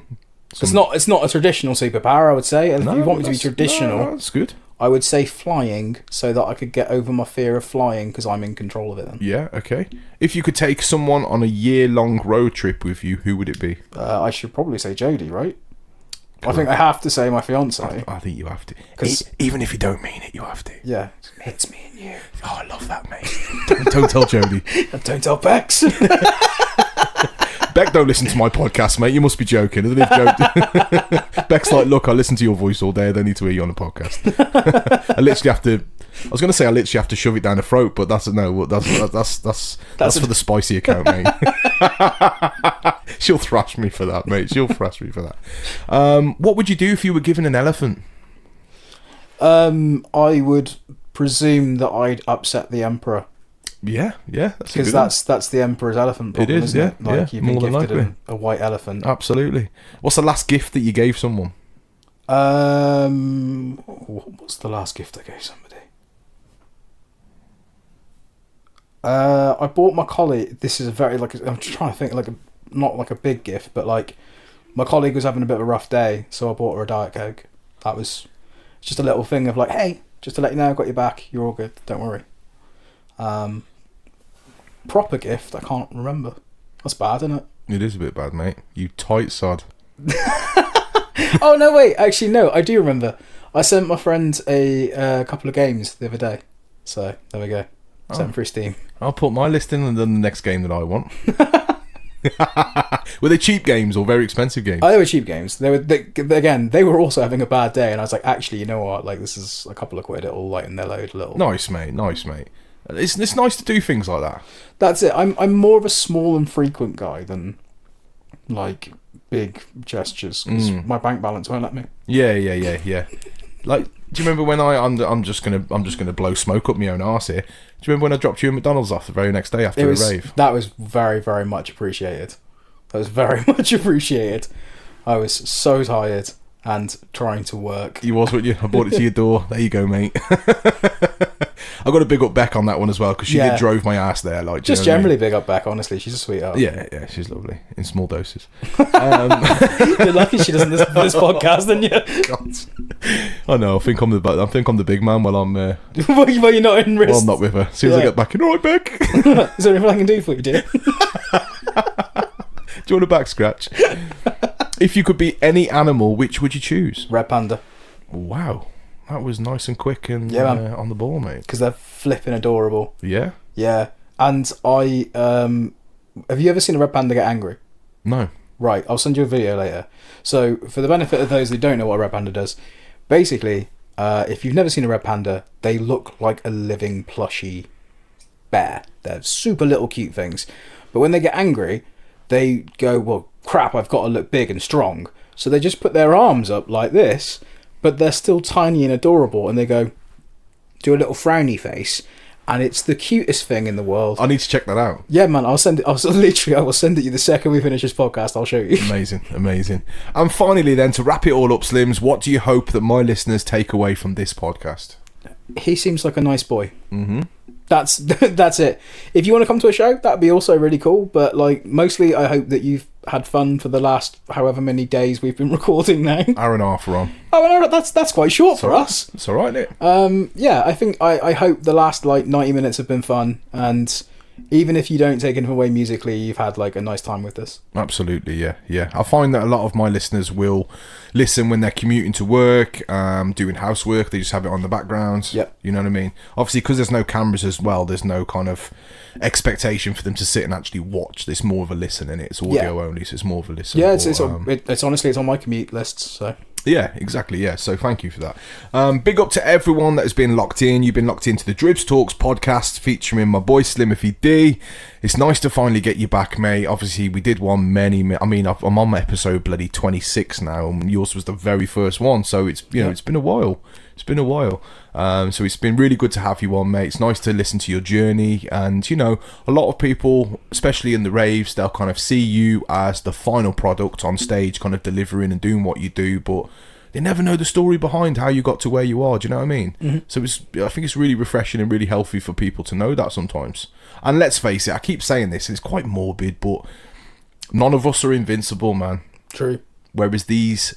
It's not a traditional superpower, I would say. If you want me to be traditional, that's good. I would say flying, so that I could get over my fear of flying because I'm in control of it then. Yeah, okay. If you could take someone on a year-long road trip with you, who would it be? I should probably say Jodie, right? Cool. I think I have to say my fiancée. I think you have to. Even if you don't mean it, you have to. Yeah. It's me and you. Oh, I love that, mate. don't tell Jodie. Don't tell Bex. Beck don't listen to my podcast, mate. You must be joking. Beck's like, look, I listen to your voice all day. I don't need to hear you on the podcast. I literally have to shove it down her throat, but that's for the spicy account, mate. She'll thrash me for that, mate. What would you do if you were given an elephant? I would presume that I'd upset the emperor. Yeah, because that's the emperor's elephant problem, isn't it? Like, you've been gifted a white elephant. Absolutely. What's the last gift that you gave someone? What's the last gift I gave somebody? I bought my colleague. This is I'm trying to think not like a big gift, but like my colleague was having a bit of a rough day, so I bought her a Diet Coke. That was just a little thing of like, hey, just to let you know, I've got your back. You're all good. Don't worry. Proper gift, I can't remember. That's bad, isn't it? It is a bit bad, mate. You tight sod. Oh no, wait. Actually, no. I do remember. I sent my friend a couple of games the other day. So there we go. Sent them through Steam. I'll put my list in and then the next game that I want. Were they cheap games or very expensive games? Oh, they were cheap games. They were also having a bad day, and I was like, actually, you know what? Like, this is a couple of quid. It'll lighten their load a little. Nice, mate. It's nice to do things like that. That's it. I'm more of a small and frequent guy than like big gestures because my bank balance won't let me. Yeah. Like, do you remember when I'm just gonna blow smoke up my own arse here? Do you remember when I dropped you at McDonald's off the very next day after a rave? That was very, very much appreciated. I was so tired and trying to work. You was, weren't you? I brought it to your door. There you go, mate. I got to big up Beck on that one as well because she did drove my ass there. Like, just generally big up Beck. Honestly, she's a sweetheart. Yeah, she's lovely in small doses. You're lucky she doesn't listen to this podcast, then you. God. I know. I think I'm the big man while I'm. Well, you're not in risk. Well, I'm not with her. As soon as I get back in, all right, Beck. Is there anything I can do for you, dear? Do you want a back scratch? If you could be any animal, which would you choose? Red panda. Wow. That was nice and quick and on the ball, mate. Because they're flipping adorable. Yeah? Yeah. And I... have you ever seen a red panda get angry? No. Right, I'll send you a video later. So, for the benefit of those who don't know what a red panda does, basically, if you've never seen a red panda, they look like a living plushy bear. They're super little cute things. But when they get angry, they go, well, crap, I've got to look big and strong. So they just put their arms up like this, but they're still tiny and adorable, and they go, do a little frowny face, and it's the cutest thing in the world. I need to check that out. Yeah, man, I'll send it. I will send it you the second we finish this podcast. I'll show you. Amazing. And finally, then, to wrap it all up, Slims, what do you hope that my listeners take away from this podcast? He seems like a nice boy. Mm-hmm. That's it. If you want to come to a show, that'd be also really cool. But like, mostly, I hope that you've had fun for the last however many days we've been recording now. Hour and a half we're on. Oh, no, that's quite short for us. It's all right, isn't it? Yeah, I think I hope the last like 90 minutes have been fun, and even if you don't take anything away musically, you've had like a nice time with us. Absolutely, yeah. I find that a lot of my listeners will listen when they're commuting to work, doing housework. They just have it on the background. Yep. You know what I mean? Obviously, because there's no cameras as well, there's no kind of expectation for them to sit and actually watch. There's more of a listen in it. It's audio only, so it's more of a listen. Yeah, it's honestly, it's on my commute list, so... Yeah, exactly. Yeah, so thank you for that. Big up to everyone that has been locked in. You've been locked into the Dribbz Talks podcast featuring my boy Slimify D. It's nice to finally get you back, mate. Obviously, we did one I'm on episode bloody 26 now, and yours was the very first one. So it's it's been a while. So it's been really good to have you on, mate. It's nice to listen to your journey, and a lot of people, especially in the raves, they'll kind of see you as the final product on stage, kind of delivering and doing what you do, but they never know the story behind how you got to where you are. Do you know what I mean? Mm-hmm. So I think it's really refreshing and really healthy for people to know that sometimes. And let's face it, I keep saying this, and it's quite morbid, but none of us are invincible, man. True. Whereas these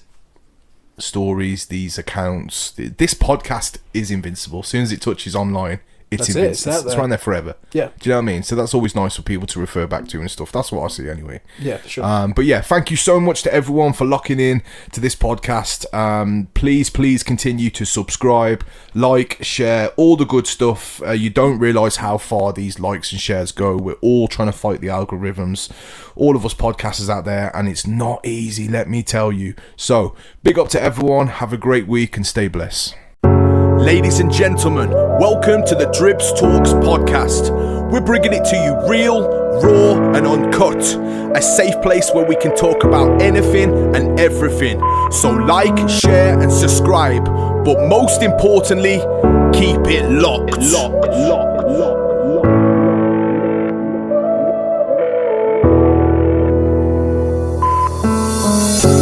stories, these accounts, this podcast is invincible. As soon as it touches online, it's invincible. It's right there forever. Yeah. Do you know what I mean? So that's always nice for people to refer back to and stuff. That's what I see anyway. Yeah, for sure. But yeah, thank you so much to everyone for locking in to this podcast. Please continue to subscribe, like, share, all the good stuff. You don't realise how far these likes and shares go. We're all trying to fight the algorithms, all of us podcasters out there, and it's not easy, let me tell you. So big up to everyone. Have a great week and stay blessed. Ladies and gentlemen, welcome to the Dribbz Talks podcast. We're bringing it to you real, raw and uncut. A safe place where we can talk about anything and everything. So like, share and subscribe. But most importantly, keep it locked.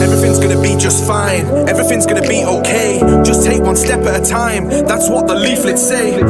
Everything's gonna be just fine. Everything's gonna be okay. Just take one step at a time. That's what the leaflets say.